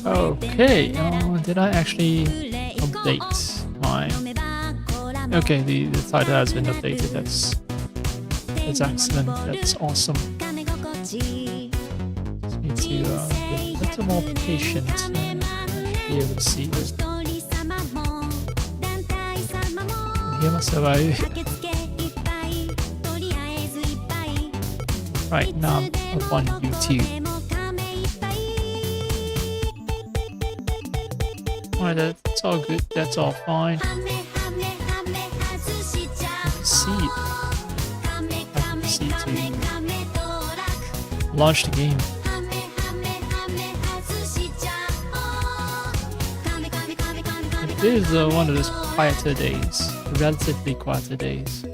Okay, did I actually update my... Okay, the title has been updated. That's excellent. That's awesome. Just need to be a little more patient and be able to see it. Hear myself out. Right now, up on YouTube. Alright, that's all good. That's all fine. I can see it. I can see it to launch the game. It is one of those quieter days, relatively quieter days.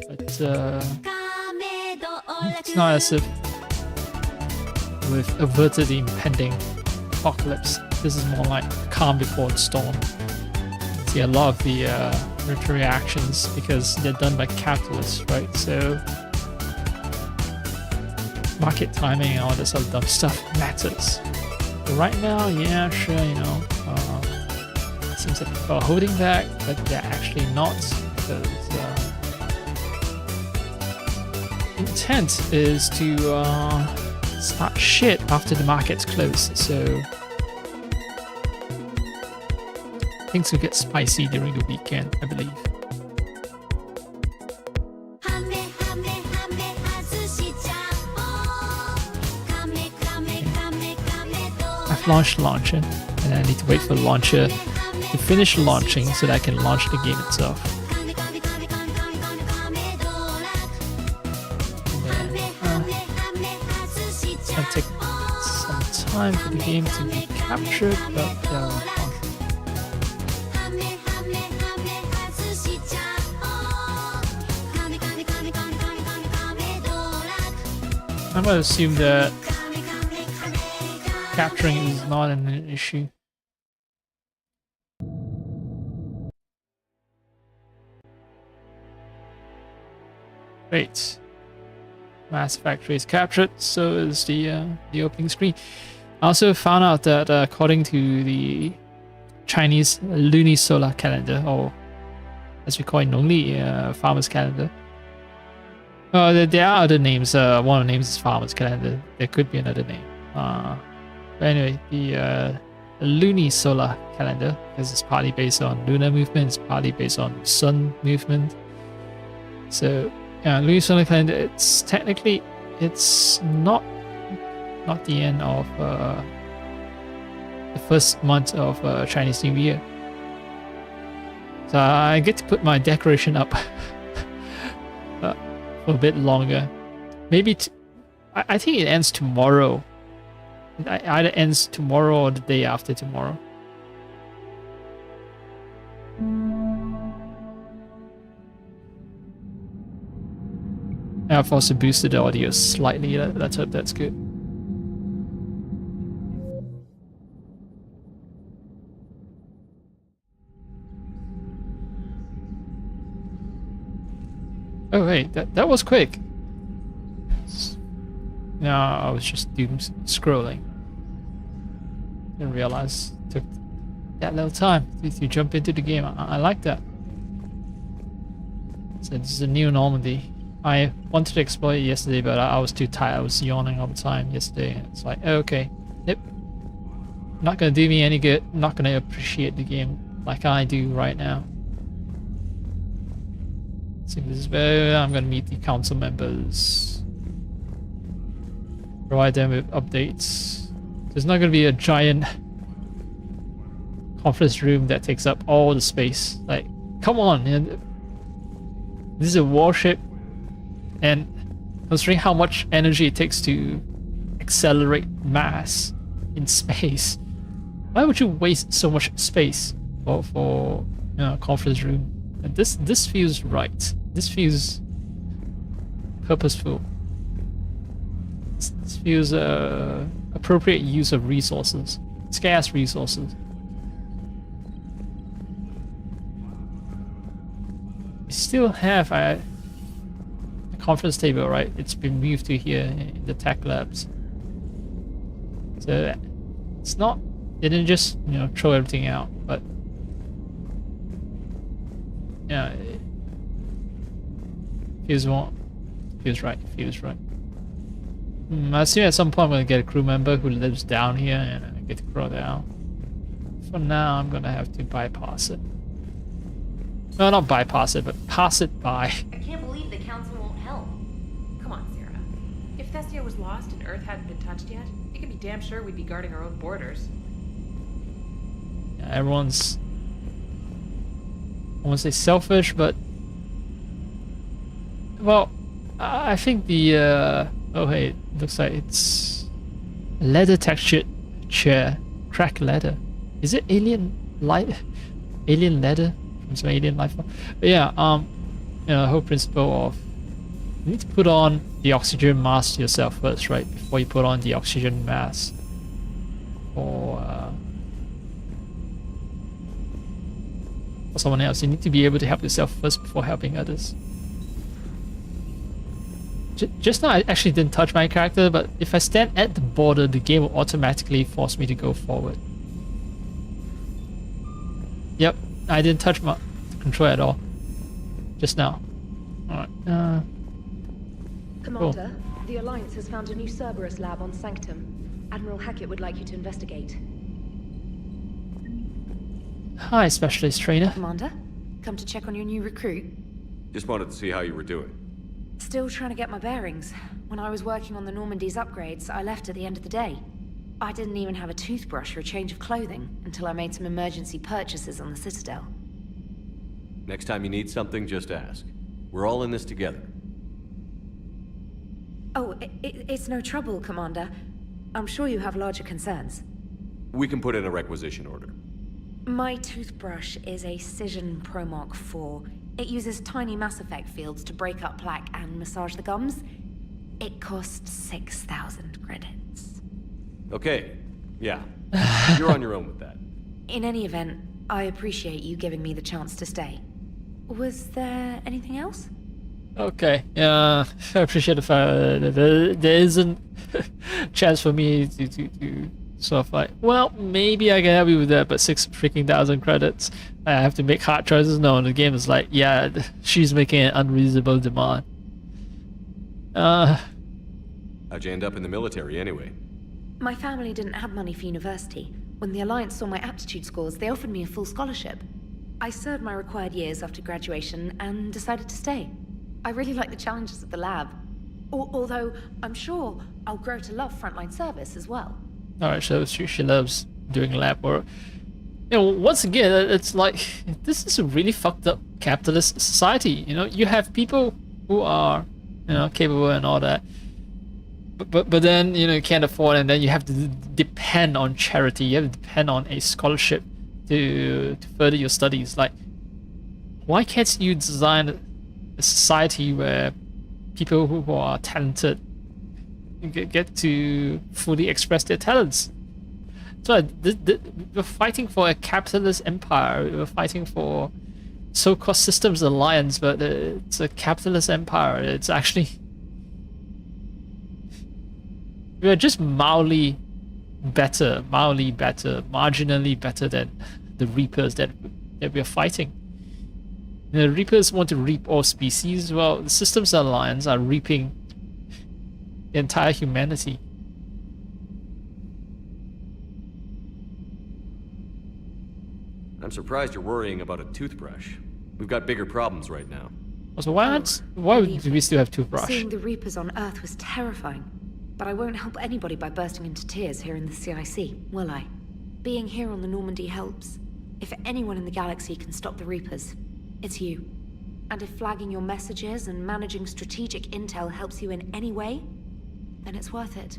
But it's not as if we've averted the impending apocalypse. This is more like calm before the storm. See a lot of the reactions because they're done by capitalists, right? So market timing and all this other dumb stuff matters. But right now, yeah, sure, you know, seems like people are holding back, but they're actually not, because intent is to start shit after the market's closed, so things will get spicy during the weekend, I believe. I've launched the launcher, and I need to wait for the launcher to finish launching so that I can launch the game itself. It's gonna take some time for the game to be captured, but I'm gonna assume that capturing is not an issue. Great. Mass factory is captured, so is the opening screen. I also found out that according to the Chinese lunisolar calendar, or as we call it normally, farmer's calendar. There are other names. One of the names is farmer's calendar. There could be another name. But anyway, the lunisolar calendar, because it's partly based on lunar movement, it's partly based on sun movement. So lunisolar calendar, it's technically not the end of the first month of Chinese New Year. So I get to put my decoration up for a bit longer. Maybe I think it ends tomorrow. It either ends tomorrow or the day after tomorrow. I've also boosted the audio slightly. Let's hope that's good. Oh wait, that was quick. No, I was just doom scrolling. Didn't realize it took that little time to jump into the game. I like that. So this is a new normality. I wanted to explore it yesterday, but I was too tired. I was yawning all the time yesterday. And it's like, oh, okay, nope. Not gonna do me any good. Not gonna appreciate the game like I do right now. See, this is where I'm gonna meet the council members. Provide them with updates. There's not gonna be a giant conference room that takes up all the space. Like, come on, man. This is a warship, and considering how much energy it takes to accelerate mass in space, why would you waste so much space for a conference room? And this feels right. This feels purposeful. This feels appropriate use of resources, scarce resources. We still have I conference table, right? It's been moved to here in the tech labs. So it's not, they didn't just, you know, throw everything out, but yeah, it feels more, feels right, feels right. I assume at some point I'm gonna get a crew member who lives down here and I get to grow down. For now, I'm gonna have to bypass it. No, not bypass it, but pass it by. I can't believe the council won't help. Come on, Sarah. If Thestia was lost and Earth hadn't been touched yet, you can be damn sure we'd be guarding our own borders. Yeah, everyone's, I won't say selfish, but well, I think the oh hey, it looks like it's leather textured chair, cracked leather. Is it alien light, alien leather from some alien life form? But yeah, you know, the whole principle of you need to put on the oxygen mask yourself first, right? Before you put on the oxygen mask for someone else. You need to be able to help yourself first before helping others. Just now I actually didn't touch my character, but if I stand at the border, the game will automatically force me to go forward. Yep, I didn't touch my control at all. Just now. Alright, Commander, cool. The Alliance has found a new Cerberus lab on Sanctum. Admiral Hackett would like you to investigate. Hi, Specialist Trainer. Commander, come to check on your new recruit. Just wanted to see how you were doing. Still trying to get my bearings. When I was working on the Normandy's upgrades, I left at the end of the day. I didn't even have a toothbrush or a change of clothing until I made some emergency purchases on the Citadel. Next time you need something, just ask. We're all in this together. Oh, it's no trouble, Commander. I'm sure you have larger concerns. We can put in a requisition order. My toothbrush is a Cision Pro Mark IV. It uses tiny Mass Effect fields to break up plaque and massage the gums. It costs 6,000 credits. Okay, yeah. You're on your own with that. In any event, I appreciate you giving me the chance to stay. Was there anything else? Okay, I appreciate the fact that there isn't chance for me to sort of like, well, maybe I can help you with that, but 6,000 credits. I have to make hard choices. No, the game is like, yeah, she's making an unreasonable demand. How'd you end up in the military anyway? My family didn't have money for university. When the Alliance saw my aptitude scores, they offered me a full scholarship. I served my required years after graduation and decided to stay. I really like the challenges of the lab. Although, I'm sure I'll grow to love frontline service as well. Alright, so she loves doing lab work. You know, once again, it's like, this is a really fucked up capitalist society. You know, you have people who are, you know, capable and all that. But then, you know, you can't afford, and then you have to depend on charity. You have to depend on a scholarship to further your studies. Like, why can't you design a society where people who are talented get to fully express their talents? So we're fighting for a capitalist empire. We're fighting for so-called systems alliance, but it's a capitalist empire. It's actually, we're just mildly better, marginally better than the Reapers that we're fighting. The Reapers want to reap all species. Well, the systems alliance are reaping the entire humanity. I'm surprised you're worrying about a toothbrush. We've got bigger problems right now. Also, why do we still have toothbrush? Seeing the Reapers on Earth was terrifying. But I won't help anybody by bursting into tears here in the CIC, will I? Being here on the Normandy helps. If anyone in the galaxy can stop the Reapers, it's you. And if flagging your messages and managing strategic intel helps you in any way, then it's worth it.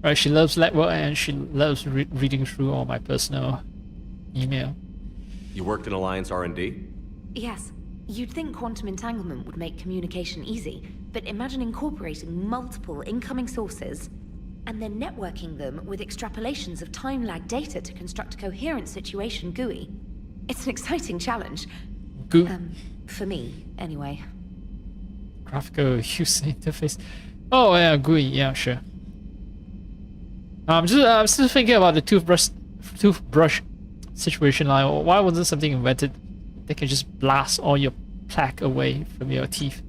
Right, she loves lab work and she loves reading through all my personal email. You worked in Alliance R&D? Yes. You'd think quantum entanglement would make communication easy, but imagine incorporating multiple incoming sources and then networking them with extrapolations of time lag data to construct a coherent situation GUI. It's an exciting challenge. Good For me, anyway. graphical user interface. Oh yeah, GUI. Yeah, sure. I'm still thinking about the toothbrush situation. Like, why wasn't something invented that can just blast all your plaque away from your teeth?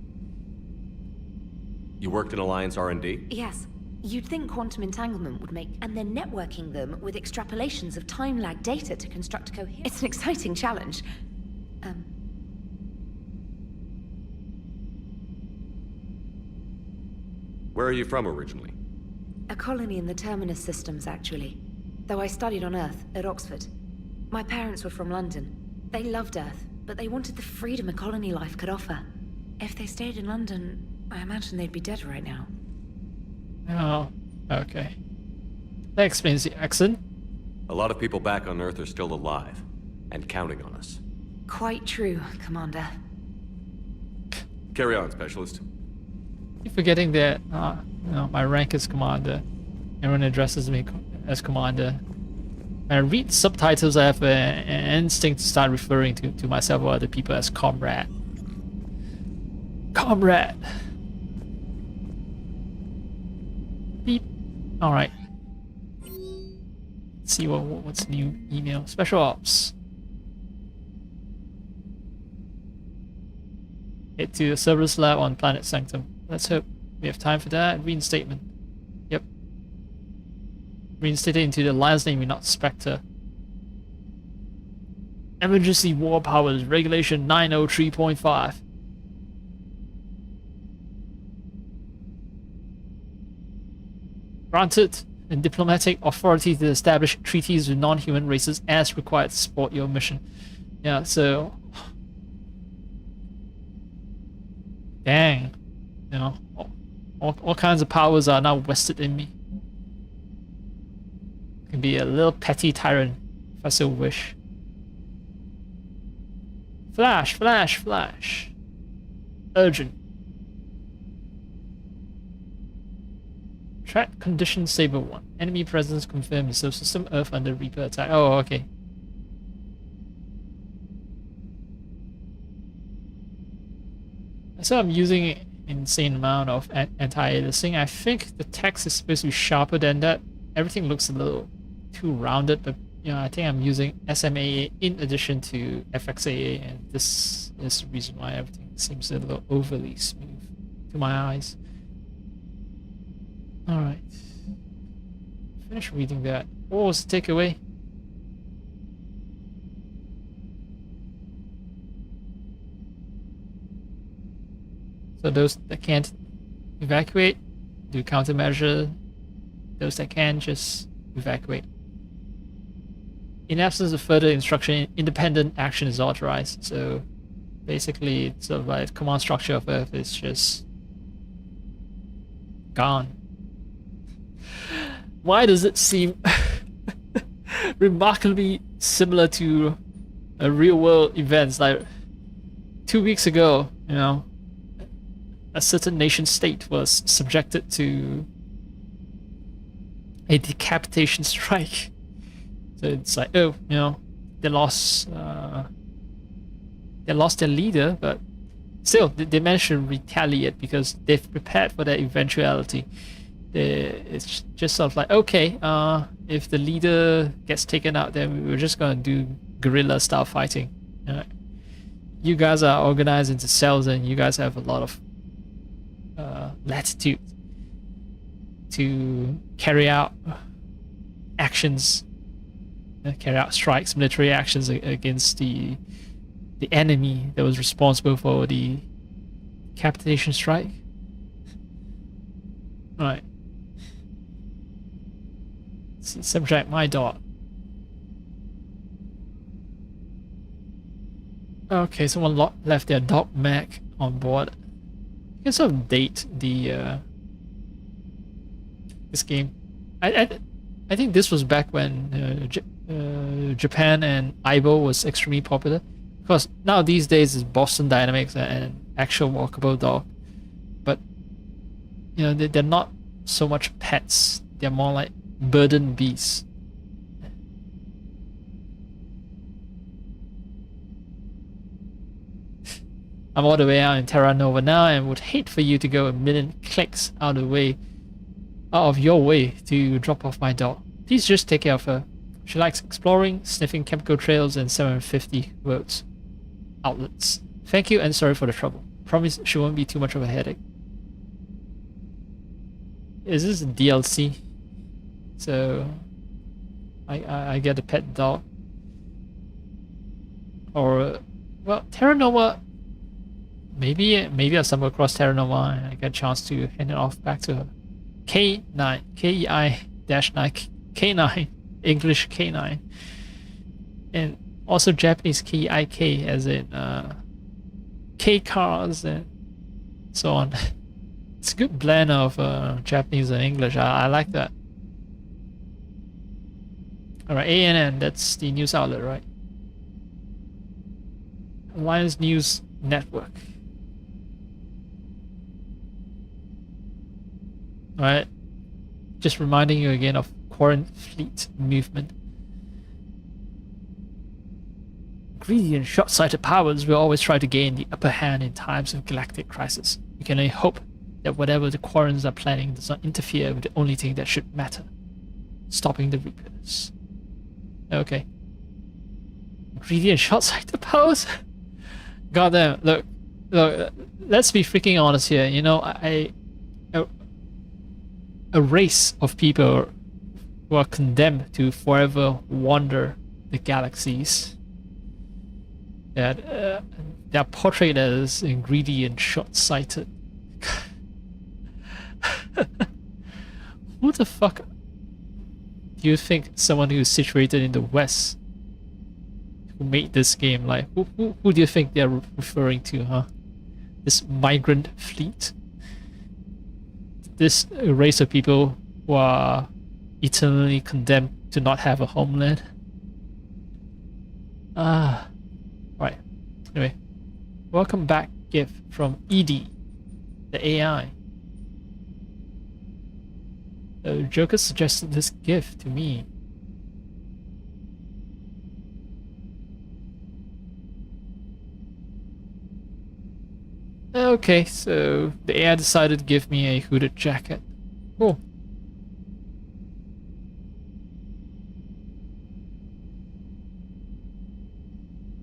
You worked in Alliance R&D? Yes. You'd think quantum entanglement would make... And then networking them with extrapolations of time-lag data to construct a coherent... It's an exciting challenge. Where are you from originally? A colony in the Terminus systems, actually. Though I studied on Earth, at Oxford. My parents were from London. They loved Earth, but they wanted the freedom a colony life could offer. If they stayed in London, I imagine they'd be dead right now. Oh, okay. That explains the accent. A lot of people back on Earth are still alive, and counting on us. Quite true, Commander. Carry on, Specialist. Keep forgetting that my rank is commander. Everyone addresses me as commander. When I read subtitles, I have an instinct to start referring to myself or other people as comrade. Comrade. Beep. All right. Let's see what's new. Email. Special ops. Head to the Cerberus lab on Planet Sanctum. Let's hope we have time for that. Reinstatement. Yep. Reinstated into the Alliance name, not Spectre. Emergency war powers. Regulation 903.5. Granted and diplomatic authority to establish treaties with non-human races as required to support your mission. Yeah, so... Dang. You know, all kinds of powers are now vested in me. I can be a little petty tyrant if I so wish. Flash, flash, flash. Urgent. Threat condition Saber 1. Enemy presence confirmed in solar system. Earth under Reaper attack. Oh, okay. So I'm using an insane amount of anti-aliasing. I think the text is supposed to be sharper than that. Everything looks a little too rounded, but you know, I think I'm using SMAA in addition to FXAA, and this is the reason why everything seems a little overly smooth to my eyes. Alright. Finish reading that. What was the takeaway? So those that can't evacuate, do countermeasure. Those that can, just evacuate. In absence of further instruction, independent action is authorized. So basically, it's sort of like command structure of Earth is just gone. Why does it seem remarkably similar to real world events? Like 2 weeks ago, you know, a certain nation state was subjected to a decapitation strike. So it's like, oh, you know, they lost their leader, but still they managed to retaliate because they've prepared for that eventuality. It's just sort of like, okay, if the leader gets taken out, then we're just gonna do guerrilla style fighting. You guys are organized into cells, and you guys have a lot of latitude to carry out actions, carry out strikes, military actions against the enemy that was responsible for the decapitation strike. Right. Let's see, subject my dot. Okay, someone left their dog Mac on board. You can sort of date the this game. I think this was back when Japan and Aibo was extremely popular. Because now these days is Boston Dynamics and actual walkable dog, but you know they're not so much pets. They're more like burden beasts. I'm all the way out in Terra Nova now and would hate for you to go a million clicks out of your way to drop off my dog. Please just take care of her. She likes exploring, sniffing chemical trails, and 750 roads outlets. Thank you and sorry for the trouble. Promise she won't be too much of a headache. Is this a DLC? So I get a pet dog. Or well, Terra Nova. Maybe I stumble across Terra Nova and I get a chance to hand it off back to her. K9, KEI-9, K9, English K9, and also Japanese KIK, as in K cars and so on. It's a good blend of Japanese and English. I like that. Alright, ANN, that's the news outlet, right? Alliance News Network. Alright, just reminding you again of Quarren Fleet movement. Greedy and short-sighted powers will always try to gain the upper hand in times of galactic crisis. We can only hope that whatever the Quarrens are planning does not interfere with the only thing that should matter. Stopping the Reapers. Okay. Greedy and short-sighted powers? Goddamn, look, let's be freaking honest here. You know, a race of people who are condemned to forever wander the galaxies, that they're portrayed as greedy and short-sighted. Who the fuck do you think someone who is situated in the West who made this game, like who do you think they're referring to, huh? This migrant fleet? This race of people who are eternally condemned to not have a homeland? Right. Anyway, welcome back gift from Edie, the AI. Joker suggested this gift to me. Okay, so the AI decided to give me a hooded jacket. Cool.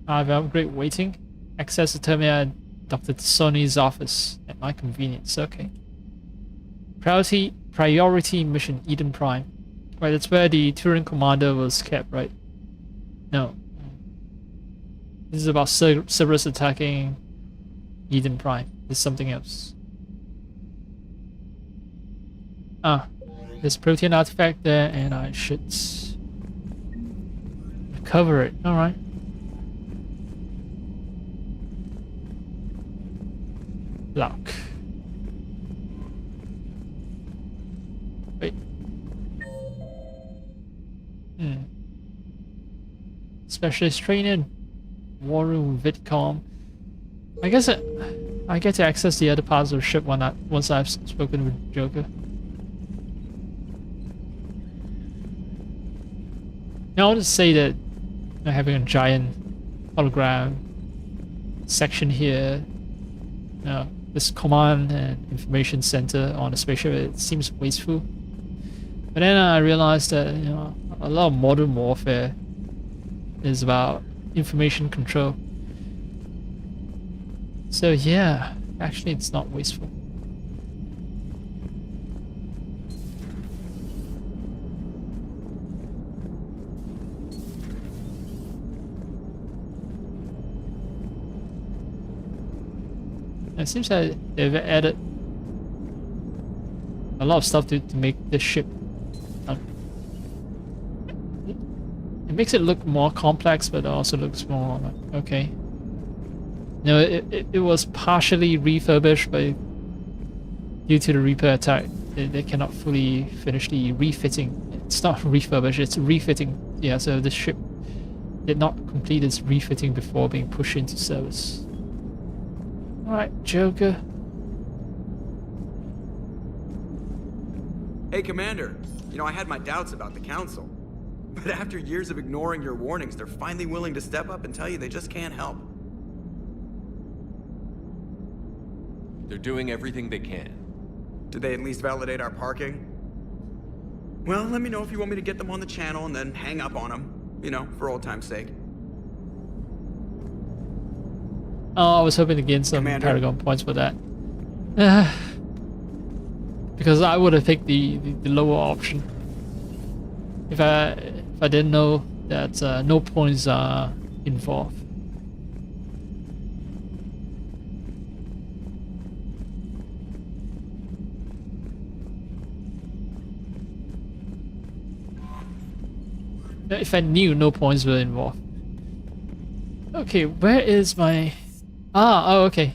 I have upgrade waiting. Access the terminal at Dr. Sony's office at my convenience. Okay. Priority mission Eden Prime. Right, that's where the Turing commander was kept, right? No. This is about Cerberus attacking Eden Prime. This is something else. There's a protein artifact there, and I should recover it. Alright. Lock. Wait. Specialist training. War room Vidcom. I guess I get to access the other parts of the ship once I've spoken with Joker. Now I want to say that having a giant hologram section here, this command and information center on the spaceship, it seems wasteful. But then I realized that a lot of modern warfare is about information control. So yeah, actually it's not wasteful. It seems that they've added a lot of stuff to make this ship. It makes it look more complex, but it also looks more like, okay. It was partially refurbished, but due to the Reaper attack, they cannot fully finish the refitting. It's not refurbished, it's refitting. Yeah, so the ship did not complete its refitting before being pushed into service. Alright, Joker. Hey, Commander. I had my doubts about the Council. But after years of ignoring your warnings, they're finally willing to step up and tell you they just can't help. They're doing everything they can. Did they at least validate our parking? Well, let me know if you want me to get them on the channel and then hang up on them. You know, for old time's sake. Oh, I was hoping to gain some Commander. Paragon points for that. Because I would have picked the lower option. If I didn't know that no points are involved. If I knew no points were involved. Okay, where is my... Oh, okay.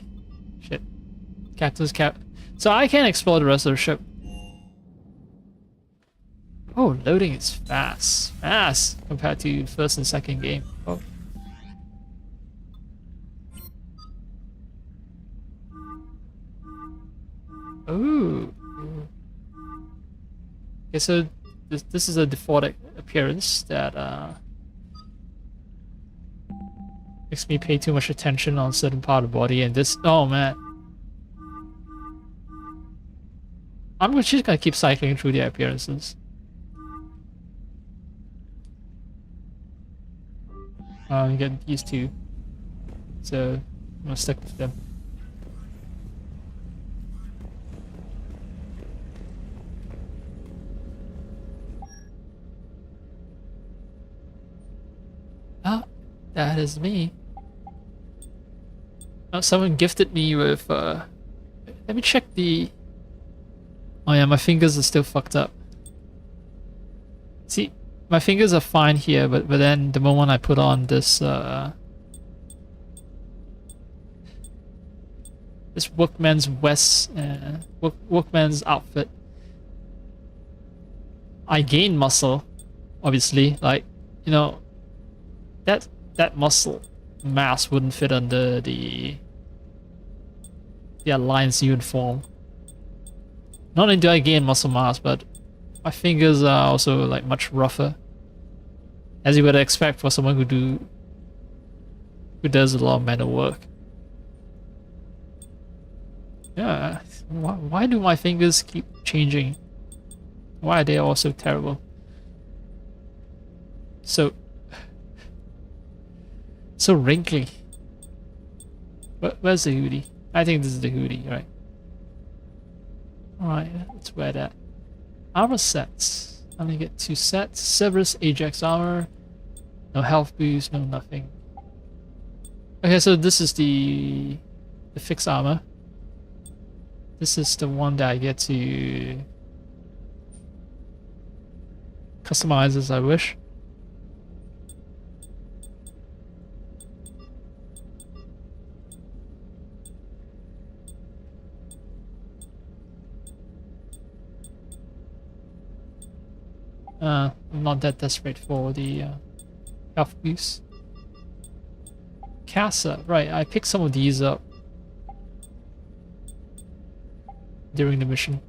Shit. Cactus cap. So I can explore the rest of the ship. Oh, loading is fast. Fast compared to first and second game. Oh. Ooh. Okay, so this is a default appearance that makes me pay too much attention on certain part of the body, and this, oh man. I'm just gonna keep cycling through the appearances. I'm getting used to, so I'm gonna stick with them. Ah, that is me. Oh, someone gifted me with, let me check the... Oh yeah, my fingers are still fucked up. See, my fingers are fine here, but then the moment I put on this, this workman's workman's outfit, I gain muscle, obviously, like, you know, that muscle mass wouldn't fit under the Alliance uniform. Not only do I gain muscle mass, but my fingers are also like much rougher, as you would expect for someone who does a lot of manual work. Yeah, why do my fingers keep changing? Why are they all so terrible? So wrinkly. Where's the hoodie? I think this is the hoodie, right? Alright, let's wear that. Armor sets. I only get 2 sets. Cerberus Ajax armor. No health boost, no nothing. Okay, so this is the fixed armor. This is the one that I get to customize as I wish. I'm not that desperate for the health boost. Casa, right, I picked some of these up during the mission.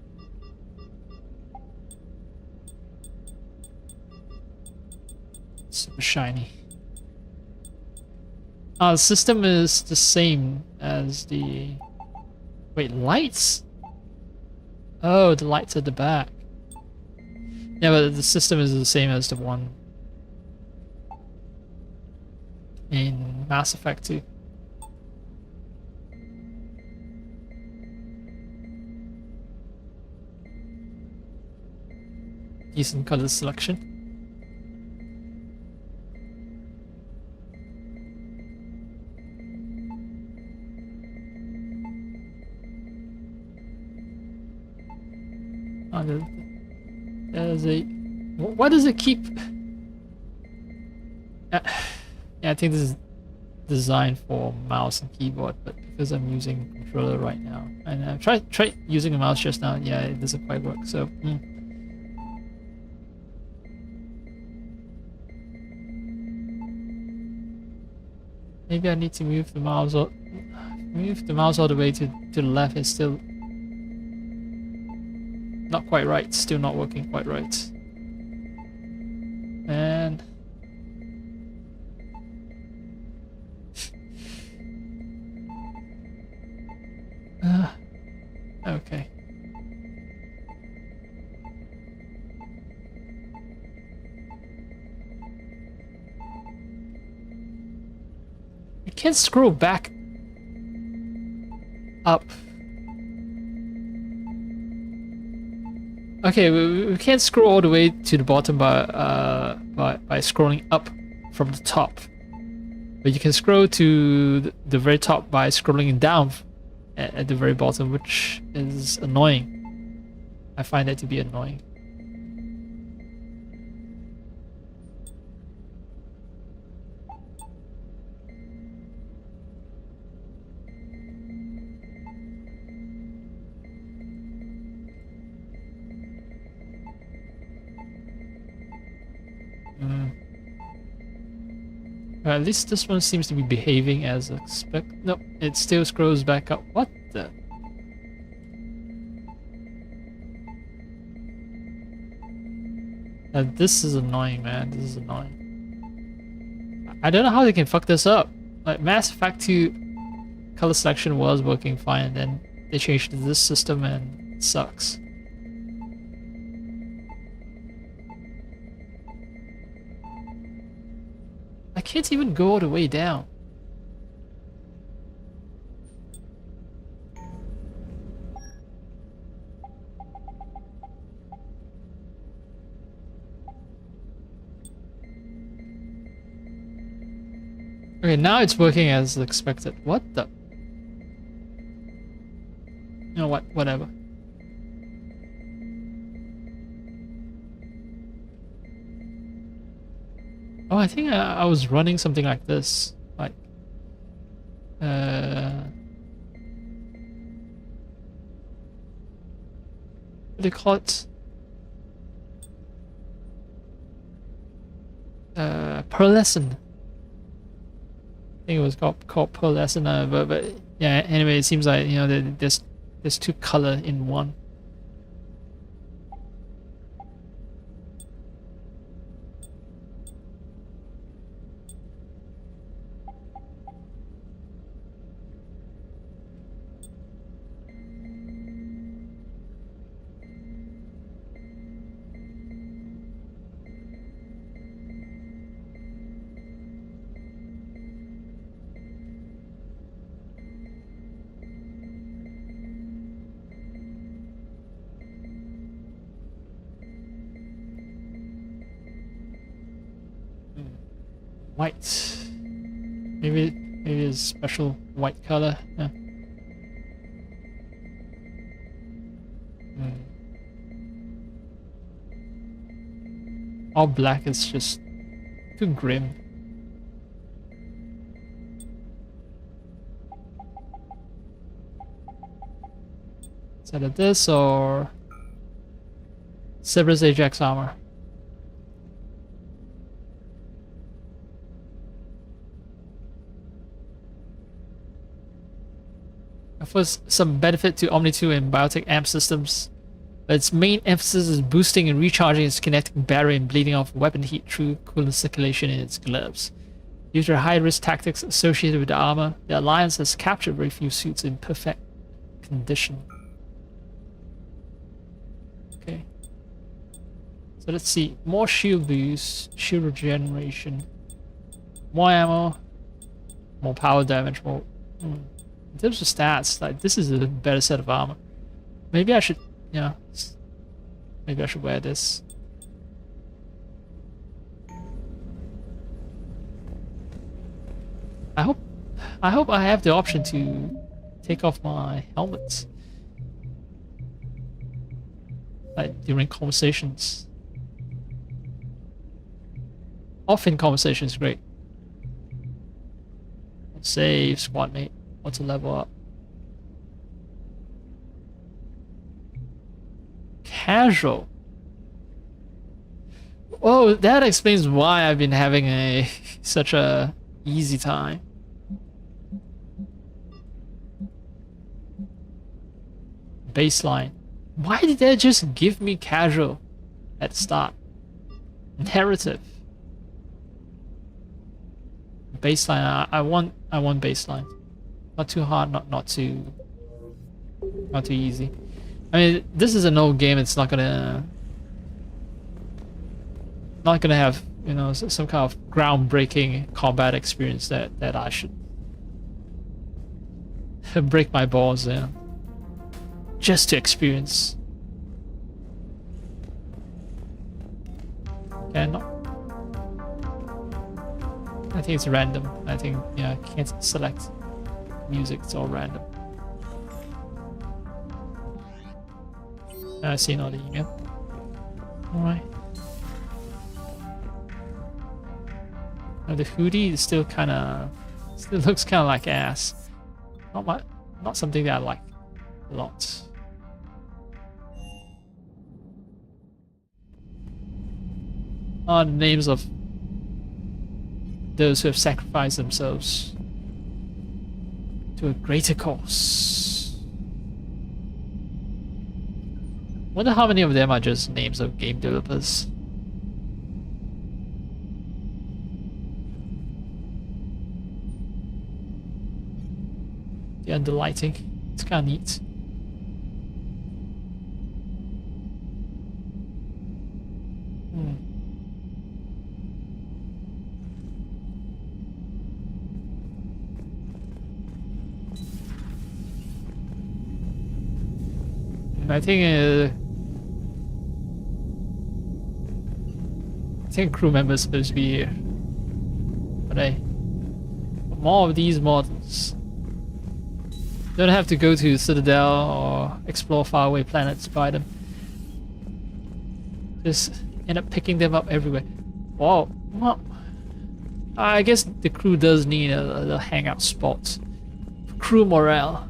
Super shiny. The system is the same as the... Wait, lights? Oh, the lights at the back. Yeah, but the system is the same as the one in Mass Effect 2. Decent color selection. There's a... Why does it keep... Yeah, I think this is designed for mouse and keyboard, but because I'm using controller right now, and I tried using a mouse just now, yeah, it doesn't quite work, so... Maybe I need to move the mouse all the way to the left. It's still not quite right. Still not working quite right. And can't scroll back up. Okay, we can't scroll all the way to the bottom by scrolling up from the top. But you can scroll to the very top by scrolling down at the very bottom, which is annoying. I find that to be annoying. At least this one seems to be behaving as expected. Nope, it still scrolls back up. What the? This is annoying, man. This is annoying. I don't know how they can fuck this up. Like, Mass Effect 2 color selection was working fine, and then they changed to this system and it sucks. I can't even go all the way down. Okay, now it's working as expected. What the? You know what? Whatever. Oh, I think I was running something like this. Like, what do they call it? Pearlescent. I think it was called Pearlescent. But yeah. Anyway, it seems like, you know, there's two color in one. White. Maybe it's special white color. Yeah. All black is just too grim. Is that this or Cerberus Ajax armor? Offers some benefit to Omni 2 and Biotech amp systems, but its main emphasis is boosting and recharging its kinetic barrier and bleeding off weapon heat through coolant circulation in its gloves. Due to the high-risk tactics associated with the armor, the Alliance has captured very few suits in perfect condition. Okay. So let's see. More shield boost, shield regeneration, more ammo, more power damage, more... In terms of stats, like, this is a better set of armor. Maybe I should, yeah. Maybe I should wear this. I hope I have the option to take off my helmet, like during conversations. Off in conversations, great. Save, squad mate. Want to level up? Casual. Oh, that explains why I've been having such a easy time. Baseline. Why did they just give me casual at the start? Narrative. Baseline. I want baseline. Not too hard, not too easy. I mean, this is an old game. It's not gonna have, you know, some kind of groundbreaking combat experience that I should break my balls, yeah, just to experience. Okay, not. I think it's random. I think, yeah, I can't select music. It's all random. I see another email. Alright. Now the hoodie is still looks kind of like ass. Not something that I like a lot. The names of those who have sacrificed themselves to a greater cause. Wonder how many of them are just names of game developers. The underlighting, it's kind of neat. I think crew members supposed to be here. But hey, more of these models. Don't have to go to Citadel or explore faraway planets to buy them. Just end up picking them up everywhere. Wow, well, I guess the crew does need a little hangout spot for crew morale.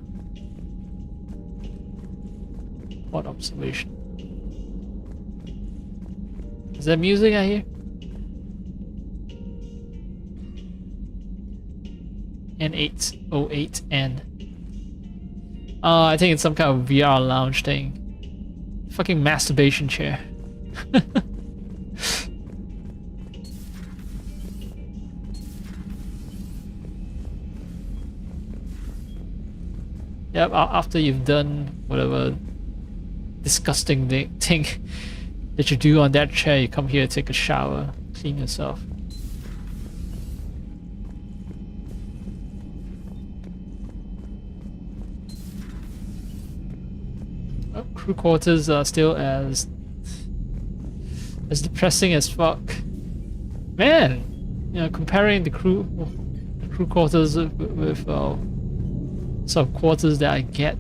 What observation? Is that music I hear? N808N. I think it's some kind of VR lounge thing. Fucking masturbation chair. Yep, after you've done whatever disgusting thing that you do on that chair, you come here, take a shower, clean yourself. Oh, crew quarters are still as depressing as fuck. Man, you know, comparing the crew quarters with some quarters that I get,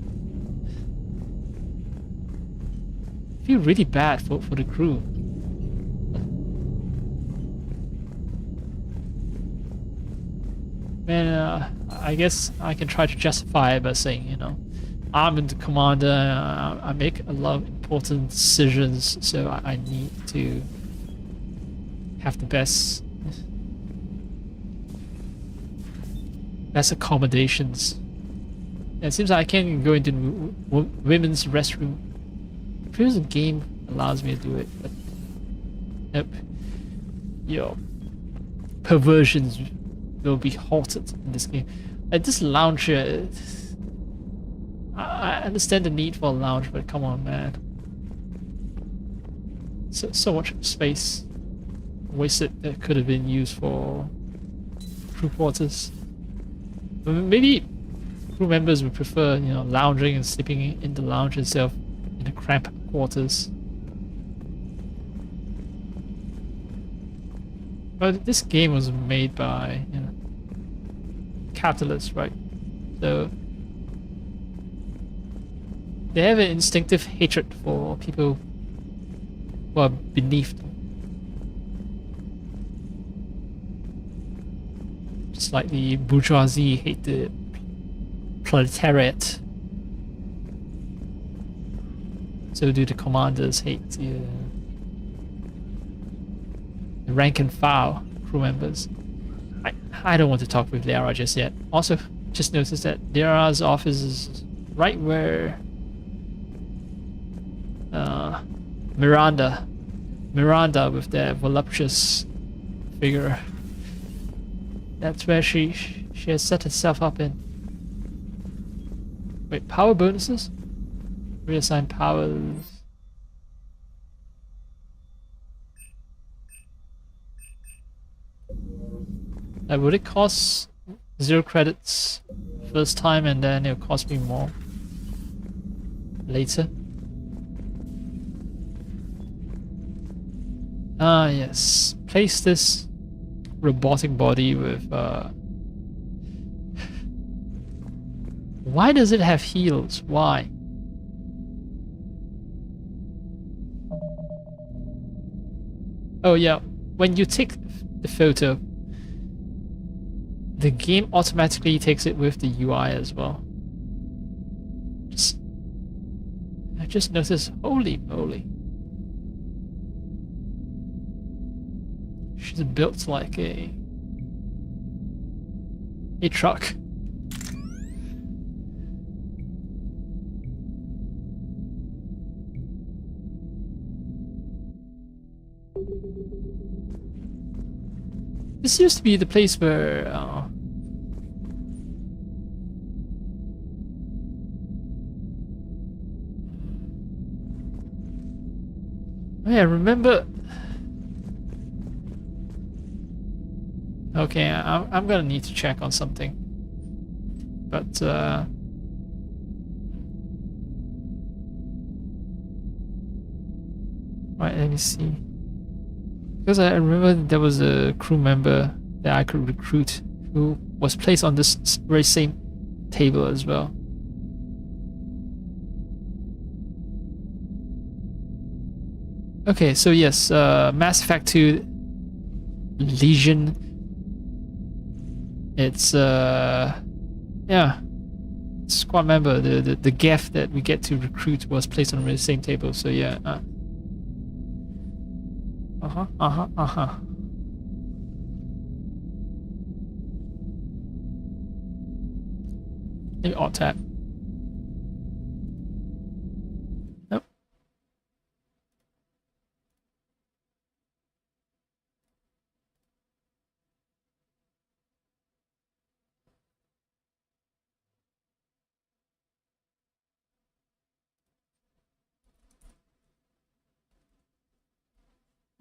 I feel really bad for the crew. Man, I guess I can try to justify it by saying, you know, I'm the commander, I make a lot of important decisions, so I need to have the best accommodations. And it seems like I can't even go into the women's restroom. Previous game allows me to do it, but nope. Yo, perversions will be halted in this game. Like this lounge here, I understand the need for a lounge, but come on, man. So much space wasted that could have been used for crew quarters. But maybe crew members would prefer, you know, lounging and sleeping in the lounge itself in the cramped quarters. But this game was made by, you know, capitalists, right? So they have an instinctive hatred for people who are beneath them. Just like the bourgeoisie hate the proletariat, so do the commanders hate the rank and file crew members. I don't want to talk with Lara just yet. Also, just noticed that Lara's office is right where Miranda with that voluptuous figure. That's where she has set herself up in. Wait, power bonuses? Reassign powers. Would it cost 0 credits first time, and then it'll cost me more later. Ah, yes. Place this robotic body with why does it have heels? Why? Oh yeah, when you take the photo, the game automatically takes it with the UI as well. I just noticed, holy moly. She's built like a truck. This used to be the place where I remember. Okay, I'm gonna need to check on something, but right, let me see. Because I remember there was a crew member that I could recruit who was placed on this very same table as well. Okay, so yes, Mass Effect 2 Legion. It's yeah, squad member. The Geth that we get to recruit was placed on the same table. So yeah. Maybe alt tab. Nope.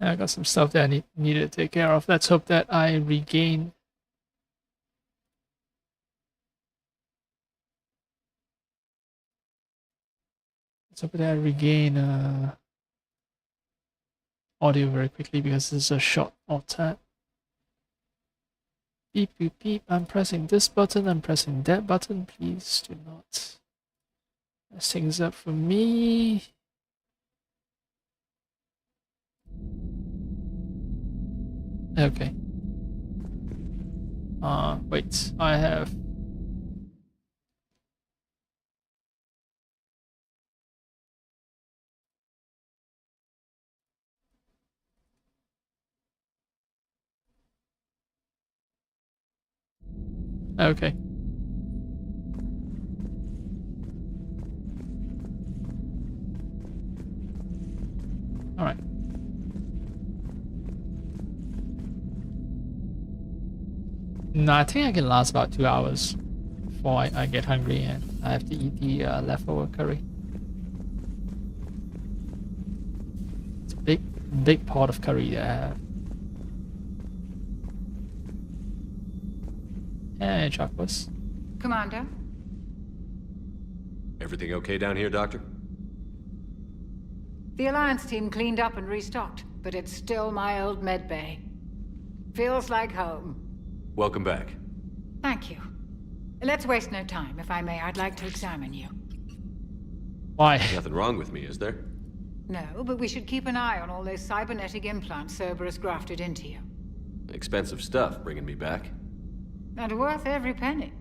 I got some stuff that I needed to take care of. Let's hope that I regain. Let's hope that I regain audio very quickly, because this is a short alt tab. Beep beep beep. I'm pressing this button. I'm pressing that button. Please do not mess things up for me. Okay. Wait, I have. Okay. All right. No, I think I can last about 2 hours before I get hungry and I have to eat the leftover curry. It's a big pot of curry that I have. Hey, chocolates. Commander? Everything okay down here, Doctor? The Alliance team cleaned up and restocked, but it's still my old med bay. Feels like home. Welcome back. Thank you. Let's waste no time. If I may, I'd like to examine you. Why? Nothing wrong with me, is there? No, but we should keep an eye on all those cybernetic implants Cerberus grafted into you. Expensive stuff bringing me back. And worth every penny.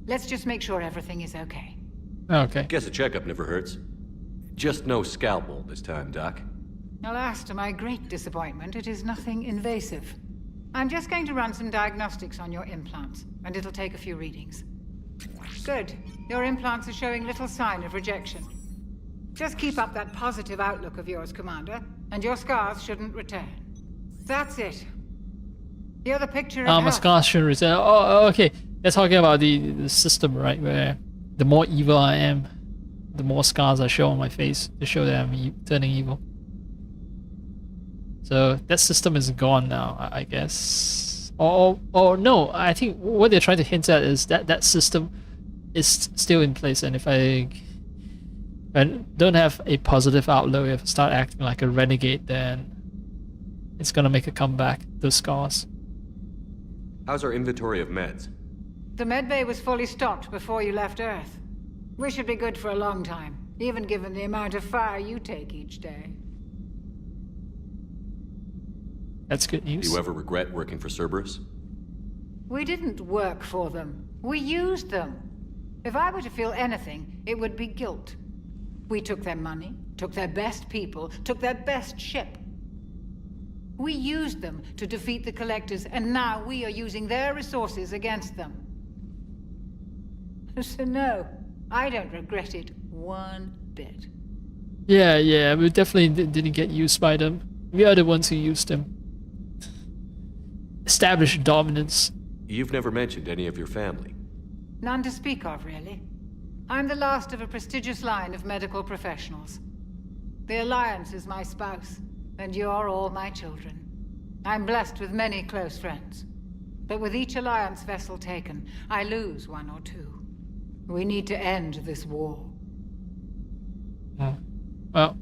Let's just make sure everything is okay. Okay. Guess a checkup never hurts. Just no scalpel this time, Doc. Alas, to my great disappointment, it is nothing invasive. I'm just going to run some diagnostics on your implants, and it'll take a few readings. Good. Your implants are showing little sign of rejection. Just keep up that positive outlook of yours, Commander, and your scars shouldn't return. That's it. You're the picture of My health. scars should return. Oh, okay. They're talking about the system, right? Where the more evil I am, the more scars I show on my face to show that I'm turning evil. So that system is gone now, I guess. Or no, I think what they're trying to hint at is that that system is still in place, and if I don't have a positive outlook, if I start acting like a renegade, then it's gonna make a comeback, those scars. How's our inventory of meds? The medbay was fully stocked before you left Earth. We should be good for a long time, even given the amount of fire you take each day. That's good news. Do you ever regret working for Cerberus? We didn't work for them. We used them. If I were to feel anything, it would be guilt. We took their money, took their best people, took their best ship. We used them to defeat the Collectors, and now we are using their resources against them. So no, I don't regret it one bit. Yeah, we definitely didn't get used by them. We are the ones who used them. Established dominance. You've never mentioned any of your family. None to speak of, really. I'm the last of a prestigious line of medical professionals. The Alliance is my spouse, and you're all my children. I'm blessed with many close friends. But with each Alliance vessel taken, I lose one or two. We need to end this war. Well,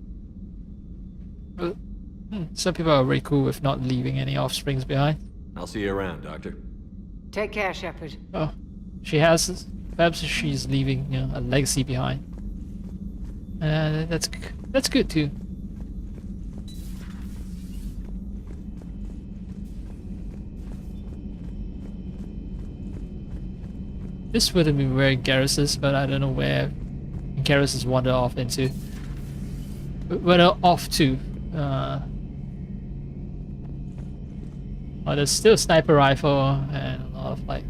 some people are very cool with not leaving any offsprings behind. I'll see you around, Doctor. Take care, Shepard. Oh, she has. Perhaps she's leaving, you know, a legacy behind. That's good too. This would have been where Garrus, but I don't know where Garrus has wandered off into. Went off to. Oh, there's still a sniper rifle and a lot of like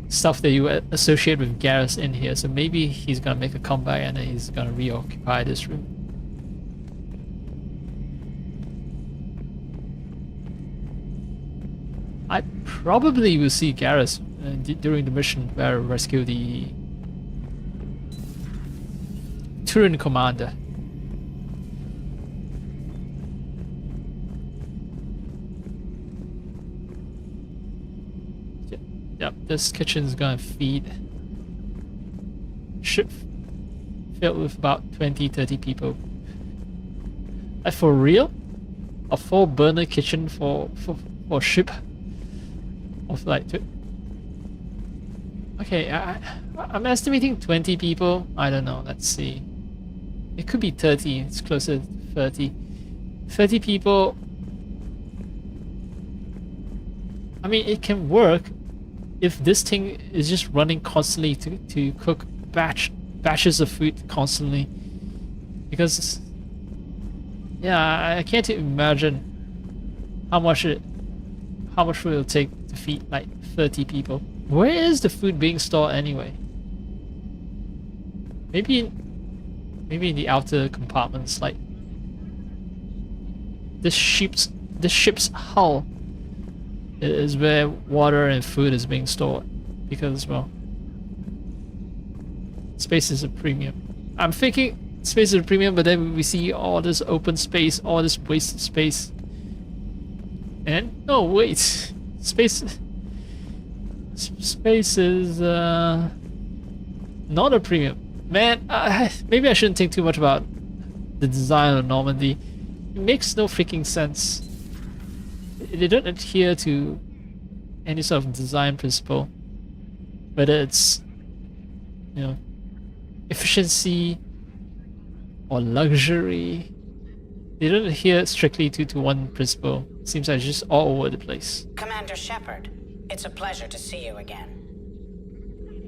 stuff that you associate with Garrus in here. So maybe he's gonna make a comeback and then he's gonna reoccupy this room. I probably will see Garrus during the mission where I rescue the Turin commander. Yep, this kitchen's gonna feed ship filled with about 20-30 people. Like for real? A 4-burner kitchen for ship of like okay, I'm estimating 20 people. I don't know, let's see. It could be 30, it's closer to 30. 30 people. I mean, it can work if this thing is just running constantly to cook batches of food constantly. Because yeah, I can't imagine how much it will take to feed like 30 people. Where is the food being stored anyway? Maybe in the outer compartments, like this ship's hull is where water and food is being stored, because well, space is a premium. I'm thinking space is a premium, but then we see all this open space, all this wasted space, and no wait, space is not a premium. Man, maybe I shouldn't think too much about the design of Normandy. It makes no freaking sense. They don't adhere to any sort of design principle, whether it's, you know, efficiency or luxury. They don't adhere strictly to one principle. Seems like it's just all over the place. Commander Shepard, it's a pleasure to see you again.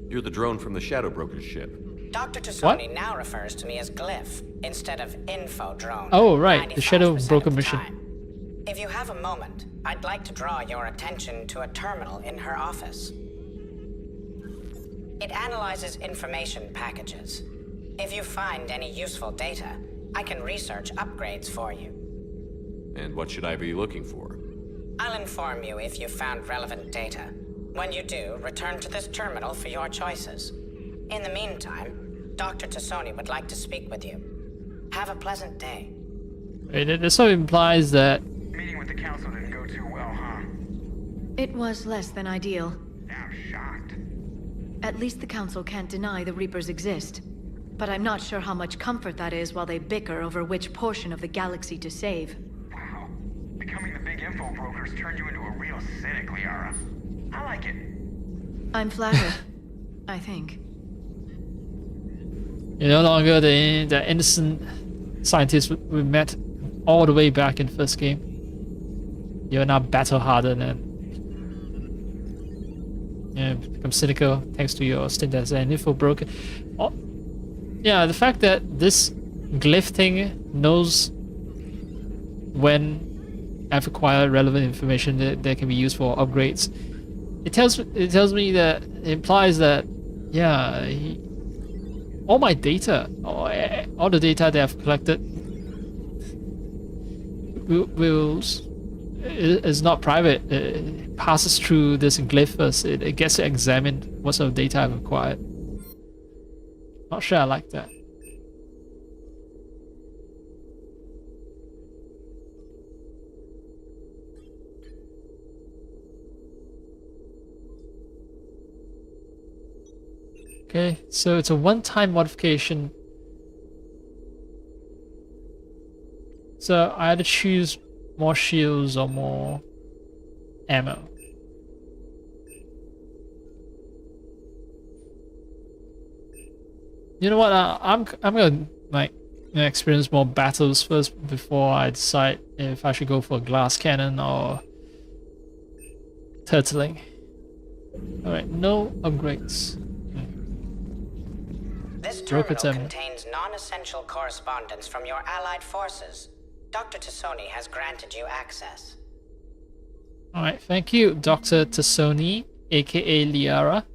You're the drone from the Shadow Broker's ship. Dr. Tassoni now refers to me as Glyph instead of Info Drone. Oh right, the Shadow 95% Broker of the mission. time. If you have a moment, I'd like to draw your attention to a terminal in her office. It analyzes information packages. If you find any useful data, I can research upgrades for you. And what should I be looking for? I'll inform you if you've found relevant data. When you do, return to this terminal for your choices. In the meantime, Dr. Tassoni would like to speak with you. Have a pleasant day. Wait, that sort of implies that Meeting with the council didn't go too well, huh? It was less than ideal. I'm shocked. At least the Council can't deny the Reapers exist. But I'm not sure how much comfort that is while they bicker over which portion of the galaxy to save. Wow. Becoming the big info broker's turned you into a real cynic, Liara. I like it. I'm flattered. I think. You're no longer the innocent scientist we met all the way back in the first game. You're now battle-hardened and become cynical thanks to your stint as an info broker. Oh, yeah, the fact that this glyph thing knows when I've acquired relevant information that can be used for upgrades. It tells me that it implies that all my data, all the data that I've collected, is not private. It passes through this glyph first. It gets to examine what sort of data I've acquired. Not sure I like that. Okay, so it's a one-time modification. So I either choose more shields or more ammo. You know what? I'm gonna experience more battles first before I decide if I should go for a glass cannon or turtling. All right, no upgrades. This Broker terminal terminal. contains non-essential correspondence from your allied forces. Dr. Tassoni has granted you access. Alright, thank you, Dr. Tassoni, aka Liara.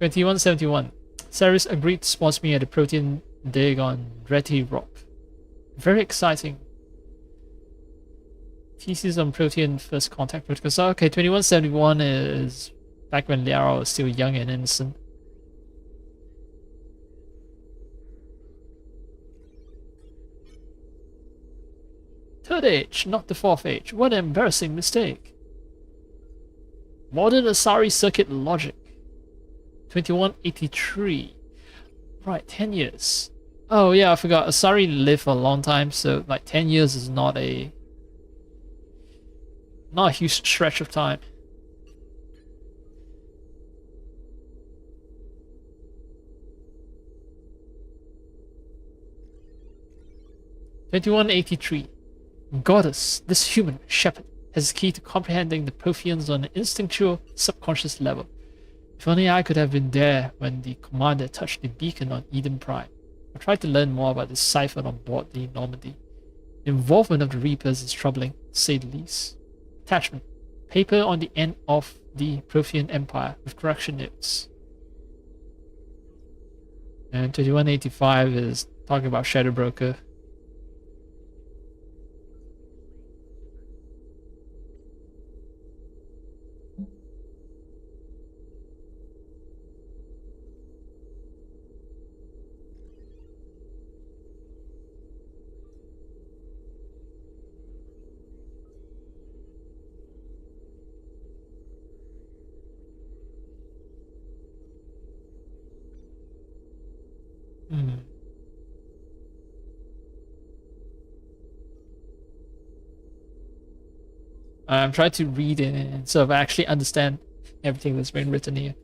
$21.71. Ceres agreed to sponsor me at the protein dig on Dretty Rock. Very exciting. Thesis on protein first contact protocol. So okay, 2171 is back when Liara was still young and innocent. Third age, not the fourth age. What an embarrassing mistake. Modern Asari circuit logic. 2183. Right, 10 years. Oh yeah, I forgot. Asari lived for a long time, so like 10 years is not a huge stretch of time. $21.83. Goddess, this human shepherd has the key to comprehending the Protheans on an instinctual, subconscious level. If only I could have been there when the commander touched the beacon on Eden Prime. I tried to learn more about the cipher on board the Normandy. The involvement of the Reapers is troubling, to say the least. Attachment. Paper on the end of the Prothean Empire with correction notes. And 2185 is talking about Shadow Broker. I'm trying to read it and sort of actually understand everything that's been written here.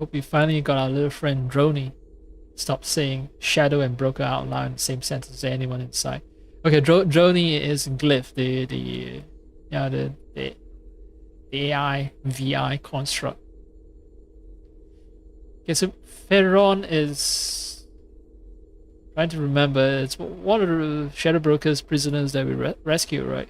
Hope we finally got our little friend Droney. Stop saying shadow and broker out loud in the same sentence to anyone inside. Okay, Droney is Glyph, the AI VI construct. Okay, so Ferron is Trying to remember, it's one of the Shadow Broker's prisoners that we rescued, right?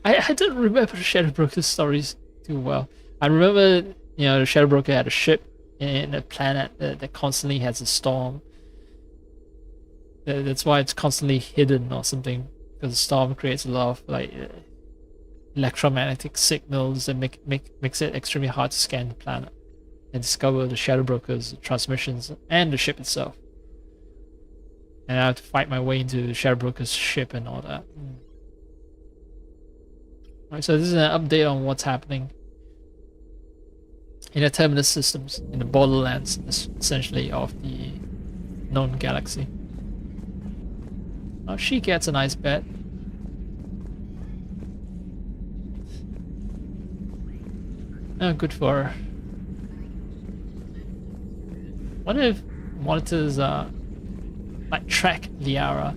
I don't remember the Shadow Broker's stories too well. I remember, you know, the Shadow Broker had a ship in a planet that constantly has a storm. That's why it's constantly hidden or something, because the storm creates a lot of like electromagnetic signals that makes it extremely hard to scan the planet and discover the Shadow Broker's transmissions and the ship itself. And I have to fight my way into the Shadow Broker's ship and all that. Alright, so this is an update on what's happening in the terminus systems, in the borderlands, essentially, of the known galaxy. Oh, she gets a nice bed. Oh, good for her. What if monitors like track Liara,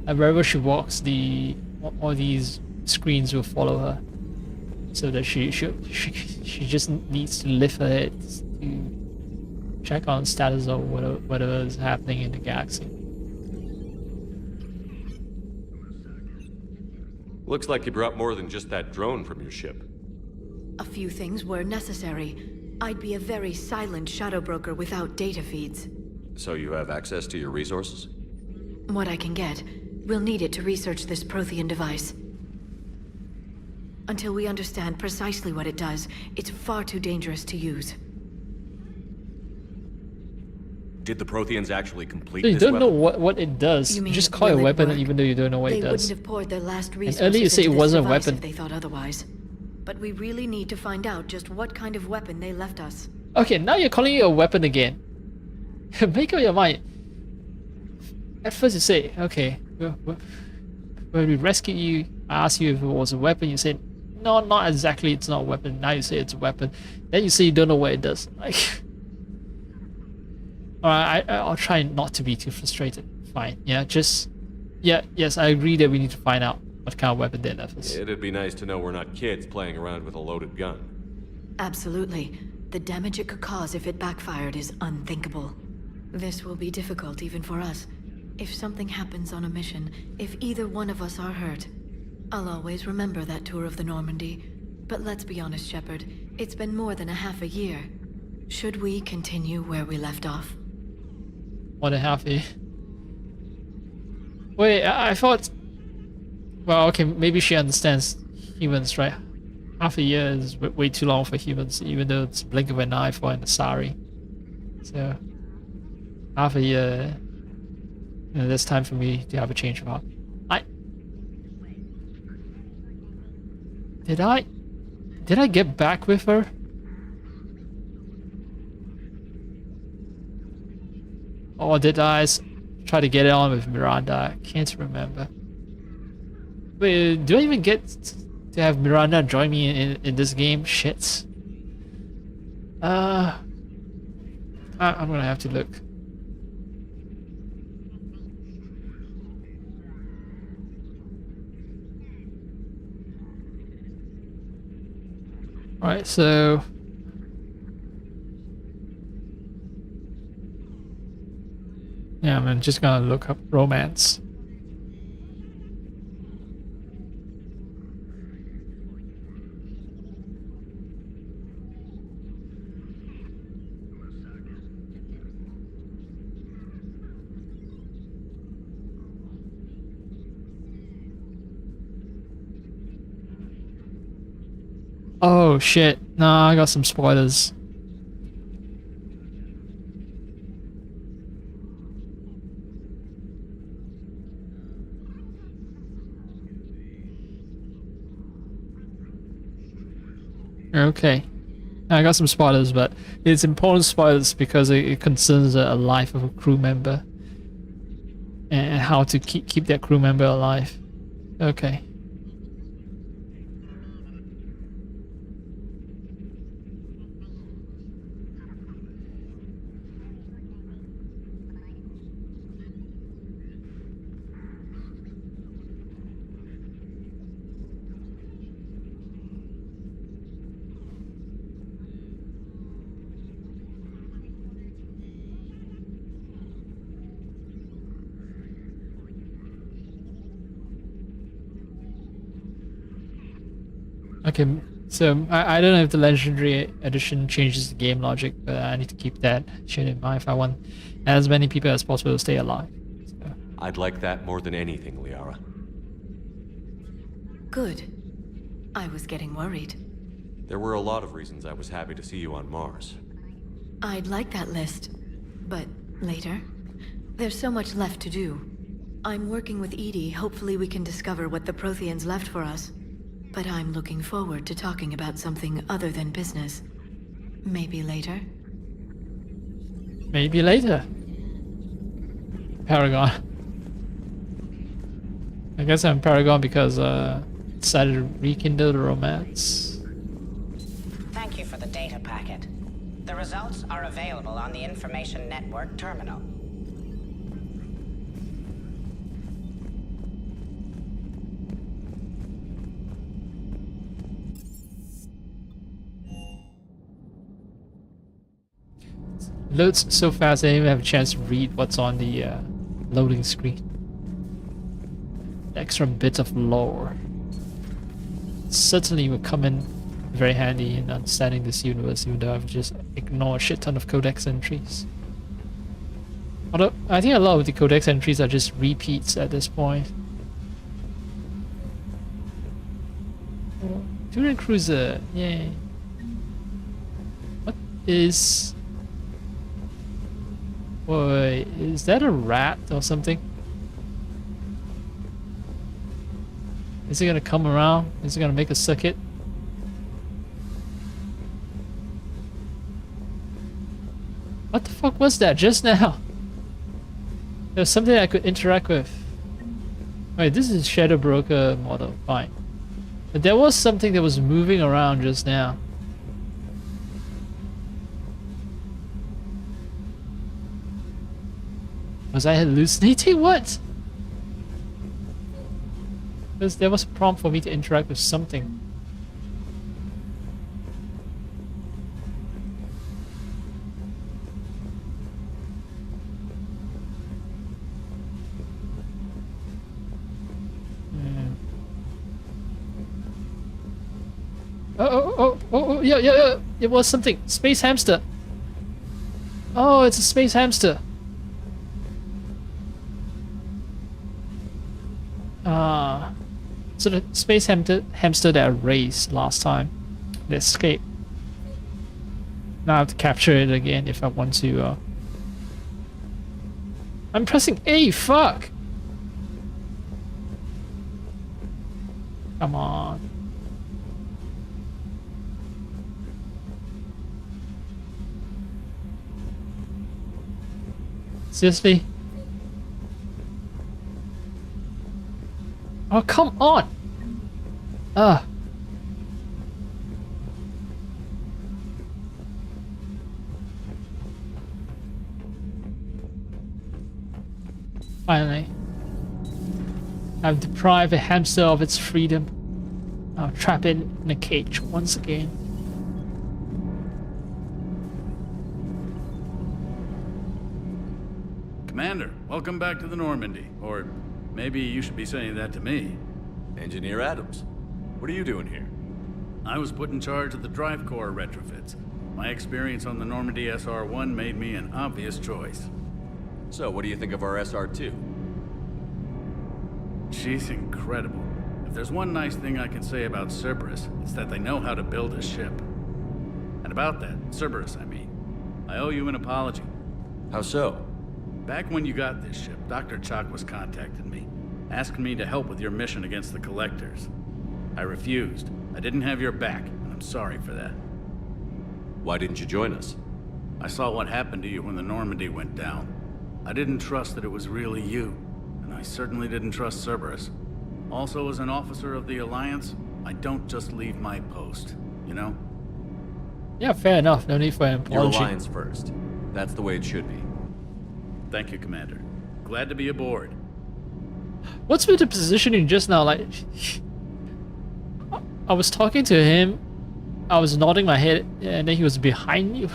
and wherever she walks, all these screens will follow her, so that she just needs to lift her head to check on status of whatever is happening in the galaxy. Looks like you brought more than just that drone from your ship. A few things were necessary. I'd be a very silent shadow broker without data feeds. So you have access to your resources? What I can get. We'll need it to research this Prothean device. Until we understand precisely what it does, it's far too dangerous to use. Did the Protheans actually complete So you this don't weapon? know what it does. You You mean, just call it a will it weapon work? even though you don't know what it They does. wouldn't have poured their last resources earlier you say into it this wasn't a device weapon. if they thought otherwise. But we really need to find out just what kind of weapon they left us. Okay, now you're calling it a weapon again. Make up your mind. At first you say, okay, when we rescued you, I asked you if it was a weapon. You said, no, not exactly. It's not a weapon. Now you say it's a weapon. Then you say you don't know what it does. Like, alright, I'll try not to be too frustrated. Fine. Yeah, yes, I agree that we need to find out what kind of weapon they left us. It'd be nice to know we're not kids playing around with a loaded gun. Absolutely. The damage it could cause if it backfired is unthinkable. This will be difficult even for us. If something happens on a mission, if either one of us are hurt, I'll always remember that tour of the Normandy. But let's be honest, Shepard, it's been more than a half a year. Should we continue where we left off? More than half a year. Wait, I thought... Well, okay, maybe she understands humans, right? Half a year is way too long for humans, even though it's a blink of an eye for an Asari. So, half a year... You know, there's time for me to have a change of heart. Did I get back with her? Or did I try to get it on with Miranda? I can't remember. Wait, do I even get to have Miranda join me in this game? Shit. I'm gonna have to look. Alright, so... Yeah, I'm just gonna look up romance. Oh shit, nah, I got some spoilers. Okay, I got some spoilers, but it's important spoilers because it concerns a life of a crew member and how to keep that crew member alive. Okay. Okay, so I don't know if the Legendary Edition changes the game logic, but I need to keep that shit in mind if I want as many people as possible to stay alive. So. I'd like that more than anything, Liara. Good. I was getting worried. There were a lot of reasons I was happy to see you on Mars. I'd like that list, but later. There's so much left to do. I'm working with Edie. Hopefully we can discover what the Protheans left for us. But I'm looking forward to talking about something other than business. Maybe later? Maybe later. Paragon. I guess I'm Paragon because decided to rekindle the romance. Thank you for the data packet. The results are available on the Information Network terminal. Loads so fast I didn't even have a chance to read what's on the loading screen. Extra bit of lore. Certainly will come in very handy in understanding this universe, even though I've just ignored a shit ton of codex entries. Although, I think a lot of the codex entries are just repeats at this point. Touring Cruiser, yay. What is... Wait, is that a rat or something? Is it gonna come around? Is it gonna make a circuit? What the fuck was that just now? There's something I could interact with. Wait, this is Shadow Broker model, fine. But there was something that was moving around just now. Was I hallucinating? What? Because there was a prompt for me to interact with something. Oh, yeah, it was something. Space hamster. Oh, it's a space hamster. So the space hamster that I raised last time, that escaped. Now I have to capture it again if I want to. I'm pressing A, fuck! Come on. Seriously? Oh, come on! Finally. I've deprived a hamster of its freedom. I'll trap it in a cage once again. Commander, welcome back to the Normandy. Or maybe you should be saying that to me. Engineer Adams, what are you doing here? I was put in charge of the drive core retrofits. My experience on the Normandy SR-1 made me an obvious choice. So, what do you think of our SR-2? She's incredible. If there's one nice thing I can say about Cerberus, it's that they know how to build a ship. And about that, Cerberus, I mean, I owe you an apology. How so? Back when you got this ship, Dr. Chakwas contacted me, asking me to help with your mission against the Collectors. I refused. I didn't have your back, and I'm sorry for that. Why didn't you join us? I saw what happened to you when the Normandy went down. I didn't trust that it was really you, and I certainly didn't trust Cerberus. Also, as an officer of the Alliance, I don't just leave my post, you know? Yeah, fair enough. No need for an Your apology. Alliance first. That's the way it should be. Thank you, Commander. Glad to be aboard. What's with the positioning just now? Like, I was talking to him, I was nodding my head, and then he was behind me.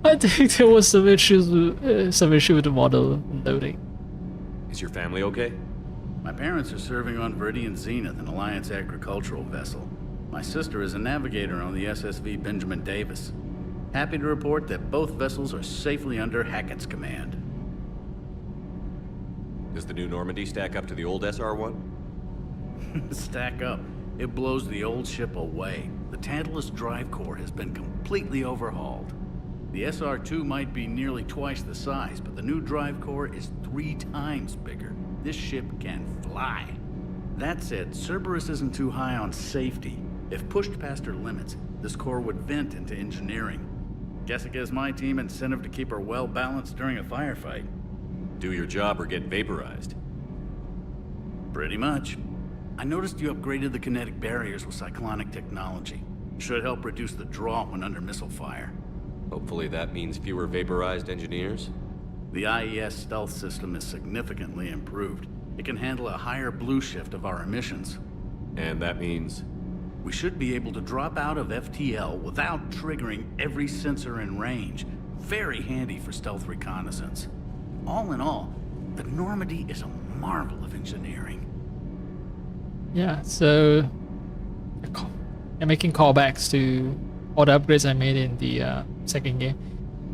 I think there was some issue with the model loading. Is your family okay? My parents are serving on Viridian Zenith, an Alliance agricultural vessel. My sister is a navigator on the SSV Benjamin Davis. Happy to report that both vessels are safely under Hackett's command. Does the new Normandy stack up to the old SR-1? Stack up. It blows the old ship away. The Tantalus drive core has been completely overhauled. The SR-2 might be nearly twice the size, but the new drive core is 3 times bigger. This ship can fly. That said, Cerberus isn't too high on safety. If pushed past her limits, this core would vent into engineering. Guess it gives my team incentive to keep her well balanced during a firefight. Do your job or get vaporized. Pretty much. I noticed you upgraded the kinetic barriers with cyclonic technology. Should help reduce the draw when under missile fire. Hopefully that means fewer vaporized engineers. The IES stealth system is significantly improved. It can handle a higher blue shift of our emissions. And that means? We should be able to drop out of FTL without triggering every sensor in range. Very handy for stealth reconnaissance. All in all, the Normandy is a marvel of engineering. Yeah, so I'm making callbacks to all the upgrades I made in the second game.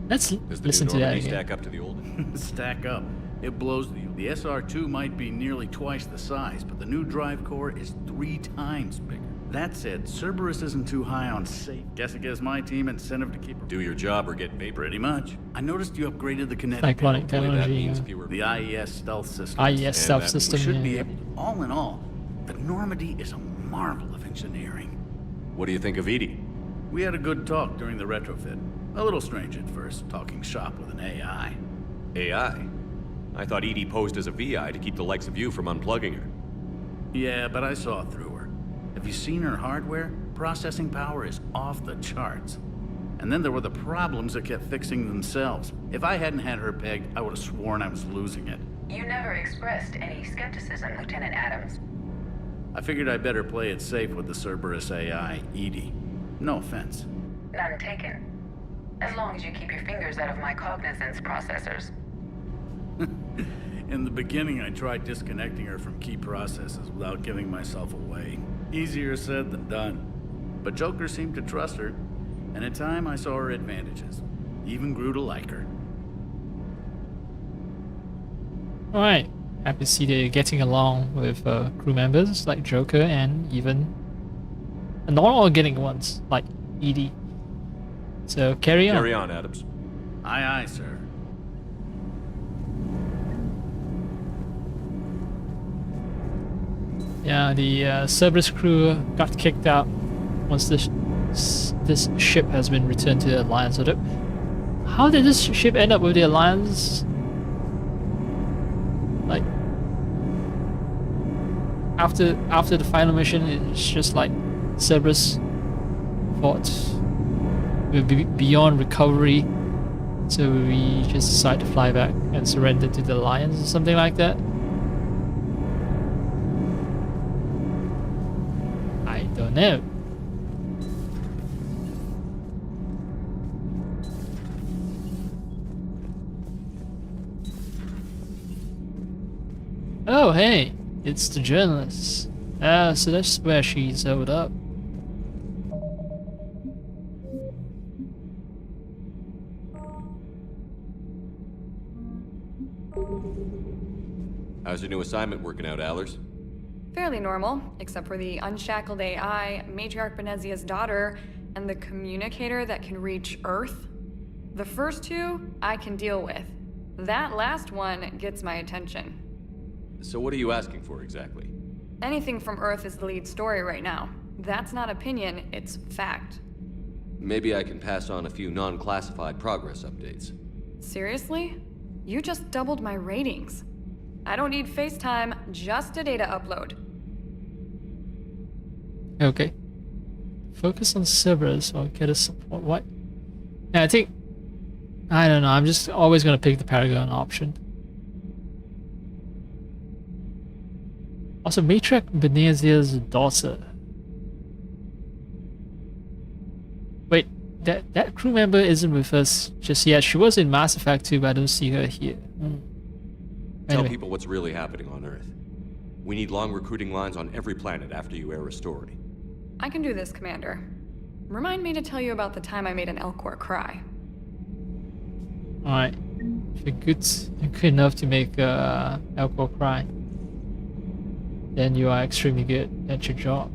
Let's listen to that again. Stack up to the old? Stack up. It blows the SR-2 might be nearly twice the size, but the new drive core is 3 times bigger. That said, Cerberus isn't too high on safe. Guess it gives my team incentive to keep her. Do your job or get vapor. Pretty much. I noticed you upgraded the kinetic. Cyclonic technology. The IES stealth system. IES stealth system. We should be able to. All in all, the Normandy is a marvel of engineering. What do you think of Edie? We had a good talk during the retrofit. A little strange at first, talking shop with an AI. AI? I thought Edie posed as a VI to keep the likes of you from unplugging her. Yeah, but I saw through her. Have you seen her hardware? Processing power is off the charts. And then there were the problems that kept fixing themselves. If I hadn't had her pegged, I would have sworn I was losing it. You never expressed any skepticism, Lieutenant Adams. I figured I'd better play it safe with the Cerberus AI, Edie. No offense. None taken. As long as you keep your fingers out of my cognizance processors. In the beginning, I tried disconnecting her from key processes without giving myself away. Easier said than done. But Joker seemed to trust her, and in time I saw her advantages. Even grew to like her. Alright, happy to see they're getting along with crew members like Joker and even not all getting ones like Edie. So carry on. Carry on, Adams. Aye, aye, sir. Yeah, the Cerberus crew got kicked out once this ship has been returned to the Alliance. How did this ship end up with the Alliance? Like after the final mission, it's just like Cerberus fought beyond recovery, so we just decided to fly back and surrender to the Alliance or something like that. I don't know. Oh hey, it's the journalist. So that's where she's held up. How's your new assignment working out, Allers? Fairly normal, except for the unshackled AI, Matriarch Benezia's daughter, and the communicator that can reach Earth. The first two, I can deal with. That last one gets my attention. So what are you asking for exactly? Anything from Earth is the lead story right now. That's not opinion, it's fact. Maybe I can pass on a few non-classified progress updates. Seriously? You just doubled my ratings. I don't need FaceTime, just a data upload. Okay. Focus on Cerberus or get a support. What? Yeah, I don't know. I'm just always gonna pick the Paragon option. Also, Matriarch Benezia's daughter. Wait, that crew member isn't with us just yet. She was in Mass Effect 2, but I don't see her here. Tell Anyway. people what's really happening on Earth. We need long recruiting lines on every planet after you air a story. I can do this, Commander. Remind me to tell you about the time I made an Elcor cry. Alright. If you're good enough to make Elcor cry, then you are extremely good at your job.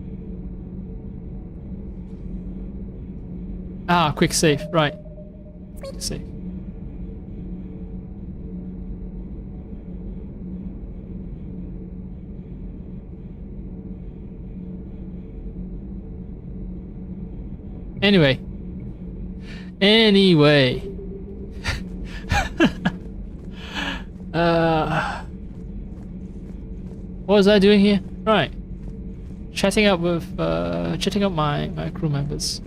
Ah, quick save, right. Quick save. Anyway. What was I doing here? Right. Chatting up my crew members.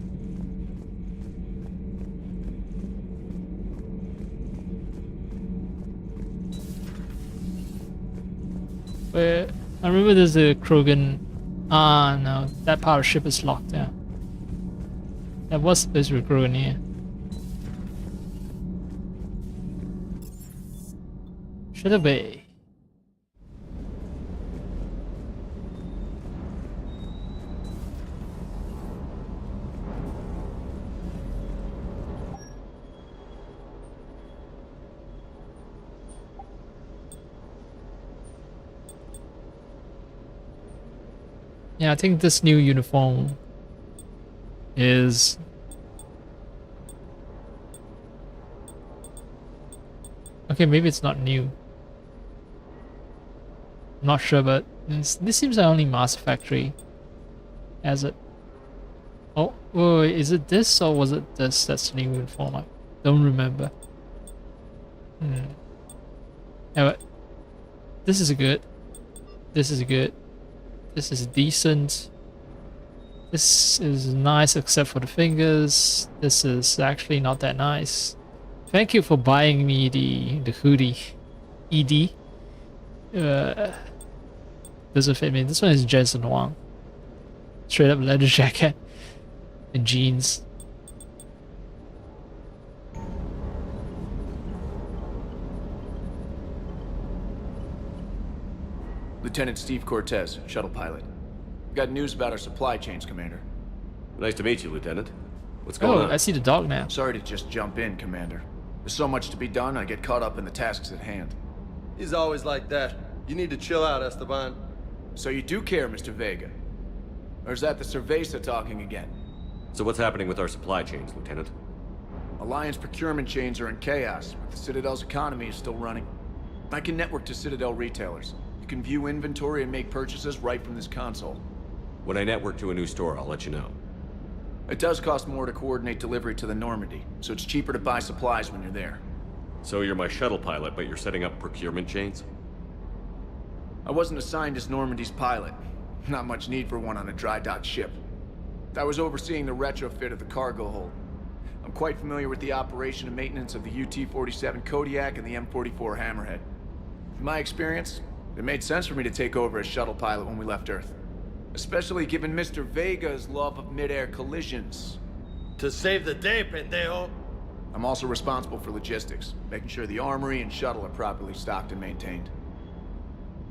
Where I remember there's a Krogan. Ah no, that part of the ship is locked down. That was supposed to be Krogan here. Should have been. Yeah, I think this new uniform is okay, maybe it's not new. I'm not sure, but this seems like only Mass Factory has it. Oh, wait, is it this or was it this that's the new uniform? I don't remember. Anyway, this is good. This is good. This is decent. This is nice except for the fingers. This is actually not that nice. Thank you for buying me the hoodie. ED. Doesn't fit me. This one is Jensen Wang. Straight up leather jacket and jeans. Lieutenant Steve Cortez, shuttle pilot. Got news about our supply chains, Commander. Nice to meet you, Lieutenant. What's going on? I see the dog now. Sorry to just jump in, Commander. There's so much to be done, I get caught up in the tasks at hand. He's always like that. You need to chill out, Esteban. So you do care, Mr. Vega? Or is that the Cerveza talking again? So what's happening with our supply chains, Lieutenant? Alliance procurement chains are in chaos, but the Citadel's economy is still running. I can network to Citadel retailers. You can view inventory and make purchases right from this console. When I network to a new store, I'll let you know. It does cost more to coordinate delivery to the Normandy, so it's cheaper to buy supplies when you're there. So you're my shuttle pilot, but you're setting up procurement chains? I wasn't assigned as Normandy's pilot. Not much need for one on a dry dock ship. I was overseeing the retrofit of the cargo hold. I'm quite familiar with the operation and maintenance of the UT-47 Kodiak and the M44 Hammerhead. In my experience, it made sense for me to take over as shuttle pilot when we left Earth. Especially given Mr. Vega's love of mid-air collisions. To save the day, pendejo. I'm also responsible for logistics, making sure the armory and shuttle are properly stocked and maintained.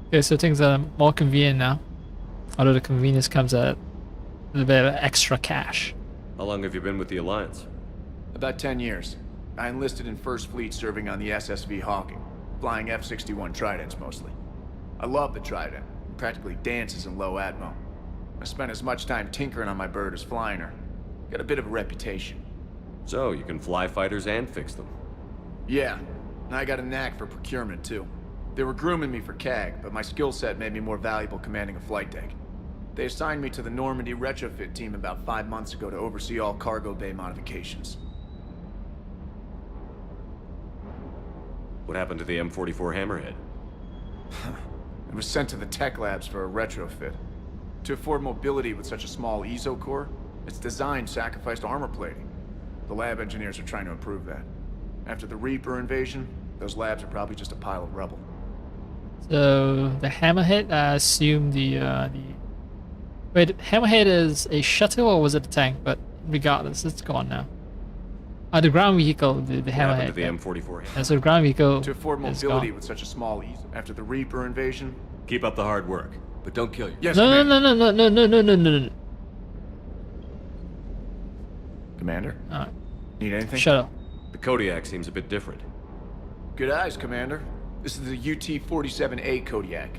Okay, so things are more convenient now. Although the convenience comes at a little bit of extra cash. How long have you been with the Alliance? About 10 years. I enlisted in First Fleet serving on the SSV Hawking, flying F-61 Tridents mostly. I love the Trident. It practically dances in low atmo. I spent as much time tinkering on my bird as flying her. Got a bit of a reputation. So, you can fly fighters and fix them? Yeah, and I got a knack for procurement too. They were grooming me for CAG, but my skill set made me more valuable commanding a flight deck. They assigned me to the Normandy retrofit team about 5 months ago to oversee all cargo bay modifications. What happened to the M44 Hammerhead? It was sent to the tech labs for a retrofit. To afford mobility with such a small ESO core, its design sacrificed armor plating. The lab engineers are trying to improve that. After the Reaper invasion, those labs are probably just a pile of rubble. So the Hammerhead, I assume the wait, Hammerhead is a shuttle or was it a tank? But regardless, it's gone now. The ground vehicle, the Hammerhead. The M44. And so the ground vehicle to afford is mobility gone. with such a small ESO. After the Reaper invasion, Keep up the hard work, but don't kill yourself. Yes, No, Commander. no, no, no, no, no, no, no, no. Commander? Alright, Need anything? shut up. The Kodiak seems a bit different. Good eyes, Commander. This is the UT-47A Kodiak.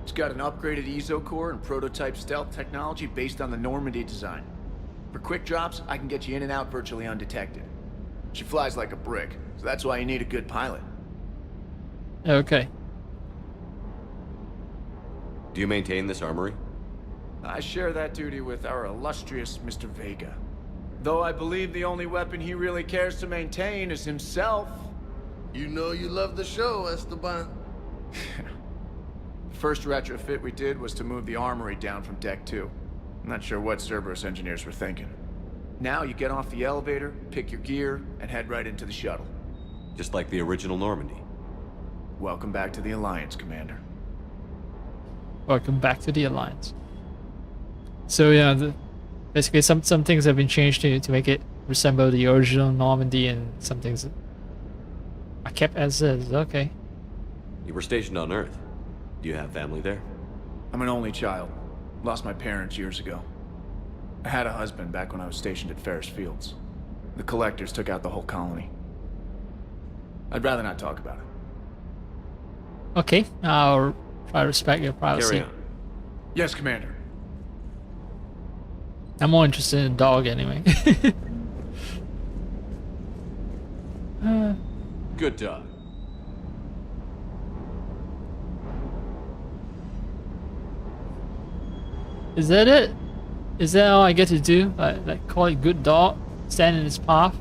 It's got an upgraded EZO core and prototype stealth technology based on the Normandy design. For quick drops, I can get you in and out virtually undetected. She flies like a brick, so that's why you need a good pilot. Okay. Do you maintain this armory? I share that duty with our illustrious Mr. Vega. Though I believe the only weapon he really cares to maintain is himself. You know you love the show, Esteban. First retrofit we did was to move the armory down from Deck 2. I'm not sure what Cerberus engineers were thinking. Now you get off the elevator, pick your gear, and head right into the shuttle. Just like the original Normandy. Welcome back to the Alliance, Commander. Welcome back to the Alliance. So yeah, basically some things have been changed to make it resemble the original Normandy, and some things are kept as is. Okay. You were stationed on Earth. Do you have family there? I'm an only child. Lost my parents years ago. I had a husband back when I was stationed at Ferris Fields. The collectors took out the whole colony. I'd rather not talk about it. Okay, I'll try to respect your privacy. Carry on. Yes, Commander. I'm more interested in the dog anyway. Good dog. Is that it? Is that all I get to do? Like call it good dog? Stand in its path?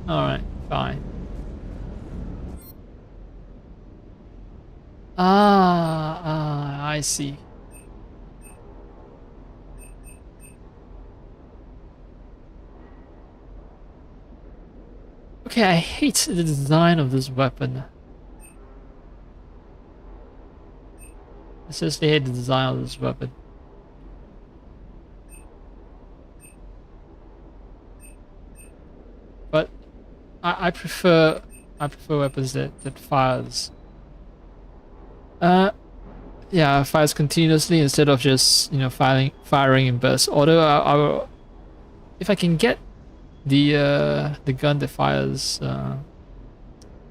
Alright, fine. I see. Okay, I hate the design of this weapon. I seriously hate the design of this weapon. But I prefer weapons that fires. Yeah, fires continuously instead of just, you know, firing in bursts. Although I will, if I can get the gun that fires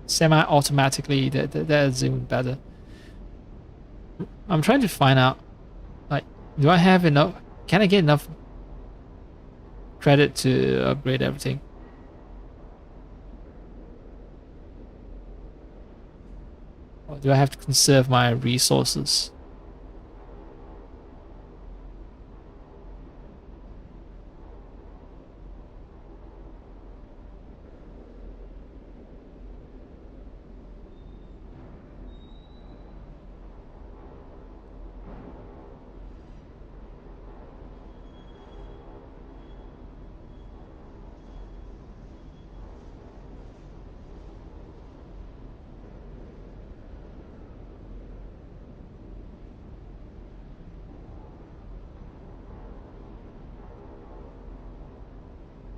semi-automatically, that is even better. I'm trying to find out, like, do I have enough? Can I get enough credit to upgrade everything? Or do I have to conserve my resources?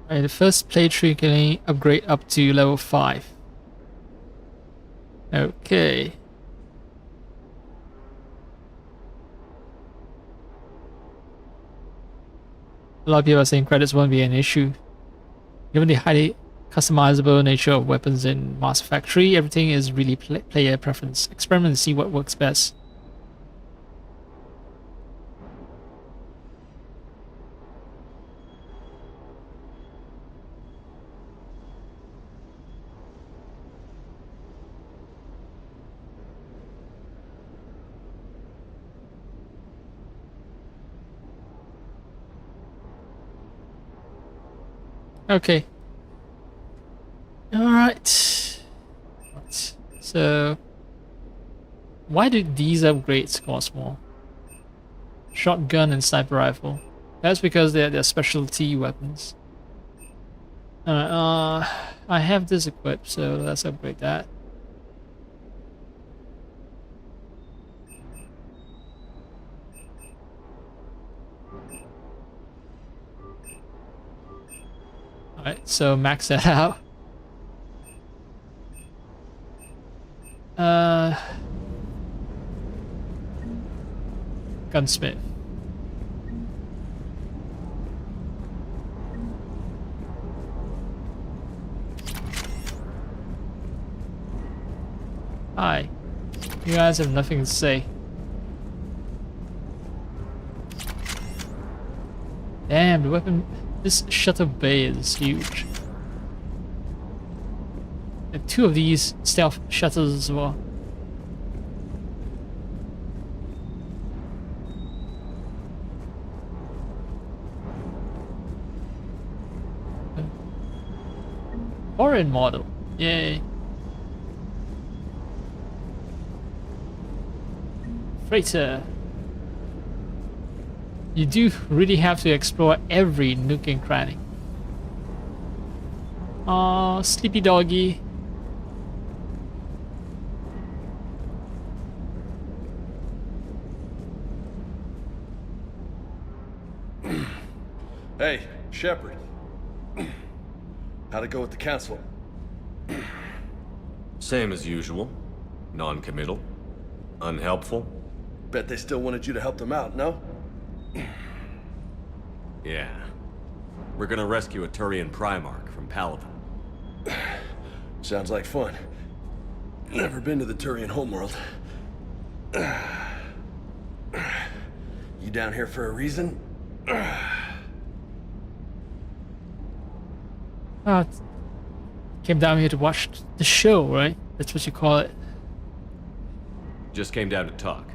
Alright, the first playthrough can upgrade up to level 5. Okay. A lot of people are saying credits won't be an issue. Given the highly customizable nature of weapons in Mass Effect 3, everything is really player preference. Experiment and see what works best. Okay. Alright. So, why do these upgrades cost more? Shotgun and sniper rifle. That's because they're specialty weapons. I have this equipped, so let's upgrade that. Alright, so max that out. Gunsmith. Hi. You guys have nothing to say. Damn, the weapon... This shuttle bay is huge. And 2 of these stealth shuttles as well. Foreign model. Yay. Freighter. You do really have to explore every nook and cranny. Aw, sleepy doggy. Hey, Shepard. How'd it go with the council? Same as usual. Non-committal. Unhelpful. Bet they still wanted you to help them out, no? Yeah. We're gonna rescue a Turian Primarch from Paladin. Sounds like fun. Never been to the Turian homeworld. You down here for a reason? Came down here to watch the show, right? That's what you call it. Just came down to talk.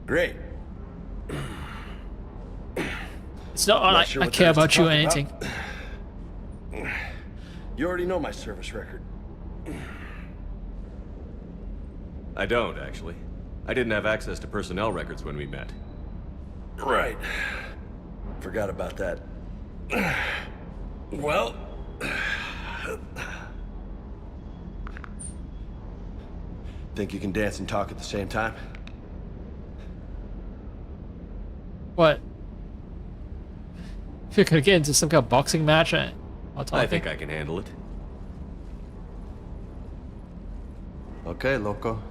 Great. It's not like I care about you or anything. You already know my service record. I don't, actually. I didn't have access to personnel records when we met. Right. Forgot about that. Well... Think you can dance and talk at the same time? What? If you're gonna get into some kind of boxing match, I'll talk. I think I can handle it. Okay, loco.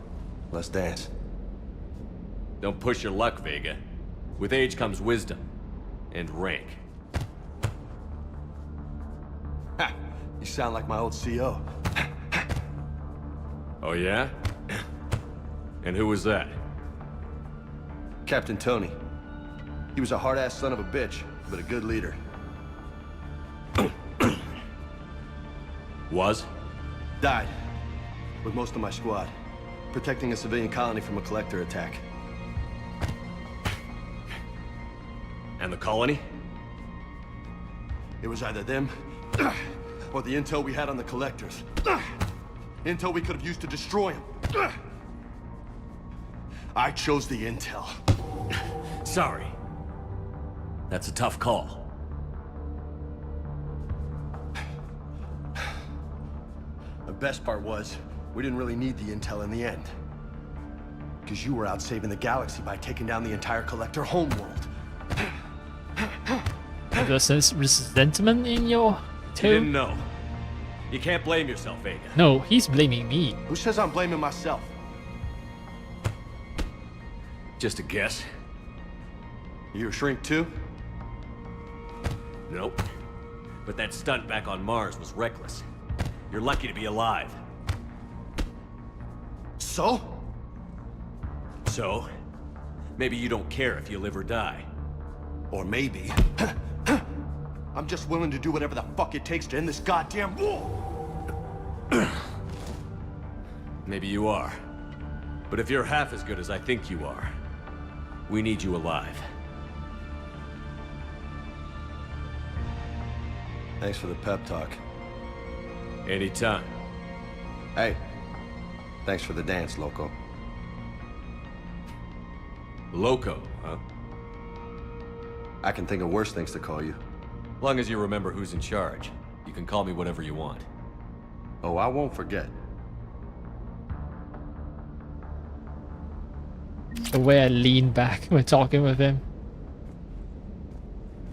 Let's dance. Don't push your luck, Vega. With age comes wisdom. And rank. Ha! You sound like my old CO. Oh yeah? And who was that? Captain Tony. He was a hard-ass son of a bitch, but a good leader. Was? Died. With most of my squad. Protecting a civilian colony from a collector attack. And the colony? It was either them, or the intel we had on the collectors. Intel we could have used to destroy them. I chose the intel. Sorry. That's a tough call. The best part was, we didn't really need the intel in the end. Because you were out saving the galaxy by taking down the entire collector homeworld. There's this resentment in your tone? You didn't know. You can't blame yourself, Vega. No, he's blaming me. Who says I'm blaming myself? Just a guess. You a shrink too? Nope. But that stunt back on Mars was reckless. You're lucky to be alive. So? So? Maybe you don't care if you live or die. Or maybe... I'm just willing to do whatever the fuck it takes to end this goddamn war! Maybe you are. But if you're half as good as I think you are, we need you alive. Thanks for the pep talk. Anytime. Hey, thanks for the dance, loco. Loco, huh? I can think of worse things to call you. Long as you remember who's in charge, you can call me whatever you want. Oh, I won't forget. The way I lean back when talking with him.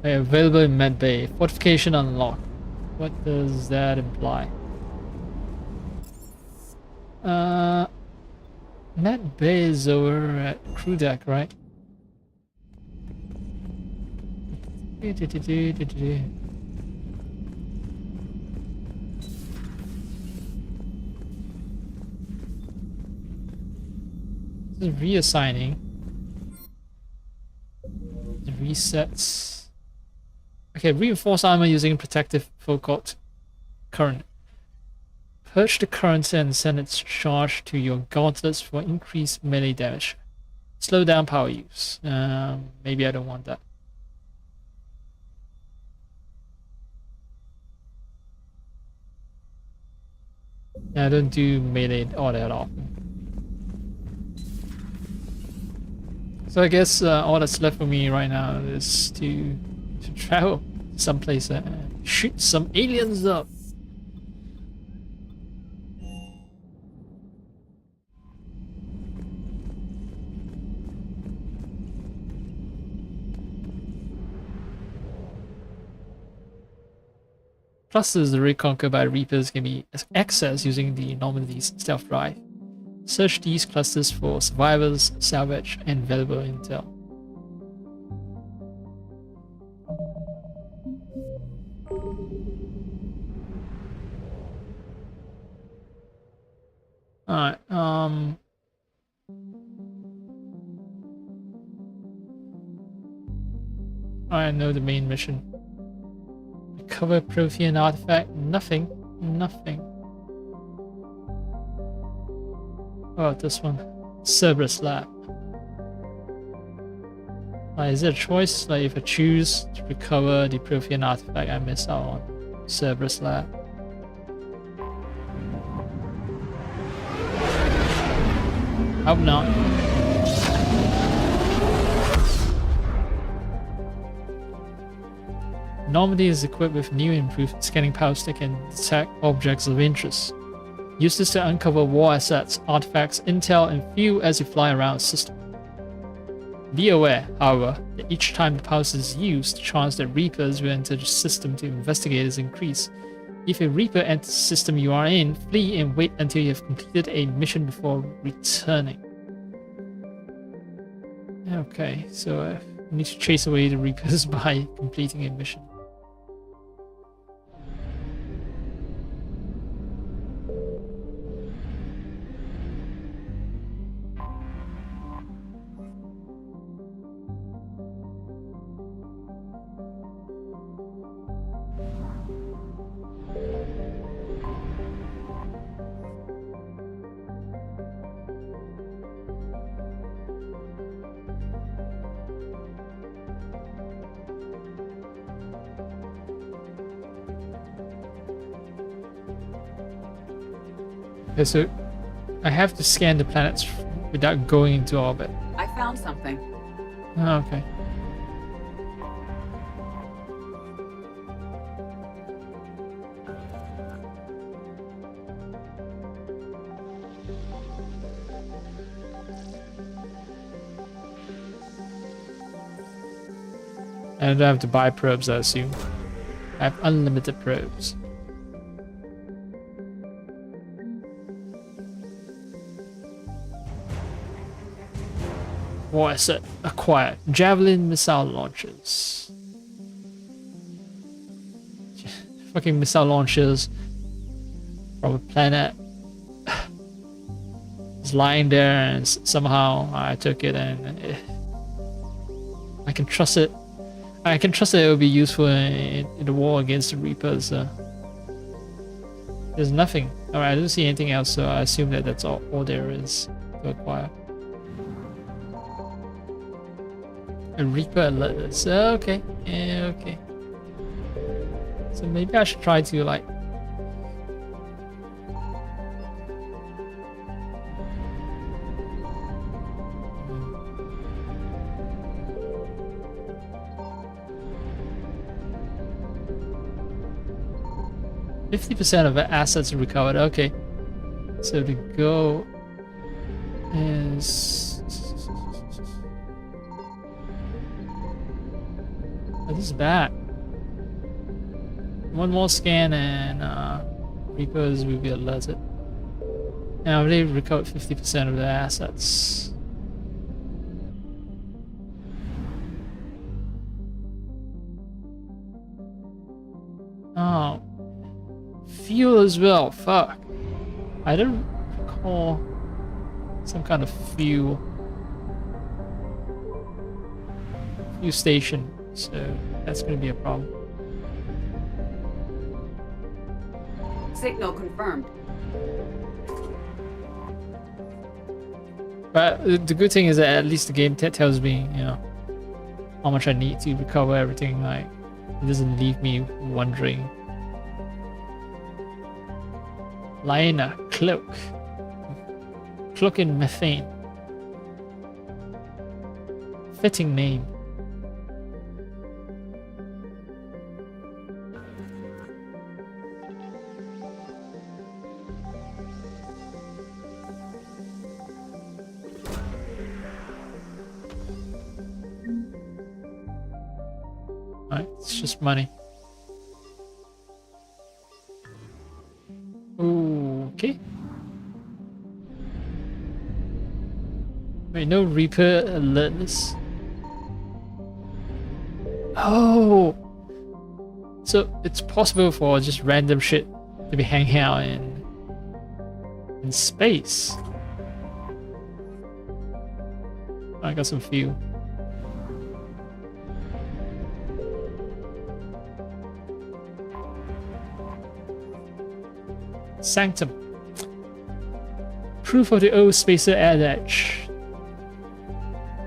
Available in med bay. Fortification unlocked. What does that imply? That bay is over at crew deck, right? This is reassigning. The resets. Okay, reinforce armor using protective focal current. Purge the current and send its charge to your gauntlets for increased melee damage. Slow down power use. Maybe I don't want that. I don't do melee all that often. So I guess all that's left for me right now is to travel someplace and shoot some aliens up. Clusters reconquered by Reapers can be accessed using the Normandy's stealth drive. Search these clusters for survivors, salvage, and valuable intel. Alright, I know the main mission. Recover Prothean artifact. Nothing. Nothing. Oh, this one. Cerberus lab. Is there a choice? Like if I choose to recover the Prothean artifact, I miss out on Cerberus lab. Hope not. Normandy is equipped with new improved scanning powers that can detect objects of interest. Use this to uncover war assets, artifacts, intel, and fuel as you fly around the system. Be aware, however, that each time the powers is used, the chance that Reapers will enter the system to investigate is increased. If a Reaper enters the system you are in, flee and wait until you have completed a mission before returning. Okay, so I need to chase away the Reapers by completing a mission. Okay, so I have to scan the planets without going into orbit. I found something. Oh, okay. I don't have to buy probes, I assume. I have unlimited probes. War asset acquired. Javelin missile launchers. Fucking missile launchers from a planet. It's lying there and somehow I took it and I can trust it. I can trust that it will be useful in the war against the Reapers. There's nothing. Alright, I don't see anything else, so I assume that that's all there is to acquire. A Reaper alert. So, okay. Yeah, okay. So maybe I should try to like... %50% of the assets recovered. Okay. So the goal is... Oh, this is bad. One more scan and Reapers will be alerted. And I believe recovered 50% of their assets. Oh. Fuel as well, fuck. I don't recall some kind of fuel station, so that's gonna be a problem. Signal confirmed. But the good thing is that at least the game tells me, you know, how much I need to recover everything. Like, it doesn't leave me wondering. Lina, cloak. Cloak in methane. Fitting name. Alright, it's just money. Okay. Wait, no Reaper alertness. Oh! So it's possible for just random shit to be hanging out in space. I got some fuel. Sanctum. Proof of the old spacer adage.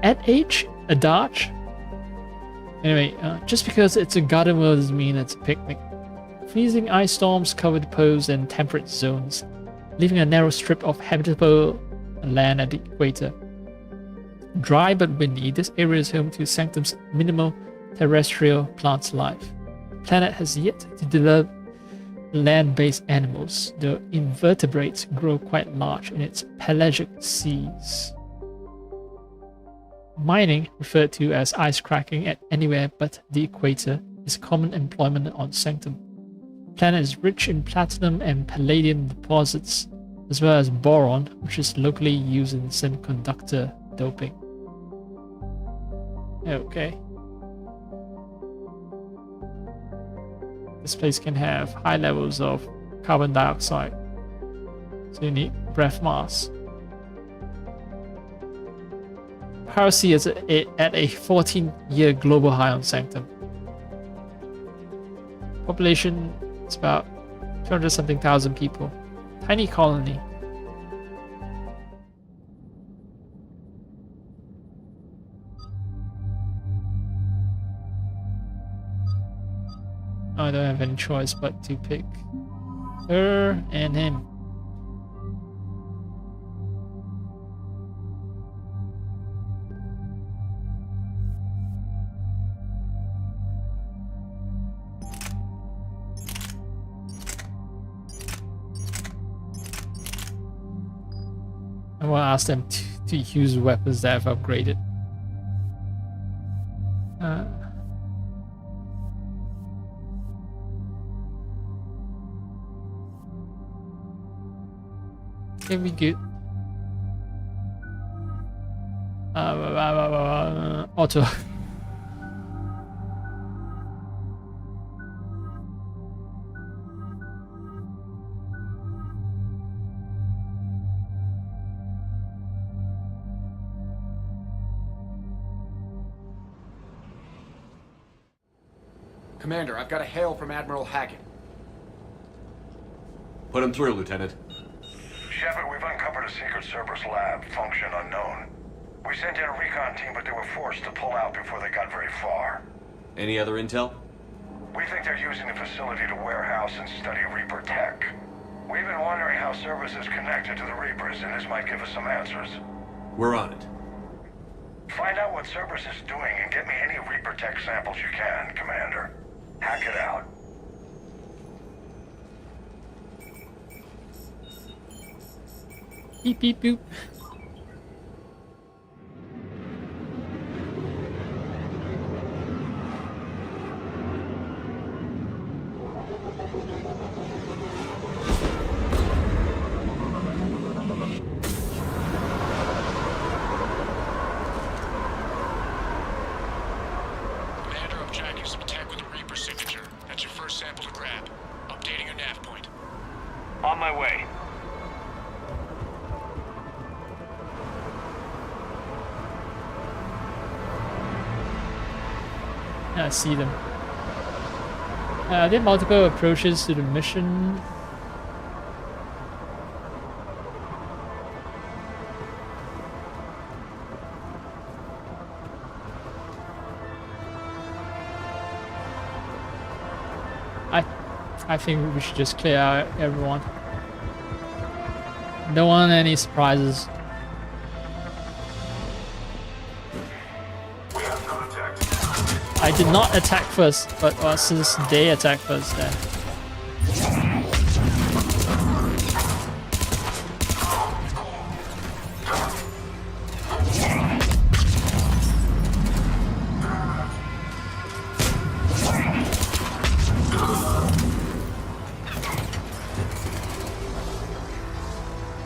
Adage? Adage? Anyway, just because it's a garden world doesn't mean it's a picnic. Freezing ice storms cover the poles and temperate zones, leaving a narrow strip of habitable land at the equator. Dry but windy, this area is home to Sanctum's minimal terrestrial plant life. The planet has yet to develop land-based animals, though invertebrates grow quite large in its pelagic seas. Mining, referred to as ice cracking at anywhere but the equator, is common employment on Sanctum. The planet is rich in platinum and palladium deposits, as well as boron, which is locally used in semiconductor doping. Okay. This place can have high levels of carbon dioxide, so you need breath masks. Piracy is at a 14-year global high on Sanctum. Population is about 200-something thousand people. Tiny colony. I don't have any choice but to pick her and him. I want to ask them to use weapons that I've upgraded. Can be good. Auto. Commander, I've got a hail from Admiral Hackett. Put him through, Lieutenant. Shepard, we've uncovered a secret Cerberus lab, function unknown. We sent in a recon team, but they were forced to pull out before they got very far. Any other intel? We think they're using the facility to warehouse and study Reaper tech. We've been wondering how Cerberus is connected to the Reapers, and this might give us some answers. We're on it. Find out what Cerberus is doing and get me any Reaper tech samples you can, Commander. Hack it out. Beep beep boop. tracking some tech with a Reaper signature. That's your first sample to grab. Updating your nav point. On my way. Yeah, I see them. Are there multiple approaches to the mission? I think we should just clear out everyone. Don't want any surprises. I did not attack first, but since they attacked first, then.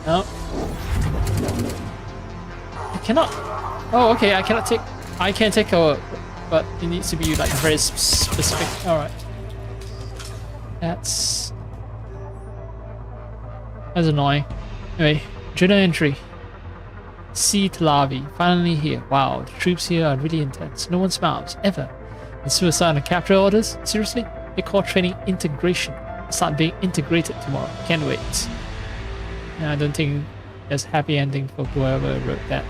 No. I cannot. Oh, okay. I cannot take. I can take a. But it needs to be like very specific. Alright. That's annoying. Anyway, journal entry. Sea Talavi, finally here. Wow, the troops here are really intense. No one smiles, ever. And suicide and capture orders? Seriously? They call training integration. Start being integrated tomorrow. Can't wait. I don't think there's a happy ending for whoever wrote that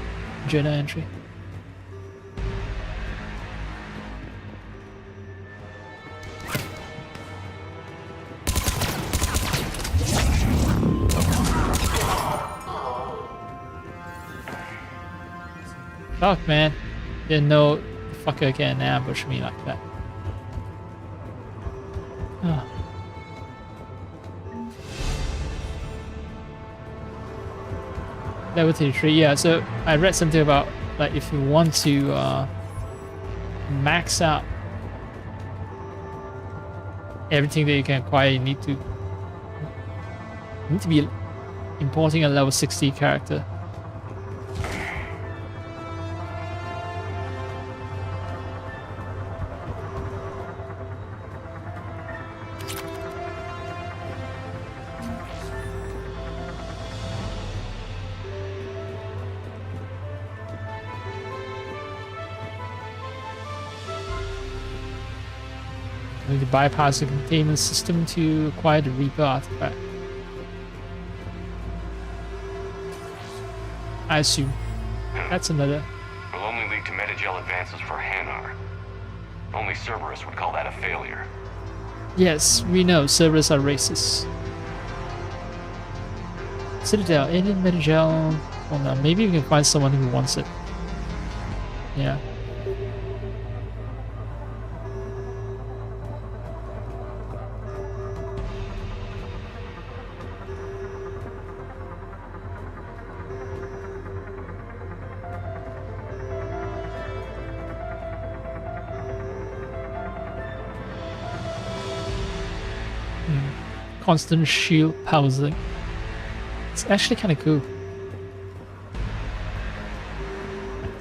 journal entry. Fuck, man. Didn't know the fucker can ambush me like that. Oh. Level 33, yeah, so I read something about like if you want to max out everything that you can acquire, you need to be importing a level 60 character. To bypass the containment system to acquire the Reaper artifact. I assume. That's another. Will only lead to Metagel advances for Hanar. Only Cerberus would call that a failure. Yes, we know Cerberus are racist. Citadel, alien Metagel. Oh no, maybe we can find someone who wants it. Yeah. Constant shield housing. It's actually kind of cool.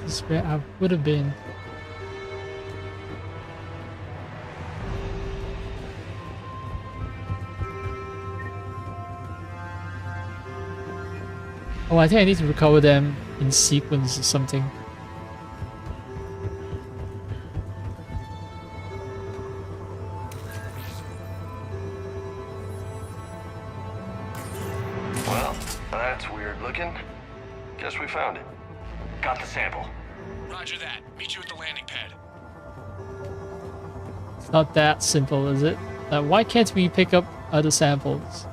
This is where I would have been. Oh, I think I need to recover them in sequence or something. Well, that's weird looking. Guess we found it. Got the sample. Roger that. Meet you at the landing pad. It's not that simple, is it? Why can't we pick up other samples?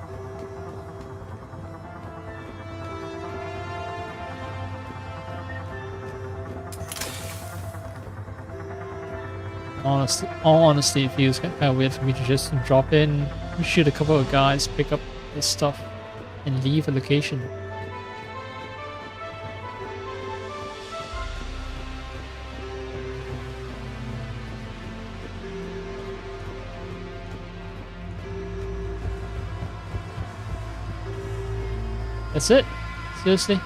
All honesty, it feels kind of weird for me to just drop in, shoot a couple of guys, pick up this stuff, and leave a location. That's it? Seriously?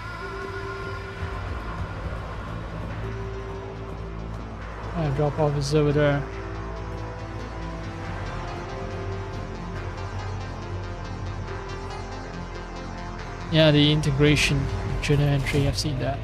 Drop off is over there. Yeah, the integration journal entry, I've seen that.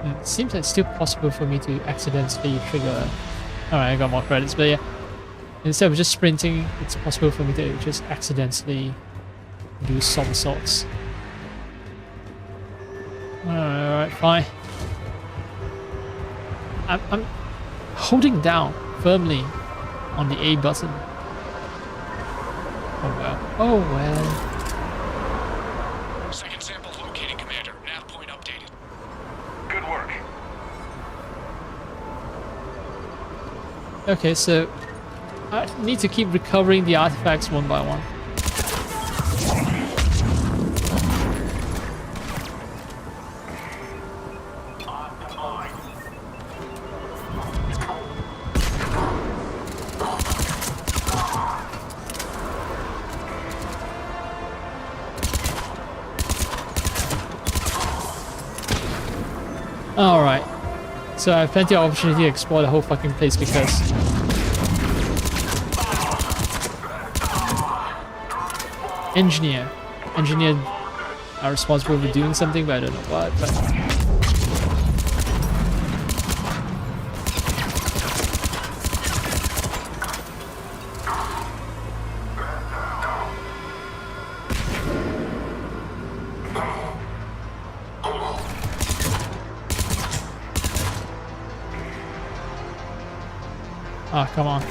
It seems like it's still possible for me to accidentally trigger. Alright, I got more credits, but yeah. Instead of just sprinting, it's possible for me to just accidentally do somersaults. Alright, fine. I'm holding down firmly on the A button. Oh well. Oh well. Second sample located, Commander. Nav point updated. Good work. Okay, so I need to keep recovering the artifacts one by one. Alright, so I have plenty of opportunity to explore the whole fucking place because Engineer are responsible for doing something, but I don't know what. But ah, come on.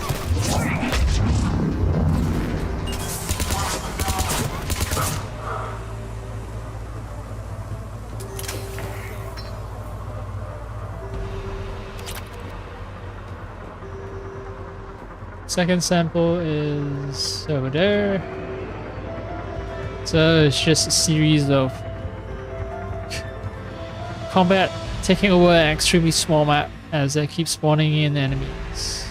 Second sample is over there. So it's just a series of combat taking over an extremely small map as they keep spawning in enemies.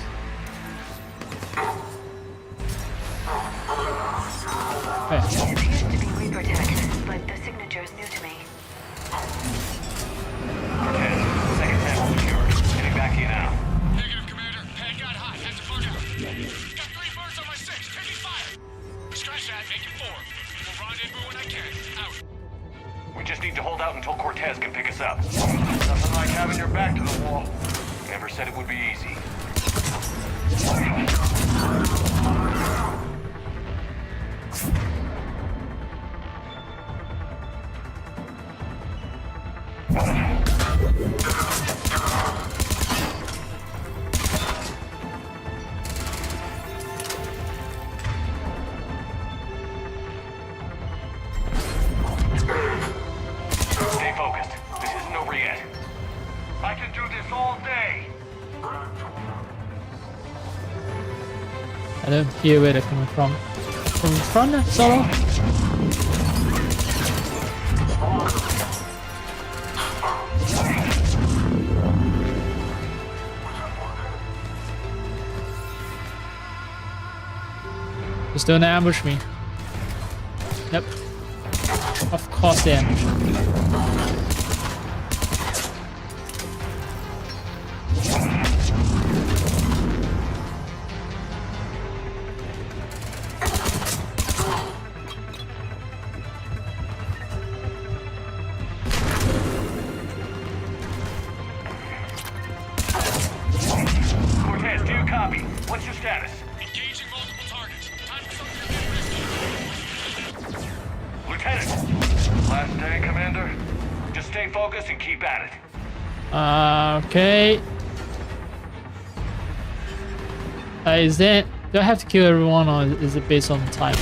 Okay. It appears to be Reaper tech, but the signature is new to me. Cortez, second sample secured. Getting back to you now. Negative, Commander. Pad got hot. Had to bug out. Got 3 birds on my 6. Taking fire. Scratch that. Make it 4. We'll rendezvous when I can. Out. We just need to hold out until Cortez can pick us up. Nothing like having your back to the wall. Never said it would be easy. Stay focused. This isn't over yet. I can do this all day. I don't hear where they're coming from. From front, Solo? Just don't ambush me. Yep. Of course they ambush me. Cortez, do you copy? What's your status? Engaging multiple targets. Time for something risky. Lieutenant! Last day, Commander? Just stay focused and keep at it. Okay. Is that... Do I have to kill everyone or is it based on time?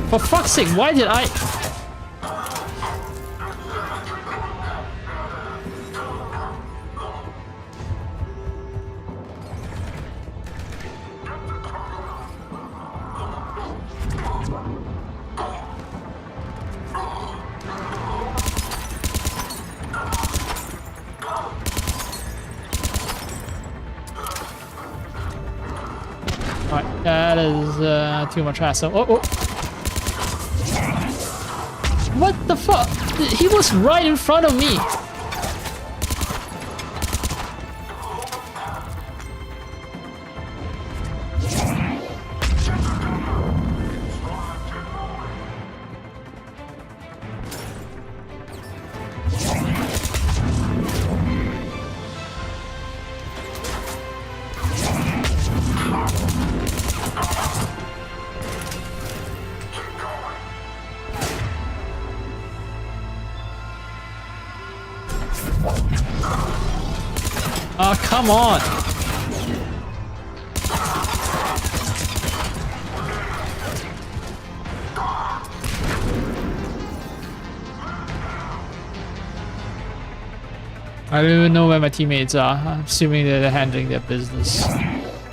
For fuck's sake, why did I... Alright, That is too much hassle. Oh, oh. What the fuck? He was right in front of me. Oh, come on. I don't even know where my teammates are. I'm assuming they're handling their business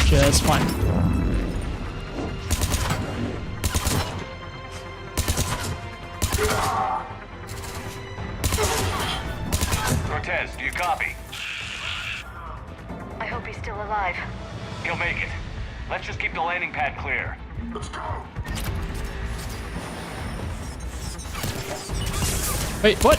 just fine. Cortez, do you copy? I hope he's still alive. He'll make it. Let's just keep the landing pad clear. Let's go. Wait, what?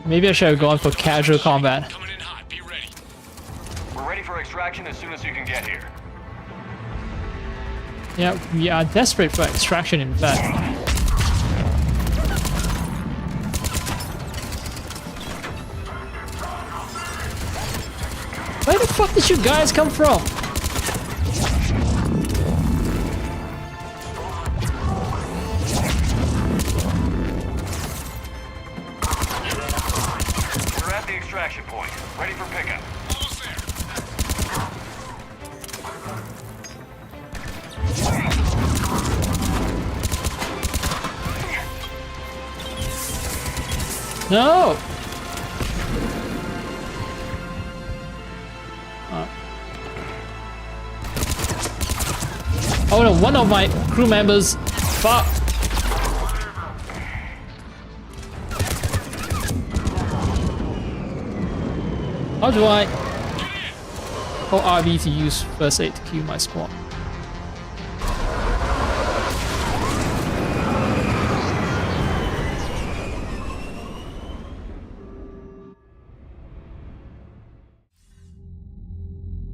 Maybe I should have gone for casual combat. Coming in hot. Be ready. We're ready for extraction as soon as you can get here. Yeah, we are desperate for extraction, in fact. Where the fuck did you guys come from? We're at the extraction point. Ready for pickup. Almost there. No! Oh no, one of my crew members. Fuck! How do I... Oh, RB to use first aid to kill my squad.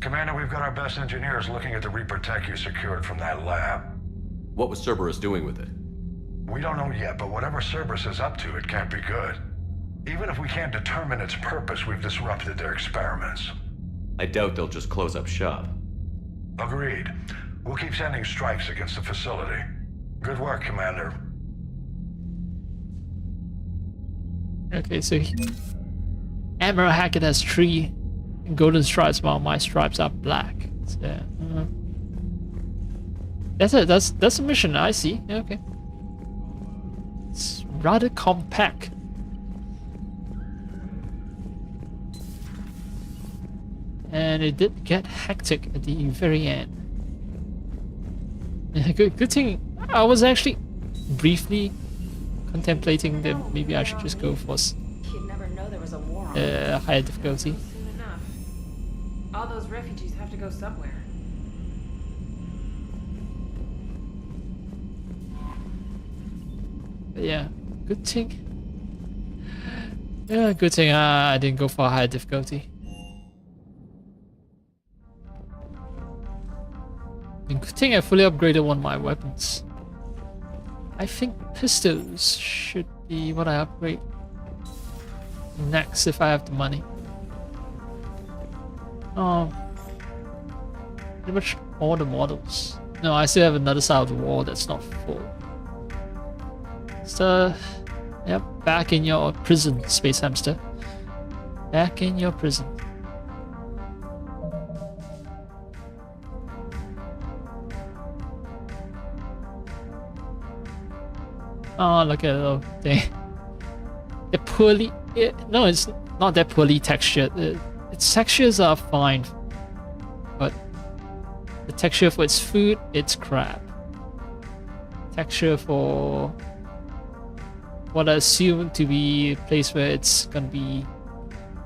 Commander, we've got our best engineers looking at the Reaper tech you secured from that lab. What was Cerberus doing with it? We don't know yet, but whatever Cerberus is up to, it can't be good. Even if we can't determine its purpose, we've disrupted their experiments. I doubt they'll just close up shop. Agreed. We'll keep sending strikes against the facility. Good work, Commander. Okay, so Admiral Hackett has 3 golden stripes while my stripes are black. So, that's it. That's a mission. I see. Okay. It's rather compact. And it did get hectic at the very end. Good thing I was actually briefly contemplating that maybe I should just go for You'd never know there was a war on. higher difficulty. Soon enough. All those refugees have to go somewhere. But yeah, good thing. Yeah, good thing I didn't go for higher difficulty. And good thing I fully upgraded one of my weapons. I think pistols should be what I upgrade next if I have the money. Pretty much all the models. No, I still have another side of the wall that's not full. So, yep, back in your prison, Space Hamster. Back in your prison. Oh, look at the thing. They're poorly... no, it's not that poorly textured. Its textures are fine but the texture for its food, it's crap. Texture for what I assume to be a place where it's gonna be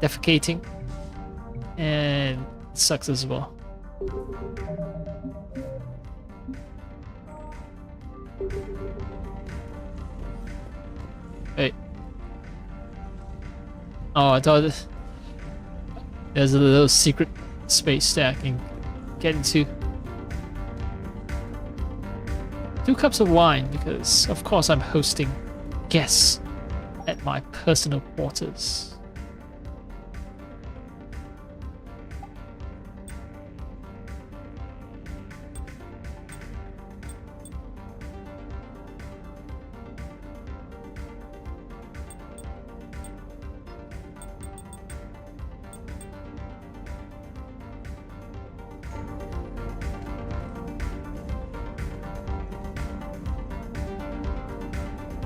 defecating, and it sucks as well. Hey. Oh, I thought there's a little secret space that I can get into. 2 cups of wine, because of course I'm hosting guests at my personal quarters.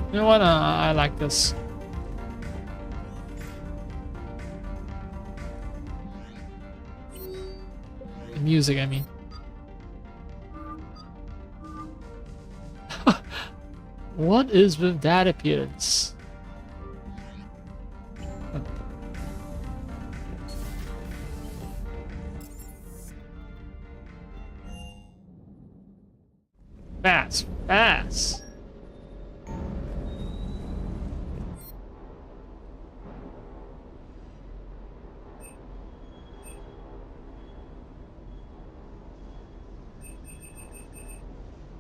You know what? I like this. The music, I mean. What is with that appearance? Fast, fast.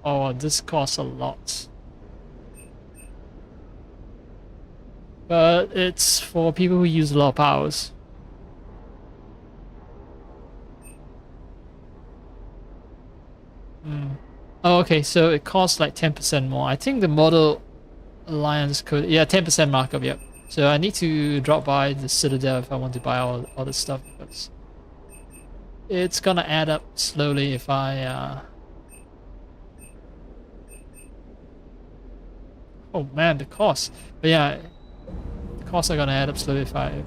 Oh, this costs a lot. But it's for people who use a lot of powers. Oh, okay, so it costs like 10% more. I think the Model Alliance code, yeah, 10% markup, yep. So I need to drop by the Citadel if I want to buy all this stuff, because it's gonna add up slowly if I oh man, the cost. But yeah, the costs are gonna add up slowly if I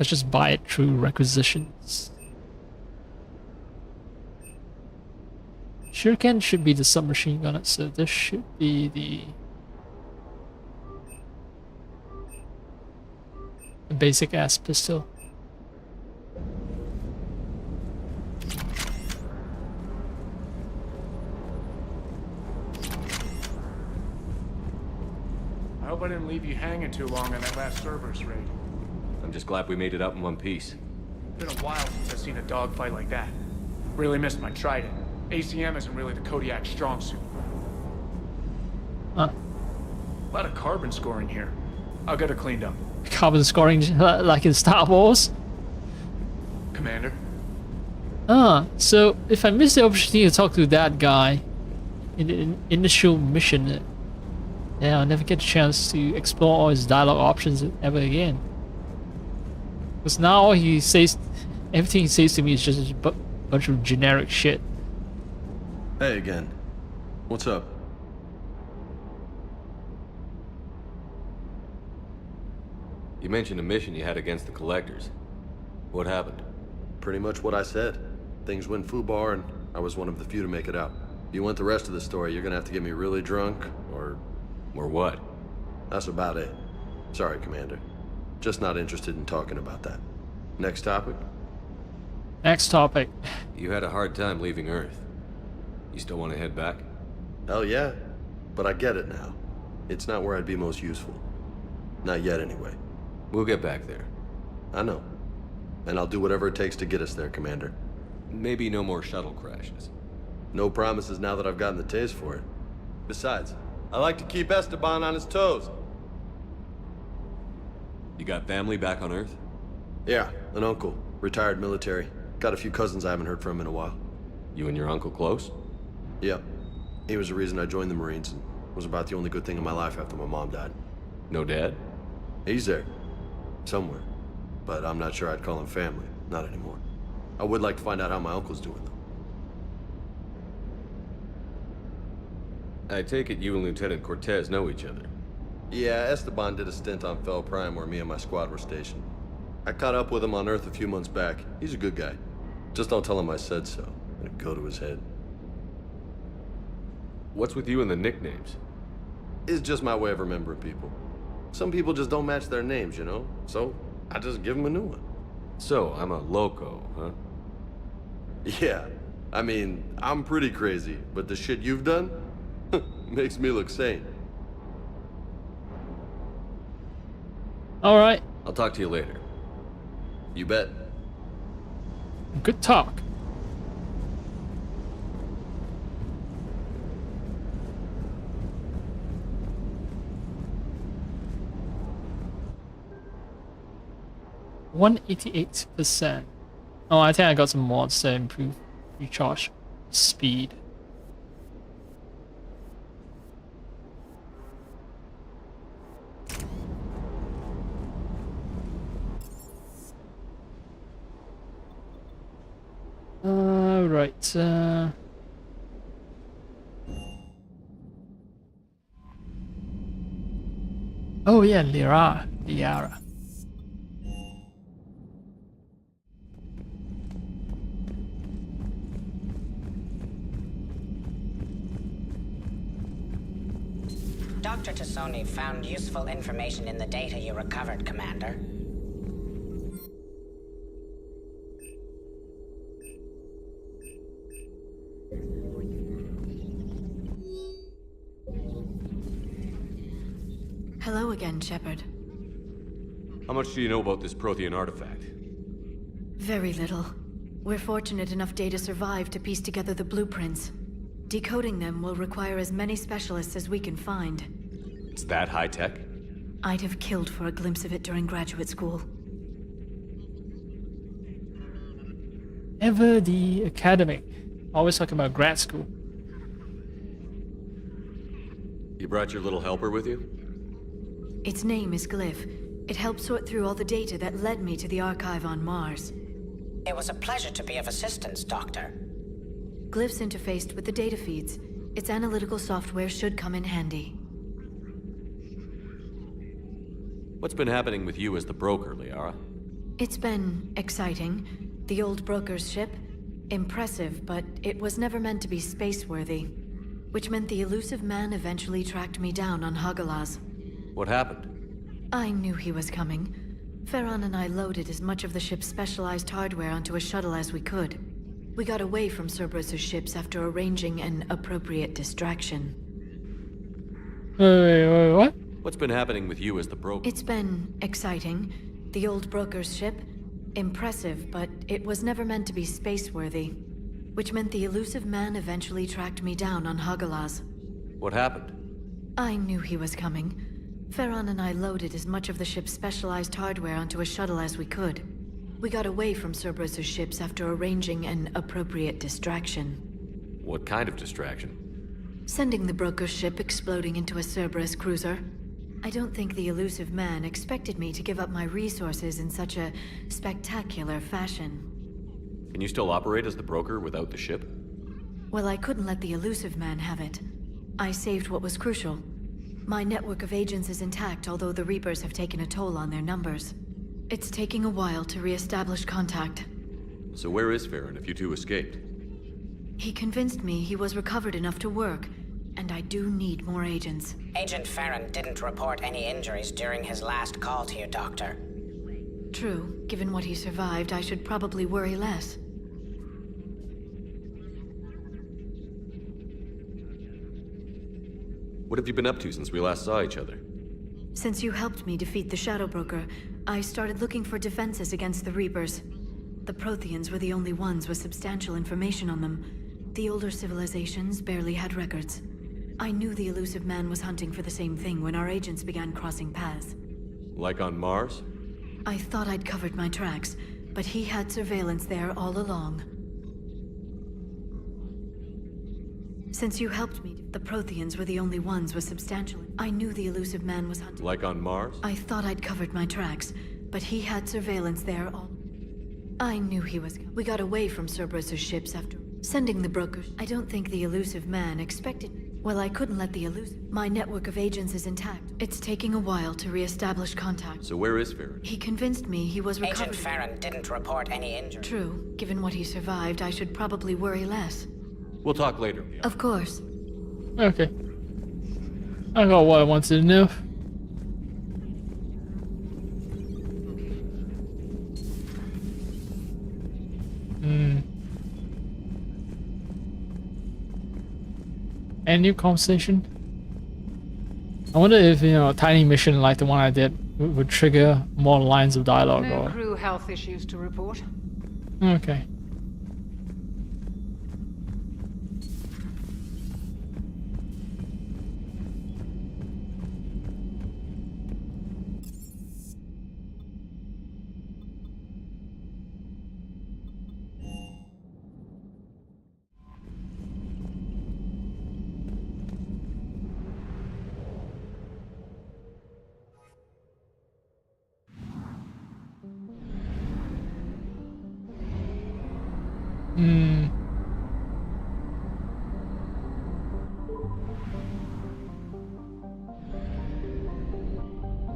just buy it through requisitions. Shuriken should be the submachine gun, so this should be the basic ass pistol. I hope I didn't leave you hanging too long on that last Cerberus raid. I'm just glad we made it out in one piece. Been a while since I've seen a dogfight like that. Really missed my trident. ACM isn't really the Kodiak strong suit. Huh. A lot of carbon scoring here. I'll get it cleaned up. Carbon scoring like in Star Wars? Commander? So if I miss the opportunity to talk to that guy in the initial mission, then I'll never get a chance to explore all his dialogue options ever again. Because now all he says, everything he says to me is just a bunch of generic shit. Hey again. What's up? You mentioned a mission you had against the Collectors. What happened? Pretty much what I said. Things went foobar and I was one of the few to make it out. If you want the rest of the story, you're gonna have to get me really drunk, or... Or what? That's about it. Sorry, Commander. Just not interested in talking about that. Next topic? Next topic. You had a hard time leaving Earth. You still want to head back? Hell yeah. But I get it now. It's not where I'd be most useful. Not yet, anyway. We'll get back there. I know. And I'll do whatever it takes to get us there, Commander. Maybe no more shuttle crashes. No promises now that I've gotten the taste for it. Besides, I like to keep Esteban on his toes. You got family back on Earth? Yeah, an uncle. Retired military. Got a few cousins I haven't heard from in a while. You and your uncle close? Yep. He was the reason I joined the Marines and was about the only good thing in my life after my mom died. No dad? He's there. Somewhere. But I'm not sure I'd call him family. Not anymore. I would like to find out how my uncle's doing, though. I take it you and Lieutenant Cortez know each other. Yeah, Esteban did a stint on Fel Prime where me and my squad were stationed. I caught up with him on Earth a few months back. He's a good guy. Just don't tell him I said so. It'll go to his head. What's with you and the nicknames? It's just my way of remembering people. Some people just don't match their names, you know? So, I just give them a new one. So, I'm a loco, huh? Yeah. I mean, I'm pretty crazy, but the shit you've done makes me look sane. All right. I'll talk to you later. You bet. Good talk. %188%. Oh, I think I got some mods to improve recharge speed. Right. Oh yeah, Liara. Dr. Tassoni found useful information in the data you recovered, Commander. Hello again, Shepard. How much do you know about this Prothean artifact? Very little. We're fortunate enough Data survived to piece together the blueprints. Decoding them will require as many specialists as we can find. It's that high-tech? I'd have killed for a glimpse of it during graduate school. Ever the academic. Always talking about grad school. You brought your little helper with you? Its name is Glyph. It helped sort through all the data that led me to the archive on Mars. It was a pleasure to be of assistance, Doctor. Glyph's interfaced with the data feeds. Its analytical software should come in handy. What's been happening with you as the broker, Liara? It's been exciting. The old broker's ship? Impressive, but it was never meant to be space-worthy. Which meant the elusive man eventually tracked me down on Hagalaz. What happened? I knew he was coming. Farron and I loaded as much of the ship's specialized hardware onto a shuttle as we could. We got away from Cerberus's ships after arranging an appropriate distraction. Wait, what? What's been happening with you as the broker? It's been exciting. The old broker's ship? Impressive, but it was never meant to be space-worthy. Which meant the elusive man eventually tracked me down on Hagalaz. What happened? I knew he was coming. Farron and I loaded as much of the ship's specialized hardware onto a shuttle as we could. We got away from Cerberus's ships after arranging an appropriate distraction. What kind of distraction? Sending the broker's ship exploding into a Cerberus cruiser. I don't think the elusive man expected me to give up my resources in such a spectacular fashion. Can you still operate as the broker without the ship? Well, I couldn't let the elusive man have it. I saved what was crucial. My network of agents is intact, although the Reapers have taken a toll on their numbers. It's taking a while to re-establish contact. So where is Farron if you two escaped? He convinced me he was recovered enough to work, and I do need more agents. Agent Farron didn't report any injuries during his last call to you, Doctor. True. Given what he survived, I should probably worry less. What have you been up to since we last saw each other? Since you helped me defeat the Shadow Broker, I started looking for defenses against the Reapers. The Protheans were the only ones with substantial information on them. The older civilizations barely had records. I knew the elusive man was hunting for the same thing when our agents began crossing paths. Like on Mars? I thought I'd covered my tracks, but he had surveillance there all along. Since you helped me, the Protheans were the only ones with substantial... I knew the elusive man was hunting... Like on Mars? I thought I'd covered my tracks, but he had surveillance there all... I knew he was... We got away from Cerberus's ships after... Sending the broker... I don't think the elusive man expected... Well, I couldn't let the illusion. My network of agents is intact. It's taking a while to re-establish contact. So where is Farron? He convinced me he was recovered. Agent Farron didn't report any injury. True. Given what he survived, I should probably worry less. We'll talk later. Of course. Okay. I got what I wanted to know. Any new conversation? I wonder if, you know, a tiny mission like the one I did would trigger more lines of dialogue. No or... crew health issues to report. Okay.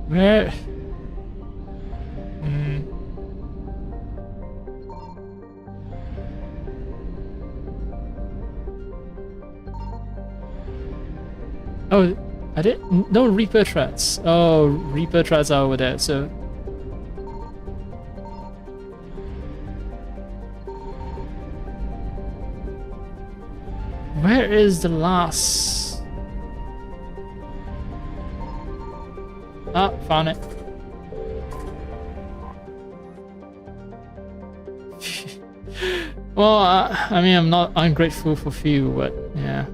Where? Oh, I did no Reaper threats. Oh, Reaper threats are over there. So. Where is the last? Ah, found it. Well, I mean, I'm not ungrateful for fuel, but yeah.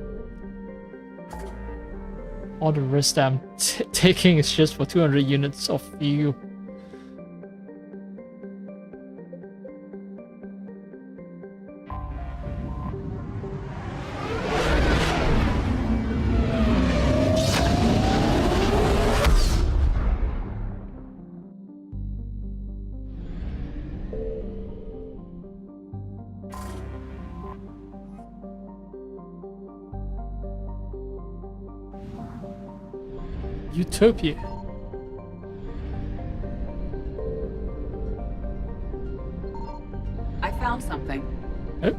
All the risk that I'm taking is just for 200 units of fuel. Utopia. I found something. Oh.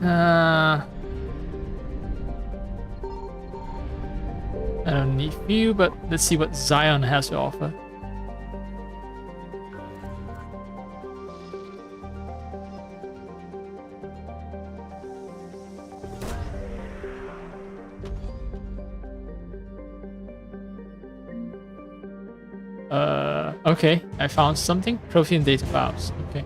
I don't need few, but let's see what Zion has to offer. Okay, I found something. Trophy and data files. Okay.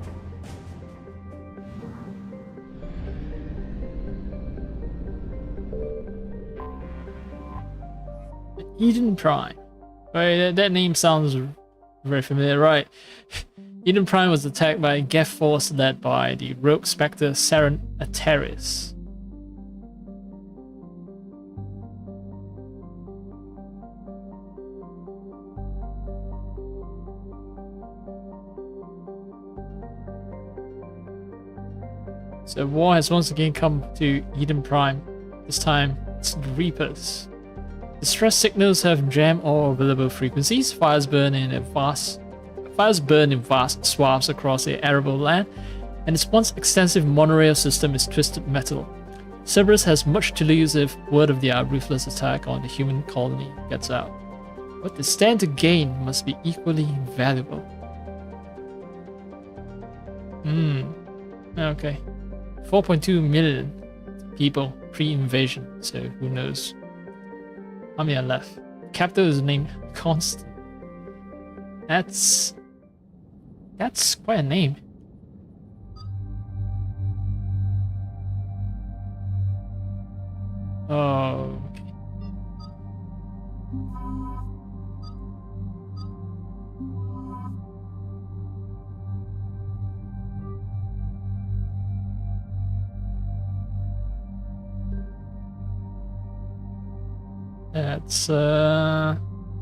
Eden Prime. Right, that name sounds very familiar, right? Eden Prime was attacked by a Geth force led by the rogue spectre Saren Ateris. So war has once again come to Eden Prime. This time, it's the Reapers. Distress signals have jammed all available frequencies. Fires burn in vast swaths across the arable land, and its once extensive monorail system is twisted metal. Cerberus has much to lose if word of their ruthless attack on the human colony gets out. What they stand to gain must be equally valuable. Okay. 4.2 million people pre-invasion, so who knows. How many are left? Capital is named Constant. That's quite a name. Oh, okay.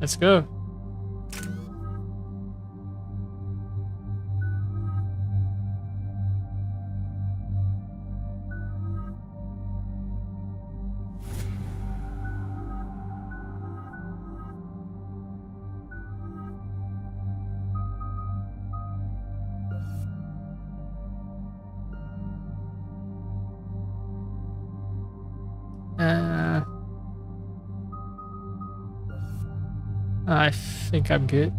Let's go. I think I'm good.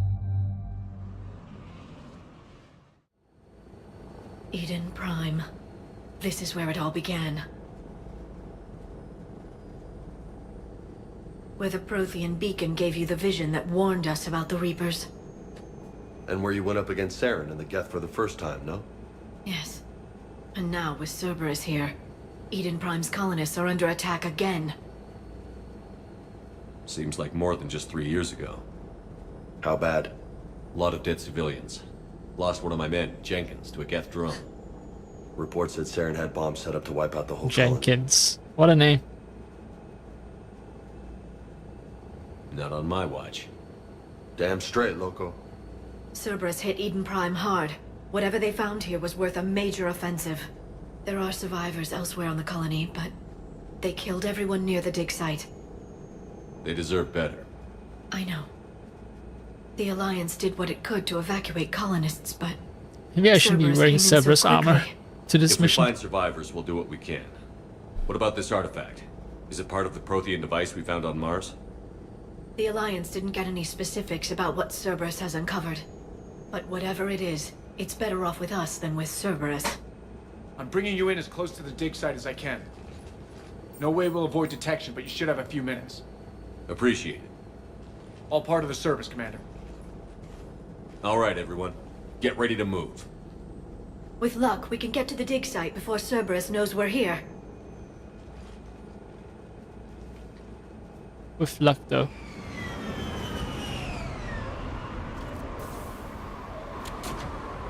Eden Prime. This is where it all began. Where the Prothean beacon gave you the vision that warned us about the Reapers. And where you went up against Saren and the Geth for the first time, no? Yes. And now, with Cerberus here, Eden Prime's colonists are under attack again. Seems like more than just 3 years ago. How bad? A lot of dead civilians. Lost one of my men, Jenkins, to a Geth drone. Reports said Saren had bombs set up to wipe out the whole colony. Jenkins. What a name. Not on my watch. Damn straight, loco. Cerberus hit Eden Prime hard. Whatever they found here was worth a major offensive. There are survivors elsewhere on the colony, but they killed everyone near the dig site. They deserve better. I know. The Alliance did what it could to evacuate colonists, but... Maybe I should be wearing Cerberus armor to this mission. If we find survivors, we'll do what we can. What about this artifact? Is it part of the Prothean device we found on Mars? The Alliance didn't get any specifics about what Cerberus has uncovered. But whatever it is, it's better off with us than with Cerberus. I'm bringing you in as close to the dig site as I can. No way we'll avoid detection, but you should have a few minutes. Appreciate it. All part of the service, Commander. All right, everyone. Get ready to move. With luck, we can get to the dig site before Cerberus knows we're here. With luck, though.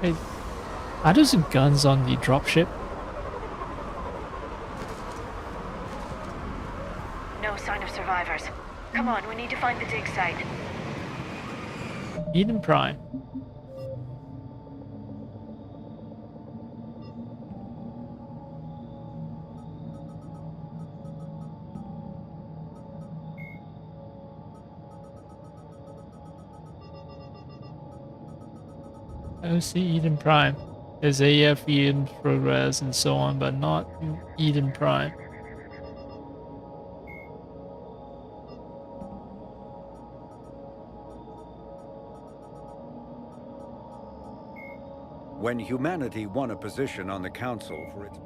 Hey, are those guns on the dropship? No sign of survivors. Come on, we need to find the dig site. Eden Prime. I see Eden Prime. There's AF in progress and so on, but not Eden Prime. When humanity won a position on the Council for its...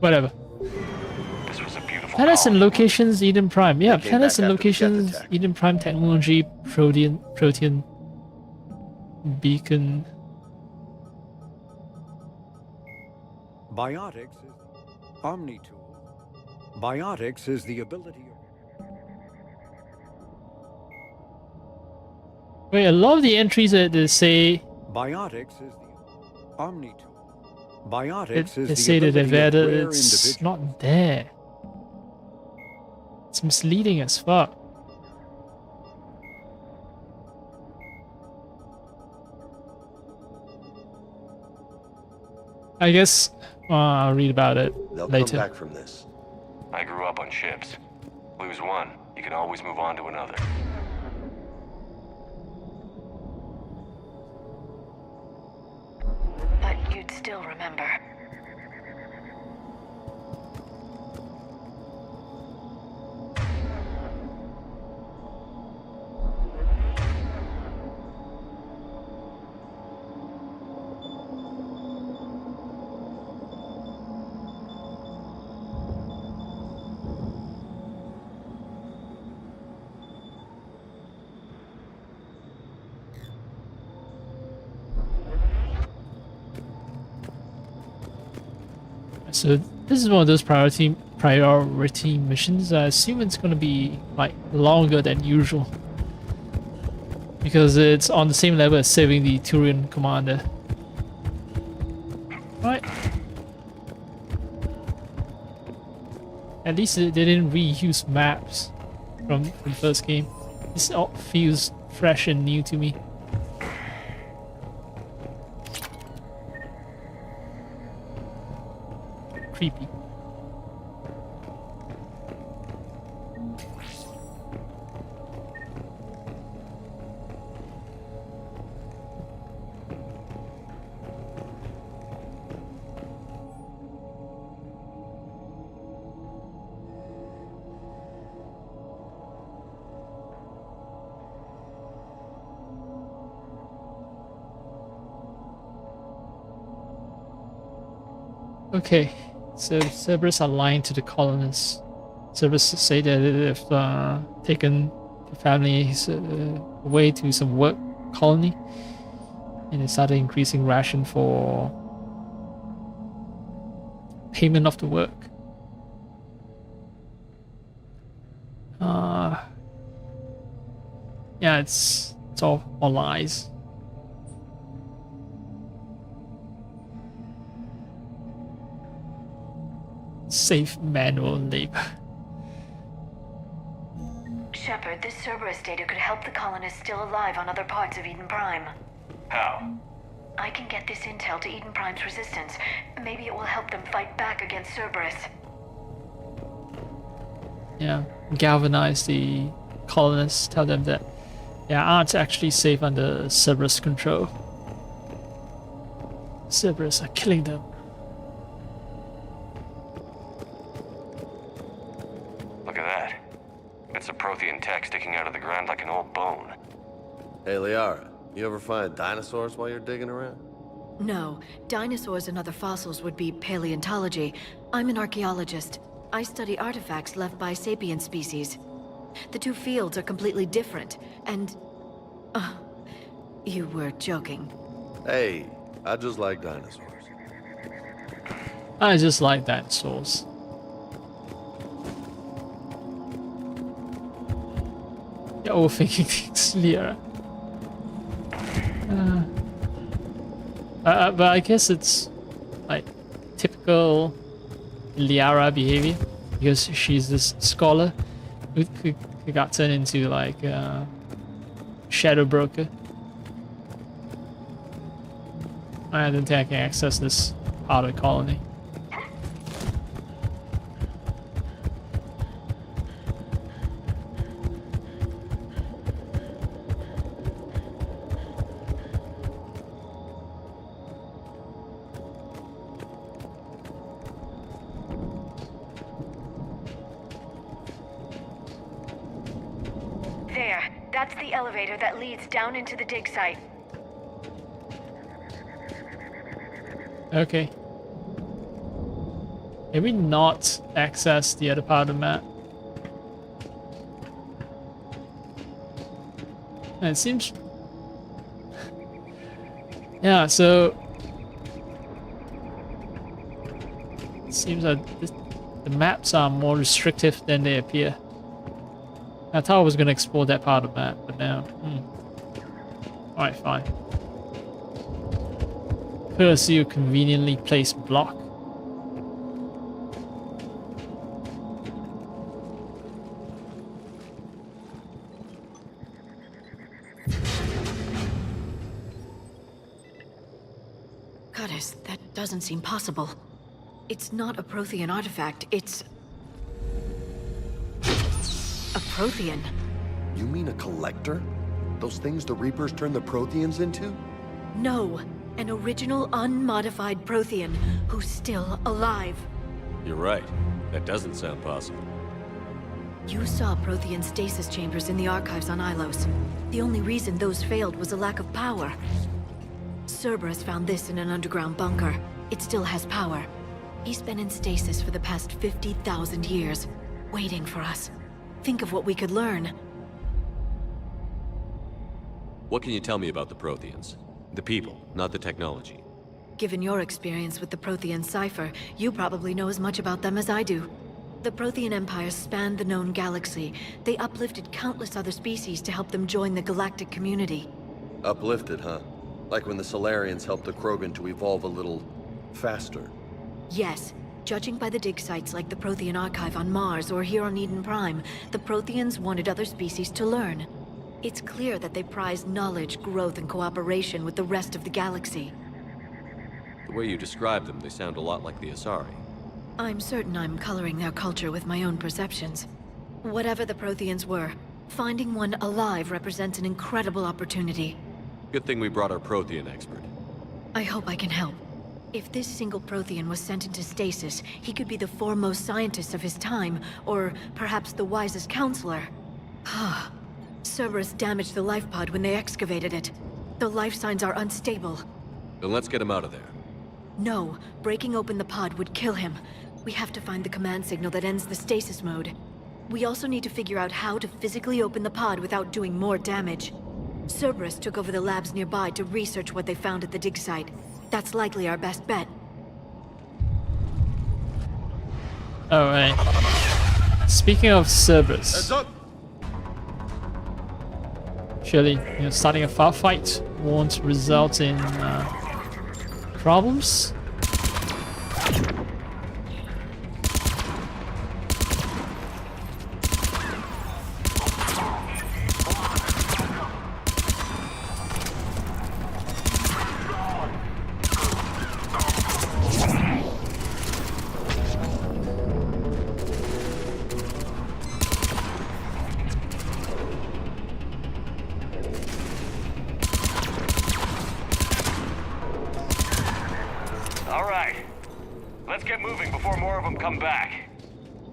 Whatever. This was a beautiful Planets and call. locations, Eden Prime. Yeah, They came planets back and after the Geth locations, attack. Eden Prime technology, Protean beacon. Biotics is Omni-tool. Biotics is the ability of... Wait, a lot of the entries that they say Biotics is the Omni-tool. Biotics they is the say that they've ability of added, rare it's individuals. not there. It's misleading as fuck. I guess I'll read about it They'll later. come back from this. I grew up on ships. Lose one, you can always move on to another. But you'd still remember. So this is one of those priority missions. I assume it's gonna be like longer than usual because it's on the same level as saving the Turian commander. Right. At least they didn't reuse maps from the first game. This all feels fresh and new to me. Creepy. Okay, so Cerberus are lying to the colonists. Cerberus say that they've taken the families away to some work colony, and they started increasing ration for payment of the work. Yeah, it's all lies. Safe manual labor. Shepard, this Cerberus data could help the colonists still alive on other parts of Eden Prime. How? I can get this intel to Eden Prime's resistance. Maybe it will help them fight back against Cerberus. Yeah, galvanize the colonists, tell them that they aren't actually safe under Cerberus control. Cerberus are killing them. Look at that. It's a Prothean tech sticking out of the ground like an old bone. Hey, Liara, you ever find dinosaurs while you're digging around? No, dinosaurs and other fossils would be paleontology. I'm an archaeologist. I study artifacts left by sapient species. The two fields are completely different, and... you were joking. Hey, I just like dinosaurs. I just like dinosaurs. You're overthinking things, Liara. But I guess it's like typical Liara behavior because she's this scholar who got turned into like a shadow broker. I don't think I can access this part of the colony. That's the elevator that leads down into the dig site. Okay. Maybe not access the other part of the map. And it seems... yeah, so... it seems that the maps are more restrictive than they appear. I thought I was going to explore that part of the map, but now... Alright, fine. Pursue conveniently placed block. Goddess, that doesn't seem possible. It's not a Prothean artifact, it's... a Prothean. You mean a collector? Those things the Reapers turn the Protheans into? No, an original unmodified Prothean who's still alive. You're right. That doesn't sound possible. You saw Prothean stasis chambers in the archives on Ilos. The only reason those failed was a lack of power. Cerberus found this in an underground bunker. It still has power. He's been in stasis for the past 50,000 years, waiting for us. Think of what we could learn. What can you tell me about the Protheans? The people, not the technology. Given your experience with the Prothean cipher, you probably know as much about them as I do. The Prothean Empire spanned the known galaxy. They uplifted countless other species to help them join the galactic community. Uplifted, huh? Like when the Solarians helped the Krogan to evolve a little faster. Yes. Judging by the dig sites like the Prothean Archive on Mars or here on Eden Prime, the Protheans wanted other species to learn. It's clear that they prize knowledge, growth, and cooperation with the rest of the galaxy. The way you describe them, they sound a lot like the Asari. I'm certain I'm coloring their culture with my own perceptions. Whatever the Protheans were, finding one alive represents an incredible opportunity. Good thing we brought our Prothean expert. I hope I can help. If this single Prothean was sent into stasis, he could be the foremost scientist of his time, or perhaps the wisest counselor. Cerberus damaged the life pod when they excavated it. The life signs are unstable. Then let's get him out of there. No, breaking open the pod would kill him. We have to find the command signal that ends the stasis mode. We also need to figure out how to physically open the pod without doing more damage. Cerberus took over the labs nearby to research what they found at the dig site. That's likely our best bet. Alright. Speaking of Cerberus. Heads up! Surely, starting a firefight won't result in problems.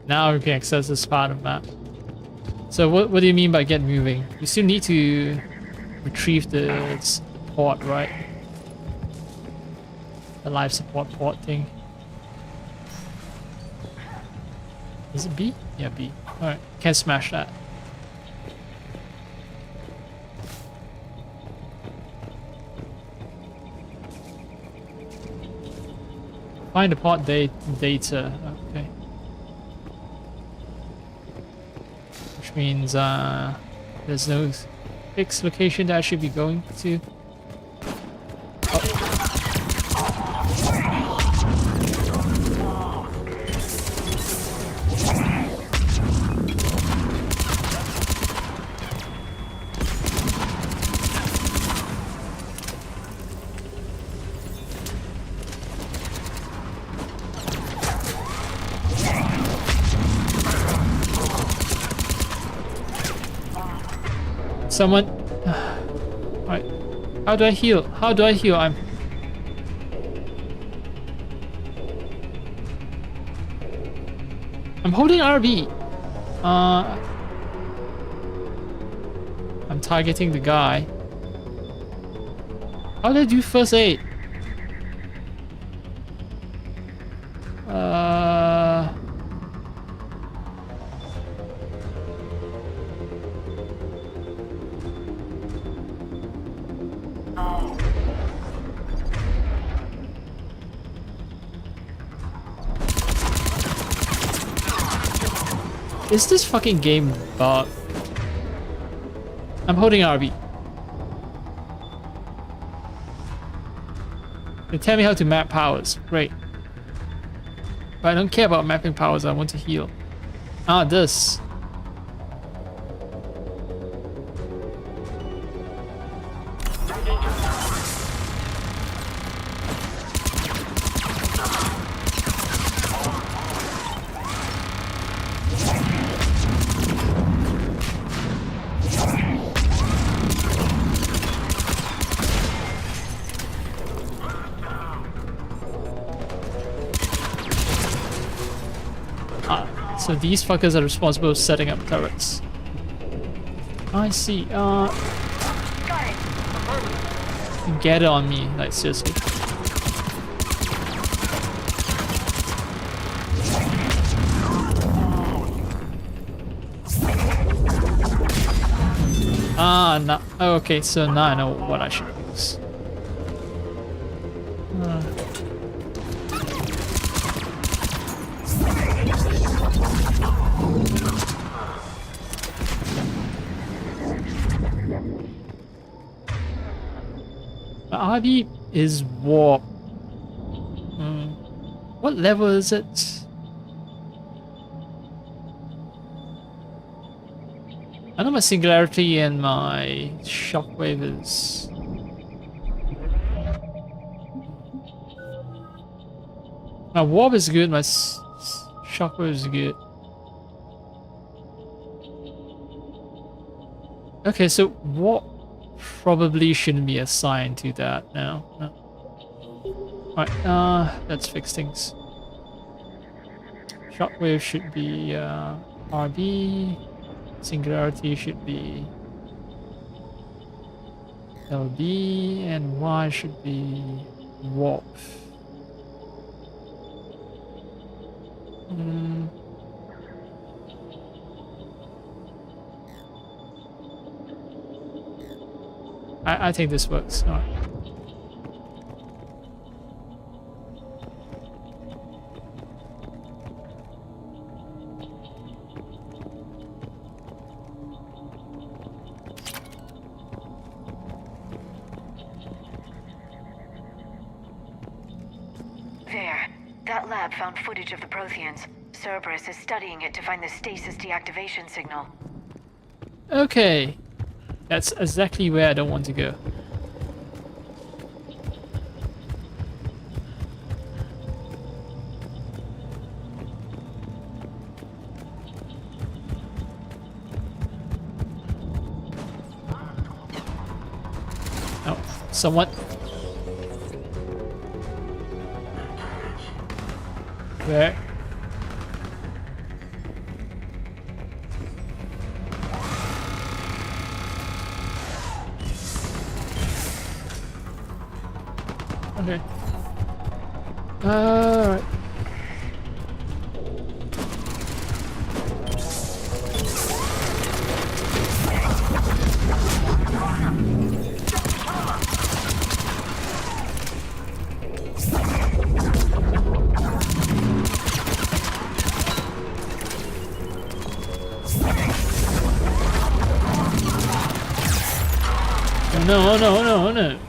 Now we can access this part of the map. So what do you mean by get moving? You still need to retrieve the port, right? The life support port thing. Is it B? Yeah, B. Alright, can't smash that. Find the port data. Okay. Which means there's no fixed location that I should be going to. Someone. Alright. How do I heal? How do I heal? I'm holding RB. I'm targeting the guy. How do I do first aid? Is this fucking game bug? I'm holding RB. They tell me how to map powers. Great. But I don't care about mapping powers, I want to heal. Ah, this. So these fuckers are responsible for setting up turrets. I see. Get it on me, like seriously. No. Oh, okay, so now I know what I should use. But RB is warp. What level is it? I know my singularity and my shockwave is... My warp is good, my shockwave is good. Okay, so warp probably shouldn't be assigned to that now. No. Alright, let's fix things. Shockwave should be RB. Singularity should be LB, and Y should be warp. I think this works. All right. There. That lab found footage of the Protheans. Cerberus is studying it to find the stasis deactivation signal. Okay. That's exactly where I don't want to go. Oh, someone. Where? Okay. Alright. No, no, no, no.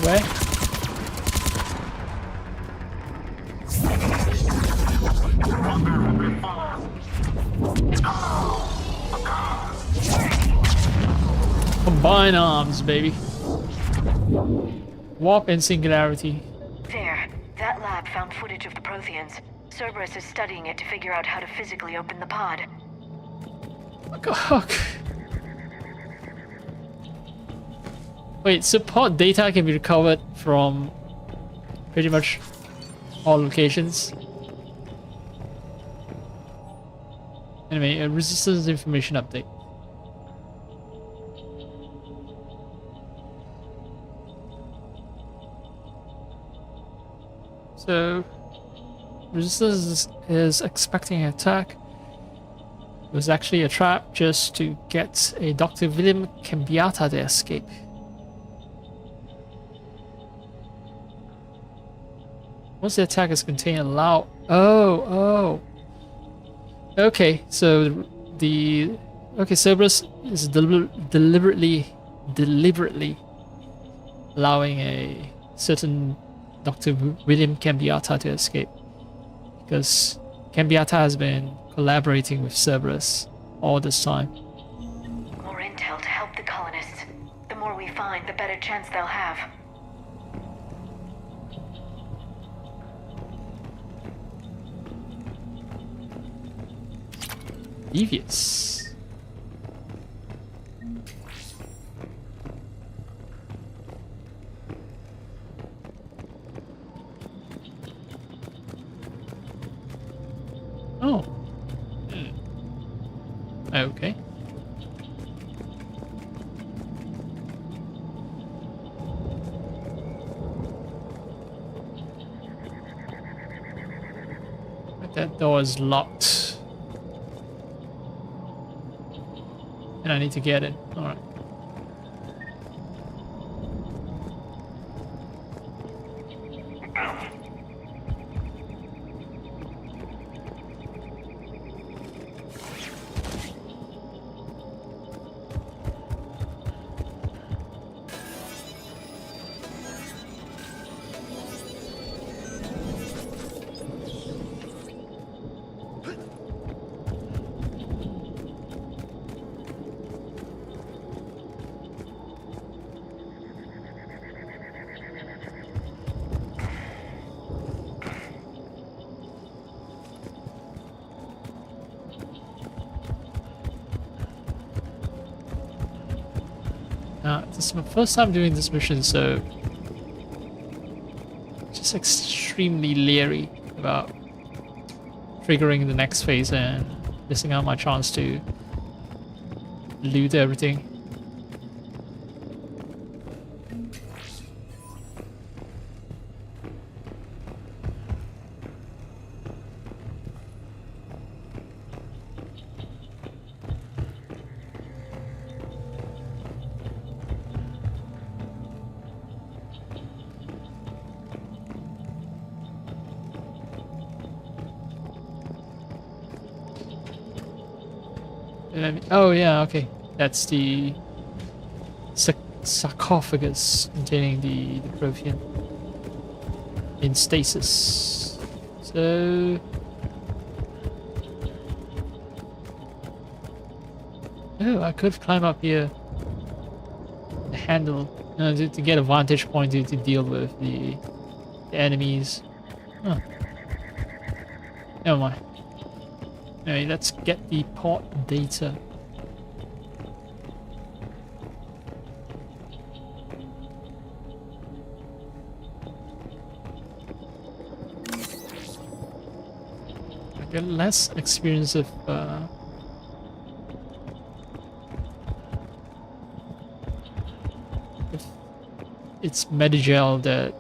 Where? Combine arms, baby. Warp and singularity. There. That lab found footage of the Protheans. Cerberus is studying it to figure out how to physically open the pod. Oh, wait, so pod data can be recovered from pretty much all locations. Anyway, a resistance information update. So, resistance is expecting an attack. It was actually a trap just to get a Dr. William Cambiata to escape. Once the attack is contained, allow... Oh. Okay, so Cerberus is deliberately allowing a certain Dr. William Cambiata to escape. Because Cambiata has been collaborating with Cerberus all this time. More intel to help the colonists. The more we find, the better chance they'll have. Devious. Oh. Okay. But that door is locked. And I need to get it. Alright. This is my first time doing this mission, so just extremely leery about triggering the next phase and missing out my chance to loot everything. Oh yeah, okay. That's the sarcophagus containing the Prothean in stasis. So oh, I could climb up here. The handle to get a vantage point to deal with the enemies. Huh. Never mind. Anyway, let's get the port data. I get less experience if it's Medigel that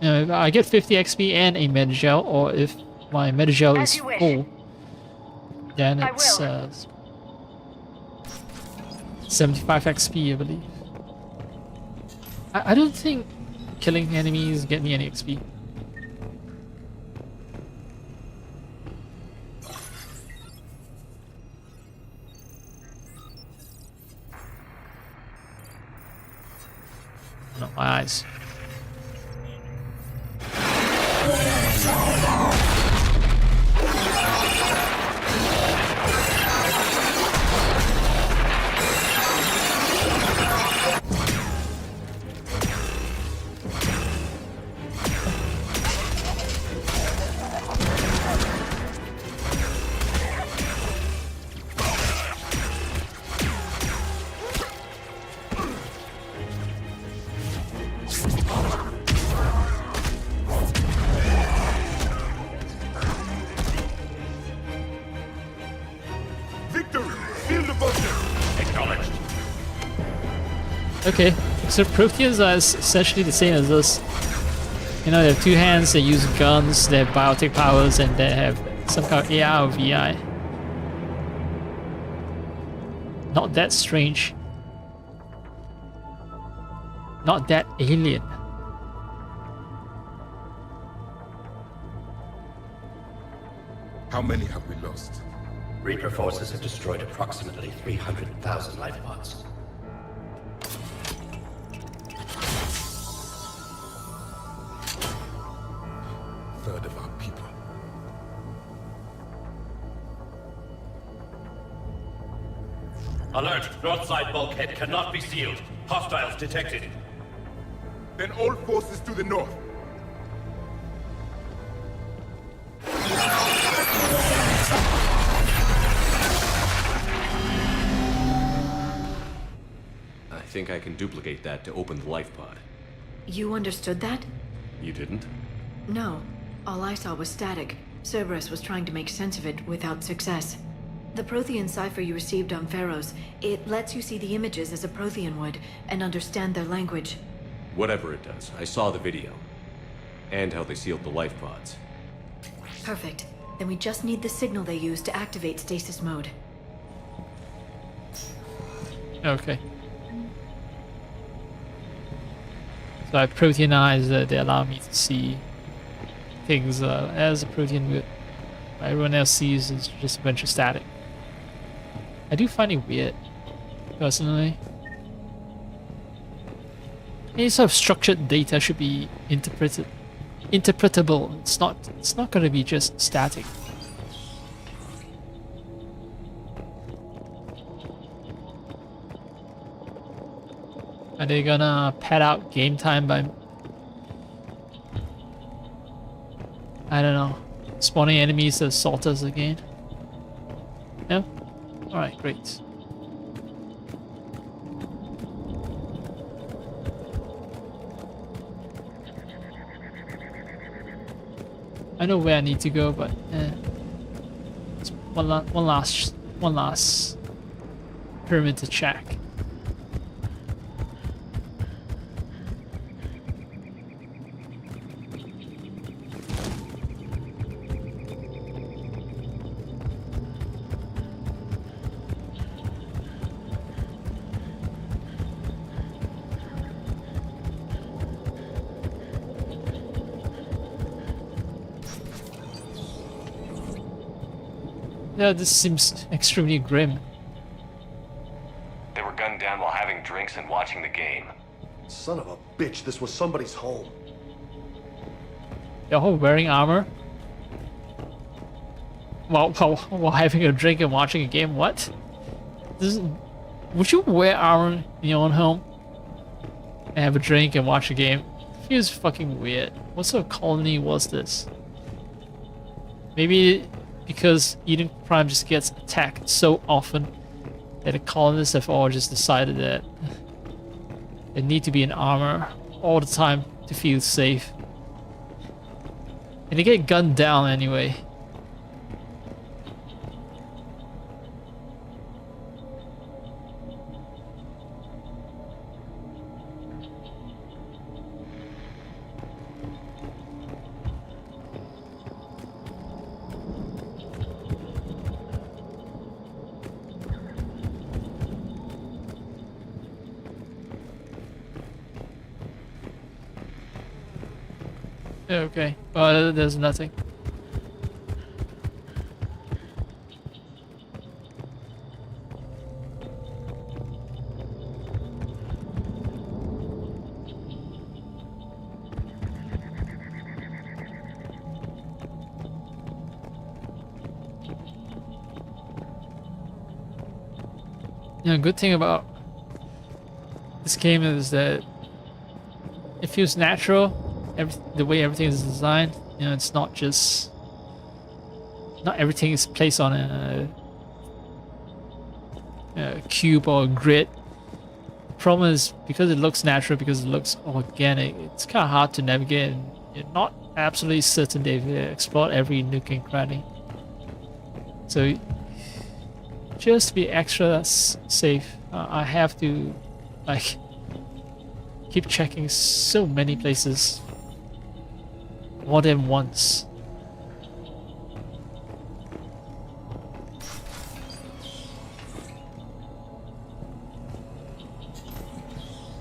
if I get 50 XP and a Medigel, or if my Medigel is full, then it's 75 XP, I believe. I don't think killing enemies get me any XP. Not my eyes. Okay, so Protheans are essentially the same as us. You know, they have two hands, they use guns, they have biotic powers, and they have some kind of AI or VI. Not that strange. Not that alien. How many have we lost? Reaper forces have destroyed approximately 300,000 life pods. Third of our people. Alert! North side bulkhead cannot be sealed. Hostiles detected. Then all forces to the north. I think I can duplicate that to open the life pod. You understood that? You didn't? No. All I saw was static. Cerberus was trying to make sense of it without success. The Prothean cipher you received on Pharaohs, it lets you see the images as a Prothean would and understand their language. Whatever it does, I saw the video. And how they sealed the life pods. Perfect. Then we just need the signal they use to activate stasis mode. Okay. So I Protheanize, they allow me to see things as a Prothean would. Everyone else sees is just a bunch of static. I do find it weird, personally. Any sort of structured data should be interpretable. It's not going to be just static. Are they gonna pad out game time by, I don't know, spawning enemies to assault us again? No? Alright, great. I know where I need to go, but it's one last pyramid to check. Yeah, this seems extremely grim. They were gunned down while having drinks and watching the game. Son of a bitch, this was somebody's home. They're all wearing armor? While having a drink and watching a game? What? Would you wear armor in your own home? And have a drink and watch a game? It feels fucking weird. What sort of colony was this? Maybe because Eden Prime just gets attacked so often that the colonists have all just decided that they need to be in armor all the time to feel safe. And they get gunned down anyway. Okay, well, there's nothing. Yeah, good thing about this game is that it feels natural. The way everything is designed, you know, it's not just, not everything is placed on a cube or a grid. The problem is because it looks natural, because it looks organic, it's kind of hard to navigate, and you're not absolutely certain they've explored every nook and cranny. So just to be extra safe, I have to like keep checking so many places more than once.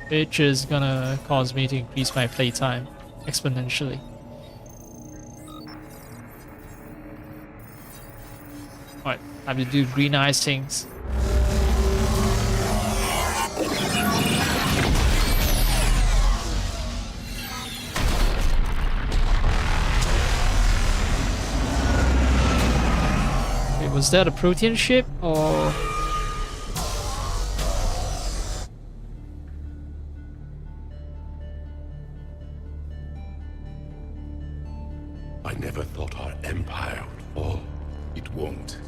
Which is gonna cause me to increase my playtime exponentially. Alright, time to do green eyes things. Was that a Protean ship, or...? I never thought our empire would fall. It won't.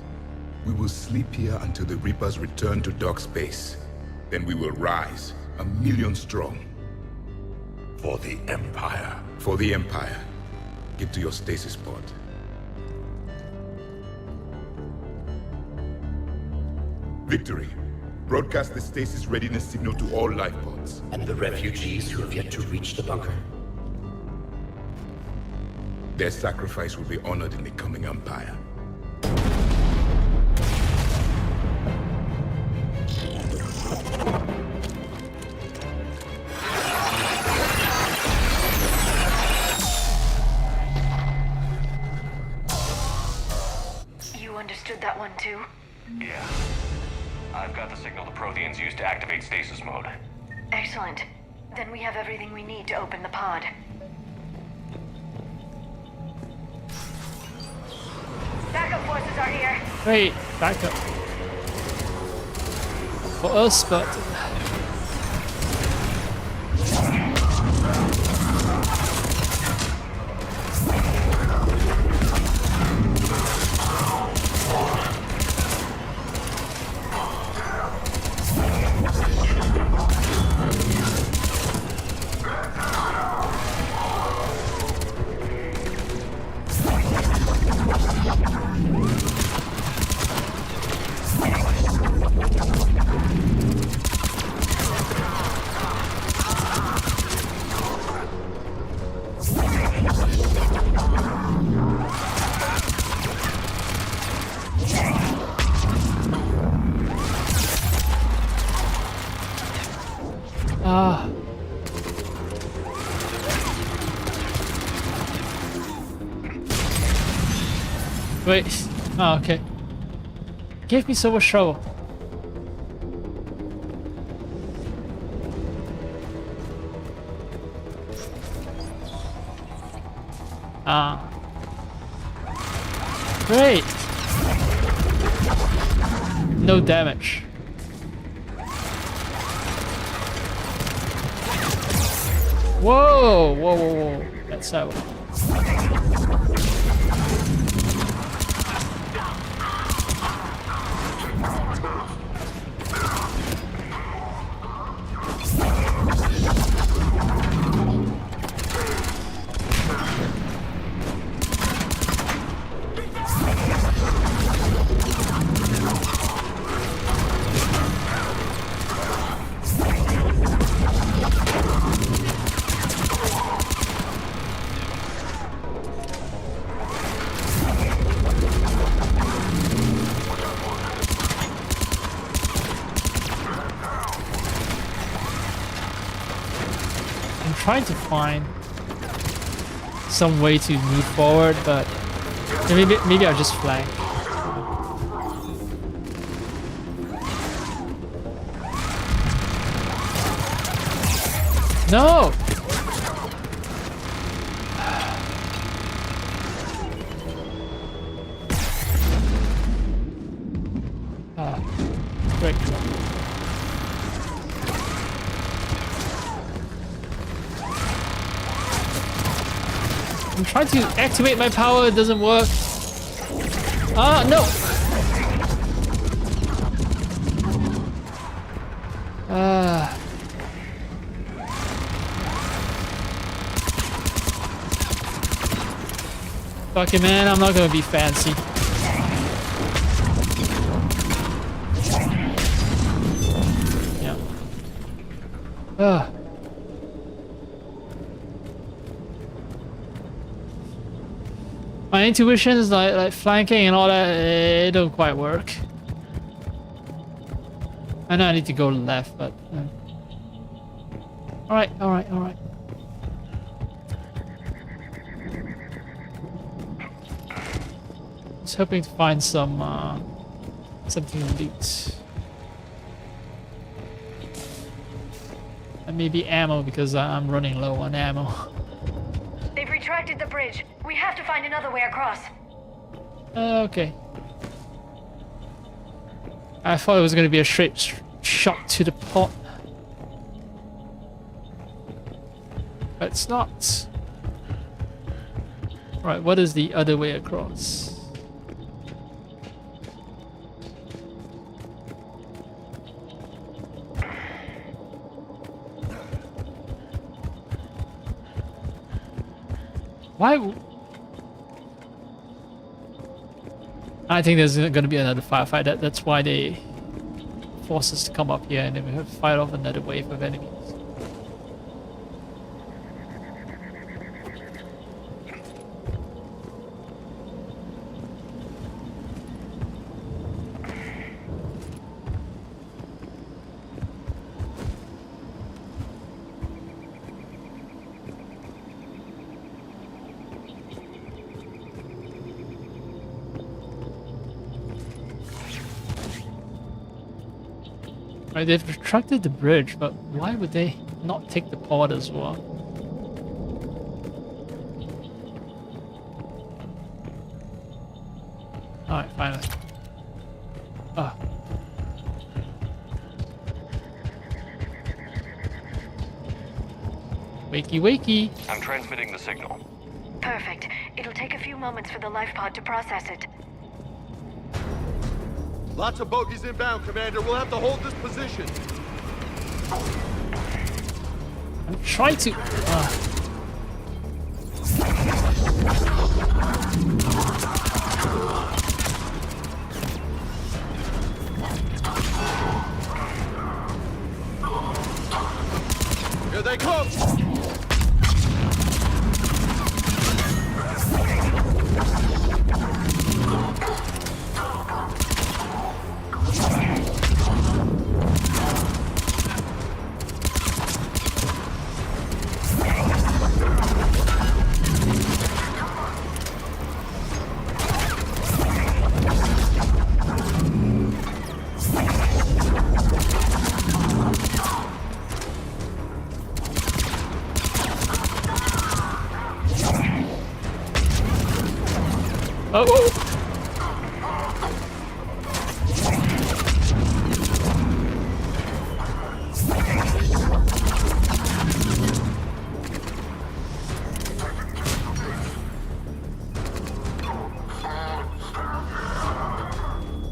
We will sleep here until the Reapers return to dark space. Then we will rise, 1,000,000 strong. For the Empire. For the Empire. Get to your stasis pod. Victory. Broadcast the stasis readiness signal to all life pods. And the refugees who have yet to reach the bunker. Their sacrifice will be honored in the coming Empire. You understood that one too? Yeah. I've got the signal the Protheans used to activate stasis mode. Excellent. Then we have everything we need to open the pod. Backup forces are here. Great, backup. For us, but... Wait. Oh, okay. Gave me so much trouble. Great. No damage. Whoa, whoa, whoa, whoa. That's how. Trying to find some way to move forward, but maybe I'll just flank. No! Great. I'm trying to activate my power, it doesn't work. Ah, no! Fuck it, man, I'm not gonna be fancy. Yeah. My intuition is like flanking and all that, it don't quite work. I know I need to go left, but... Alright. I was hoping to find some, something to loot. And maybe ammo, because I'm running low on ammo. They've retracted the bridge. We have to find another way across. Okay. I thought it was going to be a straight shot to the pot. But it's not. Right, what is the other way across? Why? I think there's going to be another firefight. That's why they forces to come up here, and then we have to fight off another wave of enemies. Right, they've retracted the bridge, but why would they not take the port as well? Alright, finally. Ah. Wakey wakey! I'm transmitting the signal. Perfect. It'll take a few moments for the life pod to process it. Lots of bogies inbound, Commander. We'll have to hold this position. I'm trying to... Here they come! Oh, oh.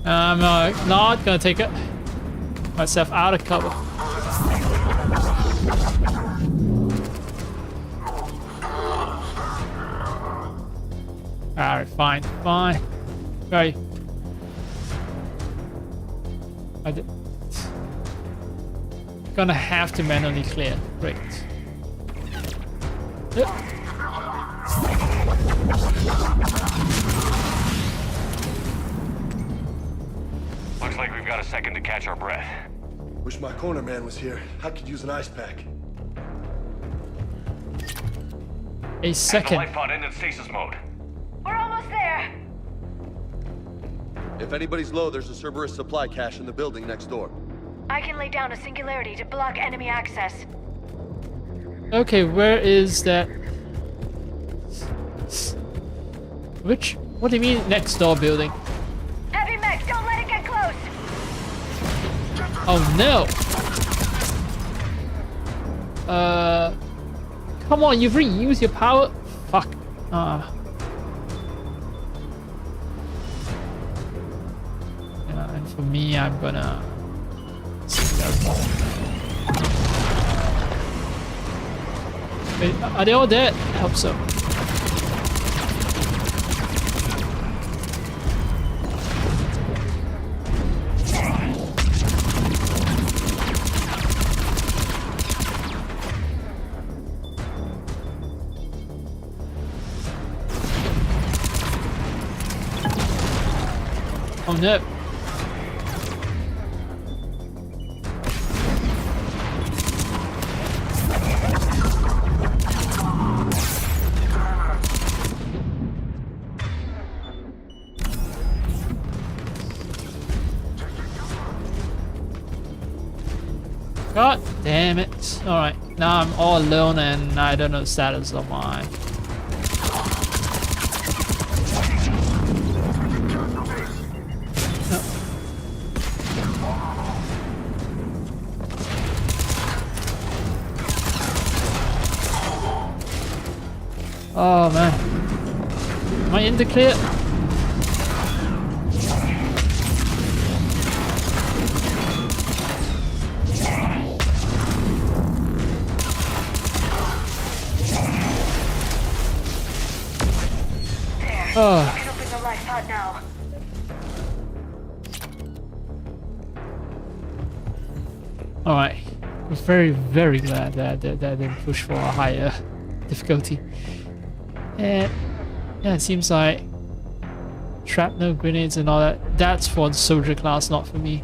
I'm not gonna take it myself out of cover. Alright, fine, fine. Right. Gonna have to manually clear. Great. Looks like we've got a second to catch our breath. Wish my corner man was here. I could use an ice pack. A second. Have the life pod in stasis mode. We're almost there. If anybody's low, there's a Cerberus supply cache in the building next door. I can lay down a singularity to block enemy access. Okay, where is that? Which? What do you mean next door building? Heavy mech, don't let it get close. Oh no! Come on, you've reused your power. Fuck. Yeah, and for me, I'm gonna. Wait, are they all dead? I hope so. Oh no. God damn it. Alright, now I'm all alone and I don't know the status of mine. Oh man. Am I in the clear? Oh. You can open the life pod now. Alright. I'm very, very glad that I didn't push for a higher difficulty. And yeah, it seems like shrapnel, grenades and all that, that's for the soldier class, not for me.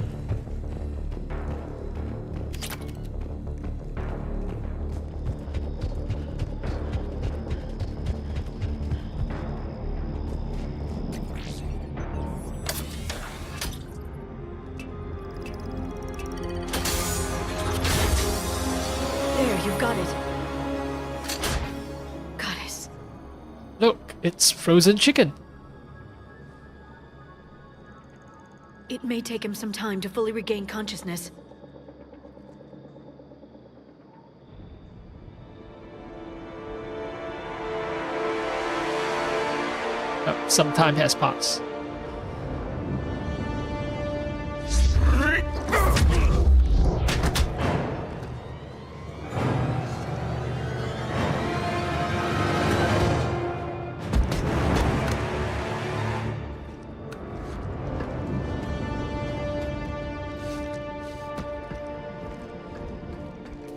You've got it. Goddess. Look, it's frozen chicken. It may take him some time to fully regain consciousness. Oh, some time has passed.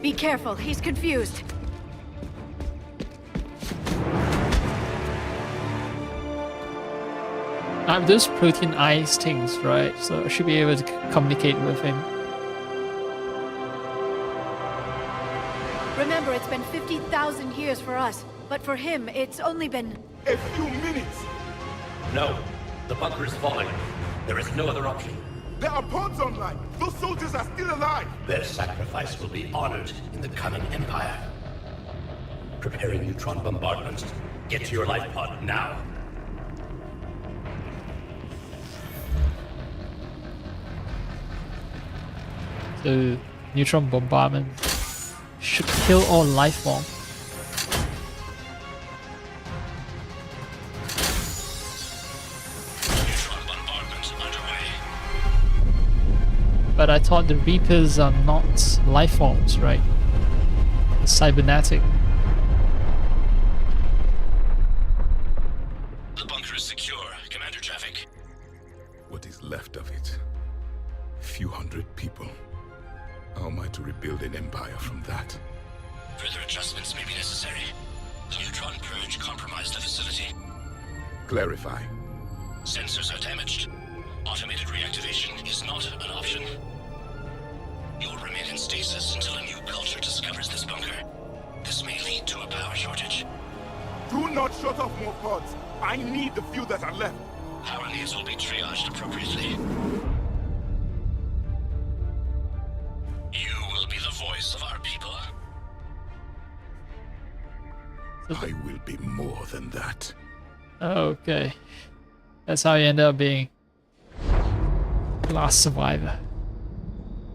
Be careful, he's confused. I have those protein eyes things, right? So I should be able to communicate with him. Remember, it's been 50,000 years for us, but for him, it's only been... A few minutes! No, the bunker is falling. There is no other option. There are pods online! Those soldiers are still alive! Their sacrifice will be honored in the coming Empire. Preparing neutron bombardments. Get to your life pod now. So, neutron bombardment should kill all life form. But I thought the Reapers are not life forms, right? They're cybernetic. The bunker is secure. Commander traffic. What is left of it? A few hundred people. How am I to rebuild an empire from that? Further adjustments may be necessary. The neutron purge compromised the facility. Clarify. Sensors are damaged. Automated reactivation is not an option. You'll remain in stasis until a new culture discovers this bunker. This may lead to a power shortage. Do not shut off more pods. I need the few that are left. Power needs will be triaged appropriately. You will be the voice of our people. I will be more than that. Okay. That's how you end up being last survivor.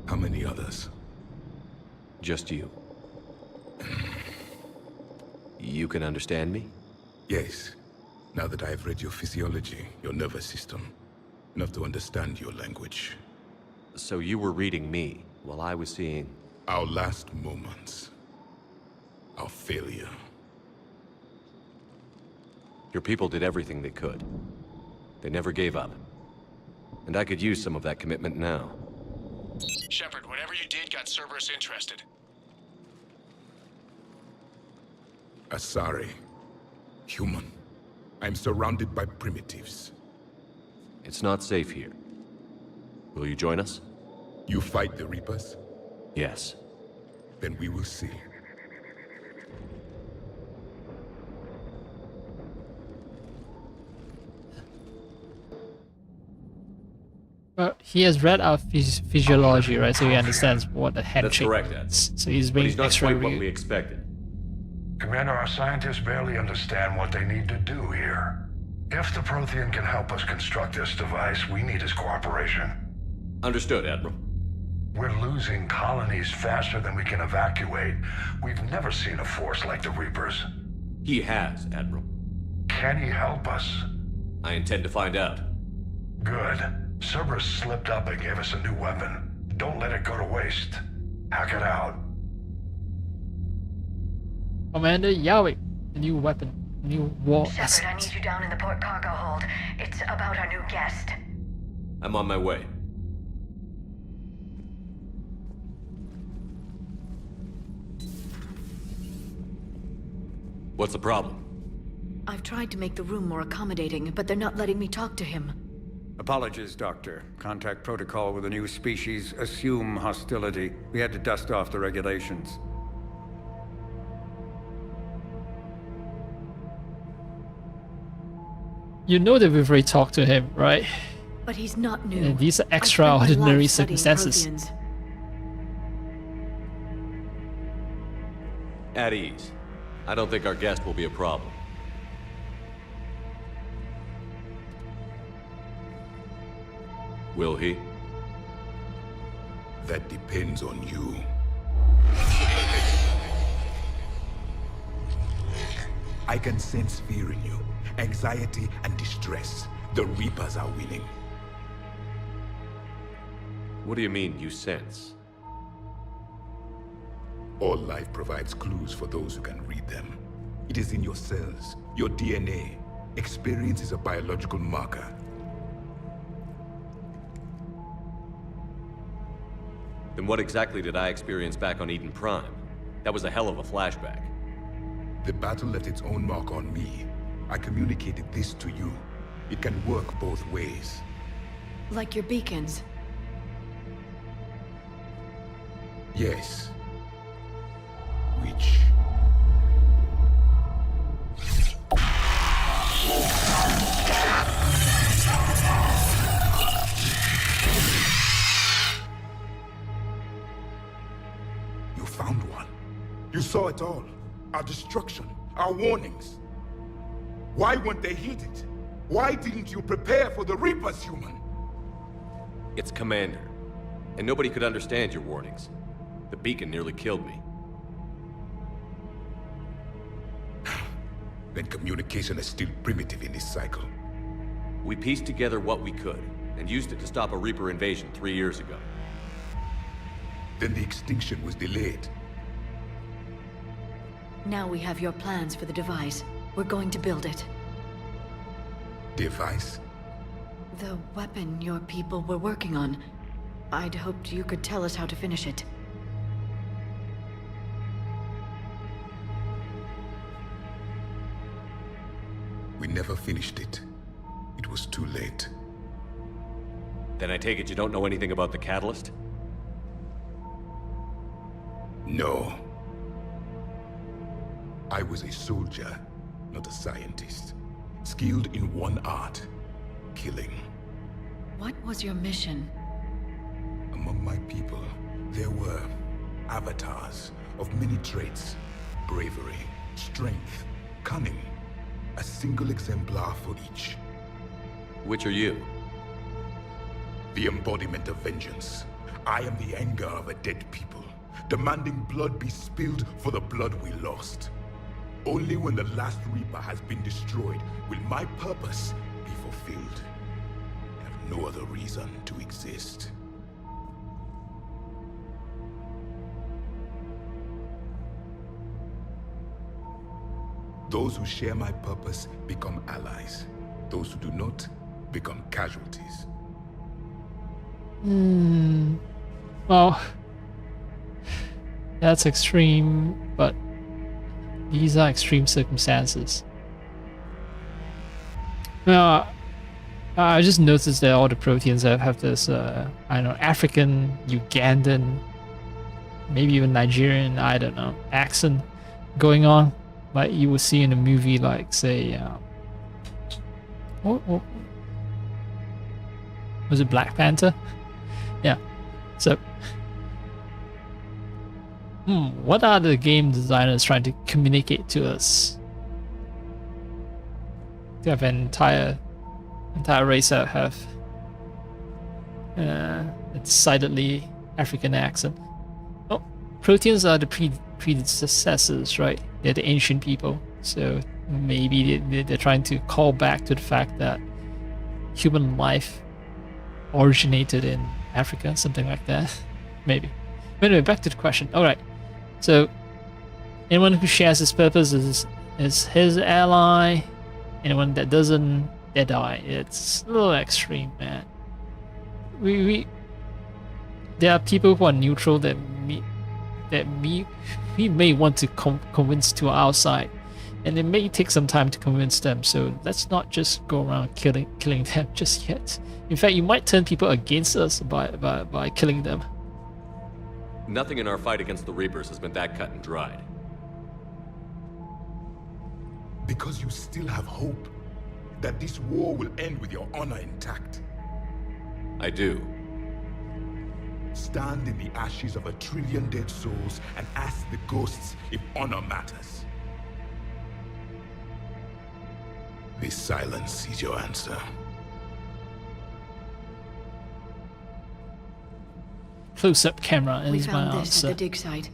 How many others? Just you. You can understand me? Yes. Now that I have read your physiology, your nervous system, enough to understand your language. So you were reading me while I was seeing... Our last moments. Our failure. Your people did everything they could. They never gave up. And I could use some of that commitment now. Shepard, whatever you did got Cerberus interested. Asari. Human. I'm surrounded by primitives. It's not safe here. Will you join us? You fight the Reapers? Yes. Then we will see. Well, he has read our physiology, right? So he understands what a handshake That's correct, Ed. is. So he's being But he's not extra quite what rude. we expected. Commander, our scientists barely understand what they need to do here. If the Prothean can help us construct this device, we need his cooperation. Understood, Admiral. We're losing colonies faster than we can evacuate. We've never seen a force like the Reapers. He has, Admiral. Can he help us? I intend to find out. Good. Cerberus slipped up and gave us a new weapon. Don't let it go to waste. Hack it out. Commander Yahweh, a new weapon, new war Shepard, I asset. need you down in the port cargo hold. It's about our new guest. I'm on my way. What's the problem? I've tried to make the room more accommodating, but they're not letting me talk to him. Apologies, Doctor. Contact protocol with a new species. Assume hostility. We had to dust off the regulations. You know that we've already talked to him, right? But he's not new. And these are I spent my extraordinary life studying circumstances. Protheans. At ease. I don't think our guest will be a problem. Will he? That depends on you. I can sense fear in you, anxiety and distress. The Reapers are winning. What do you mean, you sense? All life provides clues for those who can read them. It is in your cells, your DNA. Experience is a biological marker. Then what exactly did I experience back on Eden Prime? That was a hell of a flashback. The battle left its own mark on me. I communicated this to you. It can work both ways. Like your beacons. Yes. Which... You found one. You saw it all. Our destruction, our warnings. Why weren't they heeded? Why didn't you prepare for the Reapers, human? It's Commander. And nobody could understand your warnings. The beacon nearly killed me. Then communication is still primitive in this cycle. We pieced together what we could, and used it to stop a Reaper invasion 3 years ago. Then the extinction was delayed. Now we have your plans for the device. We're going to build it. Device? The weapon your people were working on. I'd hoped you could tell us how to finish it. We never finished it. It was too late. Then I take it you don't know anything about the catalyst? No. I was a soldier, not a scientist. Skilled in one art, killing. What was your mission? Among my people, there were avatars of many traits. Bravery, strength, cunning. A single exemplar for each. Which are you? The embodiment of vengeance. I am the anger of a dead people, demanding blood be spilled for the blood we lost. Only when the last Reaper has been destroyed will my purpose be fulfilled. I have no other reason to exist. Those who share my purpose become allies. Those who do not become casualties. Well, that's extreme, but these are extreme circumstances. Now, I just noticed that all the Proteans have this, I don't know, African, Ugandan, maybe even Nigerian, I don't know, accent going on, like you would see in a movie like, say, what was it, Black Panther? Yeah. So, what are the game designers trying to communicate to us? To have an entire race that have a decidedly African accent. Oh, Proteans are the predecessors, right? They're the ancient people, so maybe they're trying to call back to the fact that human life originated in Africa, something like that. Maybe. But anyway, back to the question. Alright. So anyone who shares his purpose is his ally. Anyone that doesn't, they die. It's a little extreme, man. There are people who are neutral that we may want to convince to our side. And it may take some time to convince them, so let's not just go around killing them just yet. In fact, you might turn people against us by killing them. Nothing in our fight against the Reapers has been that cut and dried. Because you still have hope that this war will end with your honor intact. I do. Stand in the ashes of 1 trillion dead souls and ask the ghosts if honor matters. This silence is your answer. Close-up camera We is my found this answer. at the dig site.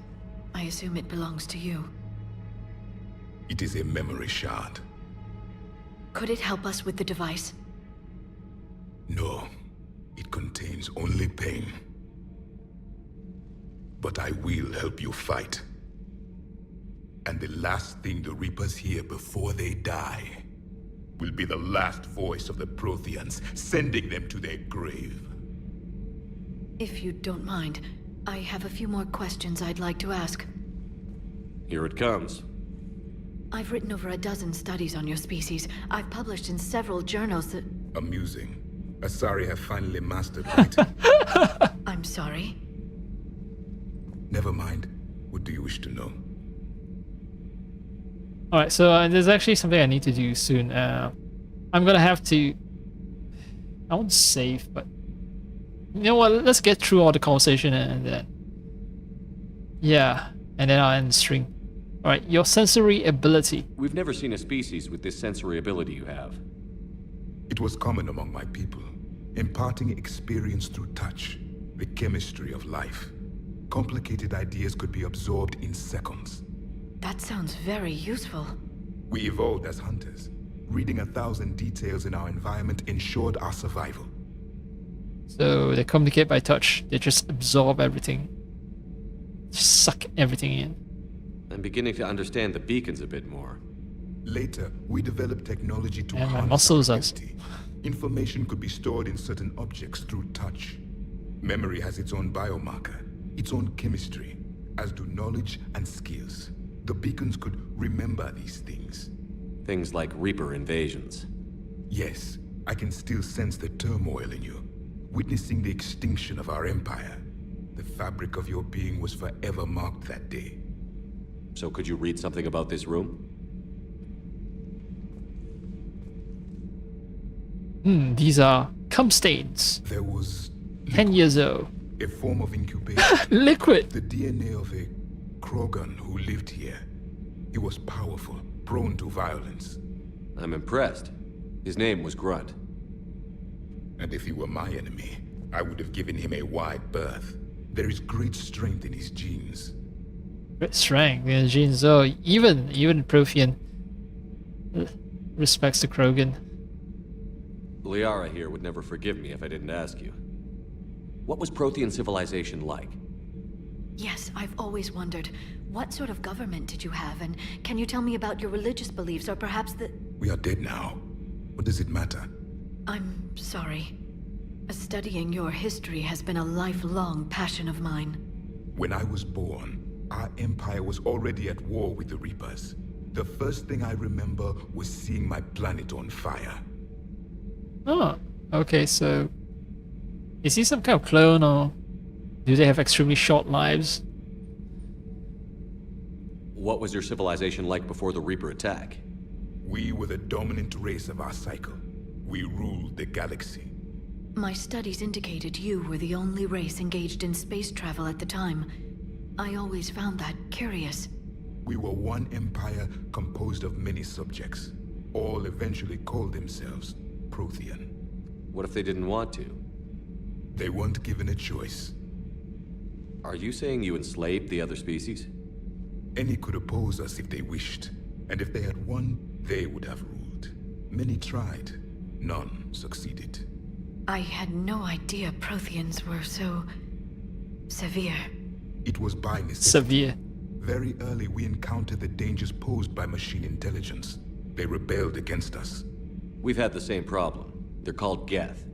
I assume it belongs to you. It is a memory shard. Could it help us with the device? No, it contains only pain. But I will help you fight. And the last thing the Reapers hear before they die will be the last voice of the Protheans, sending them to their grave. If you don't mind, I have a few more questions I'd like to ask. Here it comes. I've written over a dozen studies on your species. I've published in several journals that... Amusing. Asari have finally mastered writing. I'm sorry. Never mind. What do you wish to know? Alright, so there's actually something I need to do soon. I'm gonna have to... I won't save, but... You know what, let's get through all the conversation and then... Yeah, and then I'll end the stream. Alright, your sensory ability. We've never seen a species with this sensory ability you have. It was common among my people, imparting experience through touch, the chemistry of life. Complicated ideas could be absorbed in seconds. That sounds very useful. We evolved as hunters. Reading 1,000 details in our environment ensured our survival. So they communicate by touch. They just absorb everything. Just suck everything in. I'm beginning to understand the beacons a bit more. Later, we developed technology to And my harness muscles our are... ability. Information could be stored in certain objects through touch. Memory has its own biomarker, its own chemistry, as do knowledge and skills. The beacons could remember these things. Things like Reaper invasions. Yes, I can still sense the turmoil in you, witnessing the extinction of our empire. The fabric of your being was forever marked that day. So could you read something about this room? These are cum stains. There was 10 years old. a form of incubation. Liquid. The DNA of a Krogan who lived here. He was powerful, prone to violence. I'm impressed. His name was Grunt. And if he were my enemy, I would have given him a wide berth. There is great strength in his genes. Great strength in the genes. So even Prothean respects the Krogan. Liara here would never forgive me if I didn't ask you. What was Prothean civilization like? Yes, I've always wondered. What sort of government did you have? And can you tell me about your religious beliefs, or perhaps the... We are dead now. What does it matter? I'm sorry. Studying your history has been a lifelong passion of mine. When I was born, our empire was already at war with the Reapers. The first thing I remember was seeing my planet on fire. Oh, okay, so... Is he some kind of clone, or do they have extremely short lives? What was your civilization like before the Reaper attack? We were the dominant race of our cycle. We ruled the galaxy. My studies indicated you were the only race engaged in space travel at the time. I always found that curious. We were one empire composed of many subjects. All eventually called themselves Prothean. What if they didn't want to? They weren't given a choice. Are you saying you enslaved the other species? Any could oppose us if they wished. And if they had won, they would have ruled. Many tried. None succeeded. I had no idea Protheans were so... severe. It was by necessity. Severe. Very early we encountered the dangers posed by machine intelligence. They rebelled against us. We've had the same problem. They're called Geth.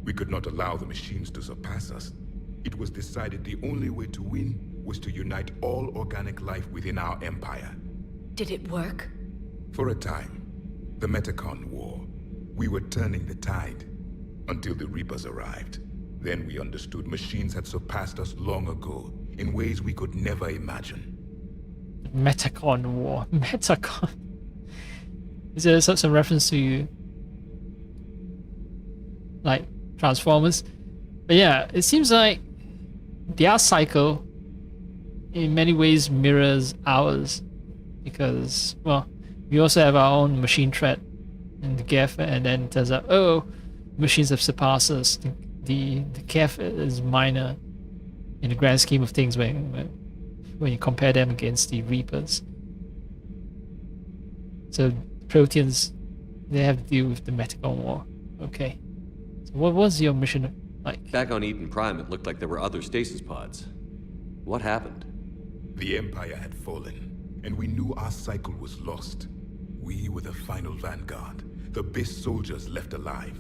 We could not allow the machines to surpass us. It was decided the only way to win was to unite all organic life within our empire. Did it work? For a time, the Metacon War, we were turning the tide until the Reapers arrived. Then we understood machines had surpassed us long ago in ways we could never imagine. Metacon War. Metacon. Is there some reference to like Transformers? But yeah, it seems like their cycle in many ways mirrors ours, because, well, we also have our own machine threat in the GEF, and then it turns out, oh, machines have surpassed us. The GEF is minor in the grand scheme of things when you compare them against the Reapers. So Proteans, they have to deal with the Metacon War. Okay. So what was your mission like? Back on Eden Prime, it looked like there were other stasis pods. What happened? The Empire had fallen, and we knew our cycle was lost. We were the final vanguard, the best soldiers left alive.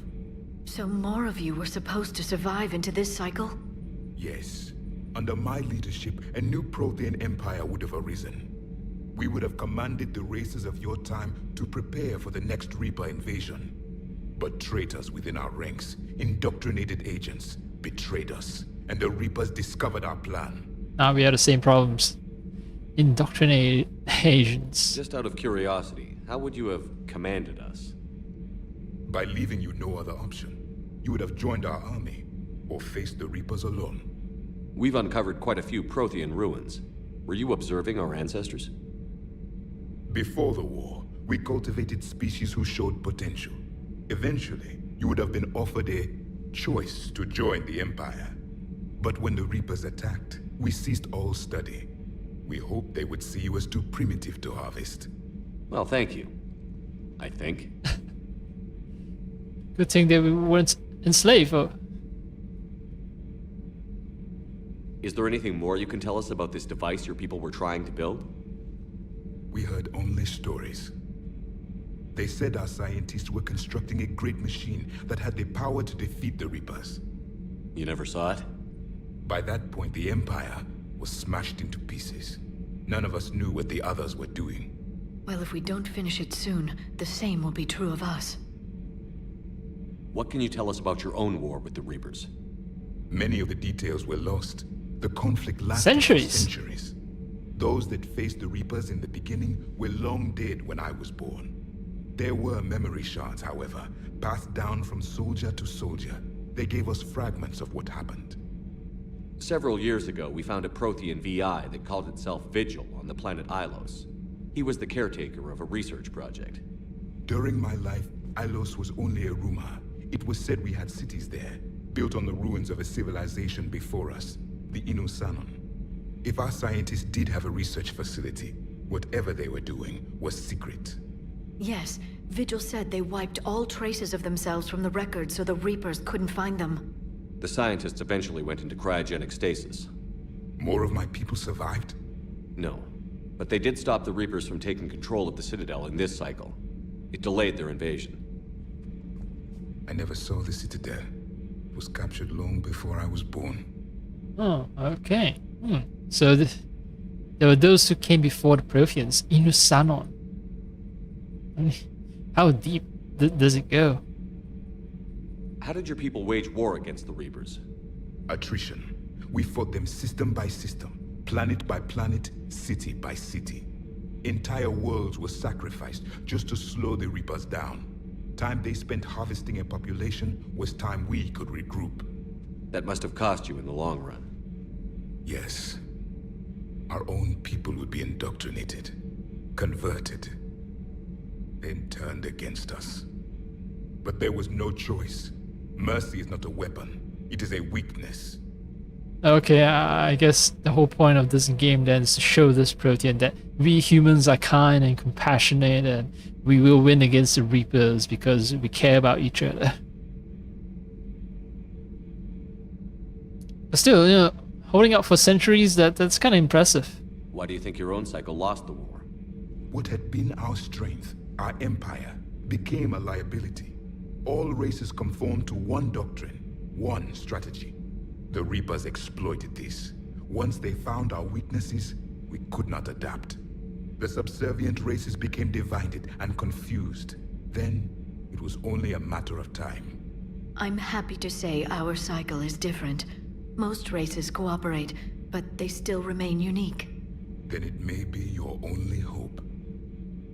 So more of you were supposed to survive into this cycle? Yes. Under my leadership, a new Prothean empire would have arisen. We would have commanded the races of your time to prepare for the next Reaper invasion. But traitors within our ranks, indoctrinated agents, betrayed us, and the Reapers discovered our plan. Now we have the same problems. Indoctrinated agents. Just out of curiosity, how would you have commanded us? By leaving you no other option. You would have joined our army, or faced the Reapers alone. We've uncovered quite a few Prothean ruins. Were you observing our ancestors? Before the war, we cultivated species who showed potential. Eventually, you would have been offered a choice to join the Empire. But when the Reapers attacked, we ceased all study. We hoped they would see you as too primitive to harvest. Well, thank you. I think. Good thing that we weren't enslaved. Or... Is there anything more you can tell us about this device your people were trying to build? We heard only stories. They said our scientists were constructing a great machine that had the power to defeat the Reapers. You never saw it? By that point, the Empire was smashed into pieces. None of us knew what the others were doing. Well, if we don't finish it soon, the same will be true of us. What can you tell us about your own war with the Reapers? Many of the details were lost. The conflict lasted for centuries. Those that faced the Reapers in the beginning were long dead when I was born. There were memory shards, however, passed down from soldier to soldier. They gave us fragments of what happened. Several years ago, we found a Prothean VI that called itself Vigil on the planet Ilos. He was the caretaker of a research project. During my life, Ilos was only a rumor. It was said we had cities there, built on the ruins of a civilization before us, the Inusanon. If our scientists did have a research facility, whatever they were doing was secret. Yes, Vigil said they wiped all traces of themselves from the records so the Reapers couldn't find them. The scientists eventually went into cryogenic stasis. More of my people survived? No, but they did stop the Reapers from taking control of the Citadel in this cycle. It delayed their invasion. I never saw the Citadel. It was captured long before I was born. Oh, okay. So there were those who came before the Protheans, Inusanon. I mean, how deep does it go? How did your people wage war against the Reapers? Attrition. We fought them system by system, planet by planet, city by city. Entire worlds were sacrificed just to slow the Reapers down. Time they spent harvesting a population was time we could regroup. That must have cost you in the long run. Yes. Our own people would be indoctrinated, converted, then turned against us. But there was no choice. Mercy is not a weapon. It is a weakness. Okay, I guess the whole point of this game then is to show this Protean that we humans are kind and compassionate, and we will win against the Reapers because we care about each other. But still, you know, holding out for centuries, that's kind of impressive. Why do you think your own cycle lost the war? What had been our strength, our empire, became a liability. All races conformed to one doctrine, one strategy. The Reapers exploited this. Once they found our weaknesses, we could not adapt. The subservient races became divided and confused. Then, it was only a matter of time. I'm happy to say our cycle is different. Most races cooperate, but they still remain unique. Then it may be your only hope.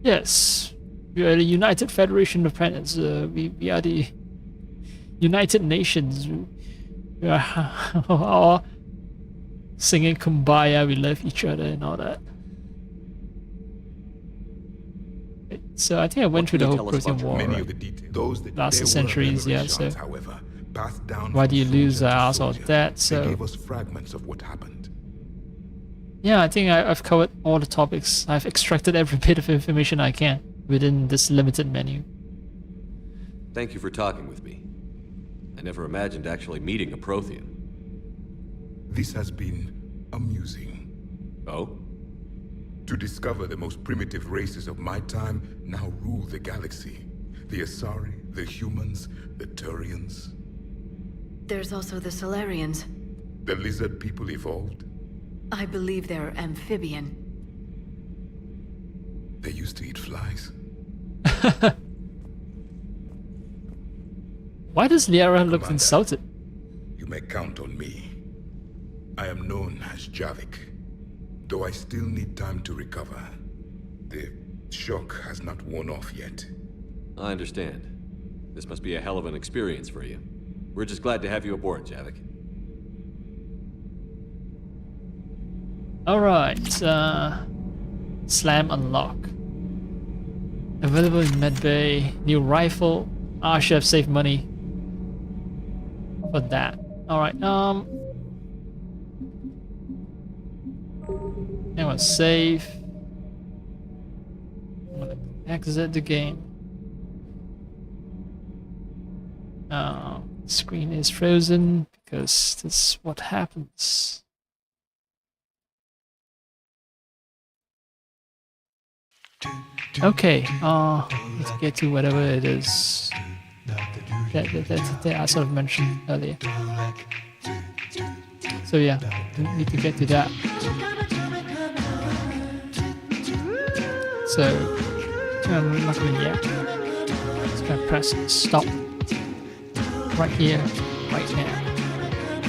Yes, we are the United Federation of Planets. We are the United Nations. We are all singing Kumbaya, we love each other and all that. So I think I went through the whole Protean War, Many right? of the details, Last centuries, yeah, so however, passed down why do you from lose soldier to us or soldier. that? They So gave us fragments of what happened. yeah, I think I've covered all the topics. I've extracted every bit of information I can within this limited menu. Thank you for talking with me. I never imagined actually meeting a Prothean. This has been amusing. Oh? To discover the most primitive races of my time now rule the galaxy. The Asari, the humans, the Turians. There's also the Solarians. The lizard people evolved. I believe they're amphibian. They used to eat flies. Why does Liara look insulted? You may count on me. I am known as Javik, though I still need time to recover. The shock has not worn off yet. I understand. This must be a hell of an experience for you. We're just glad to have you aboard, Javik. Alright, Slam unlock. Available in medbay. New rifle. I should have saved money for that. Alright, I'm gonna save. I'm gonna exit the game. Screen is frozen because this is what happens. Okay, let's get to whatever it is that I sort of mentioned earlier. So yeah, we need to get to that. So I'm not gonna yet. Just gonna press stop right here, right now.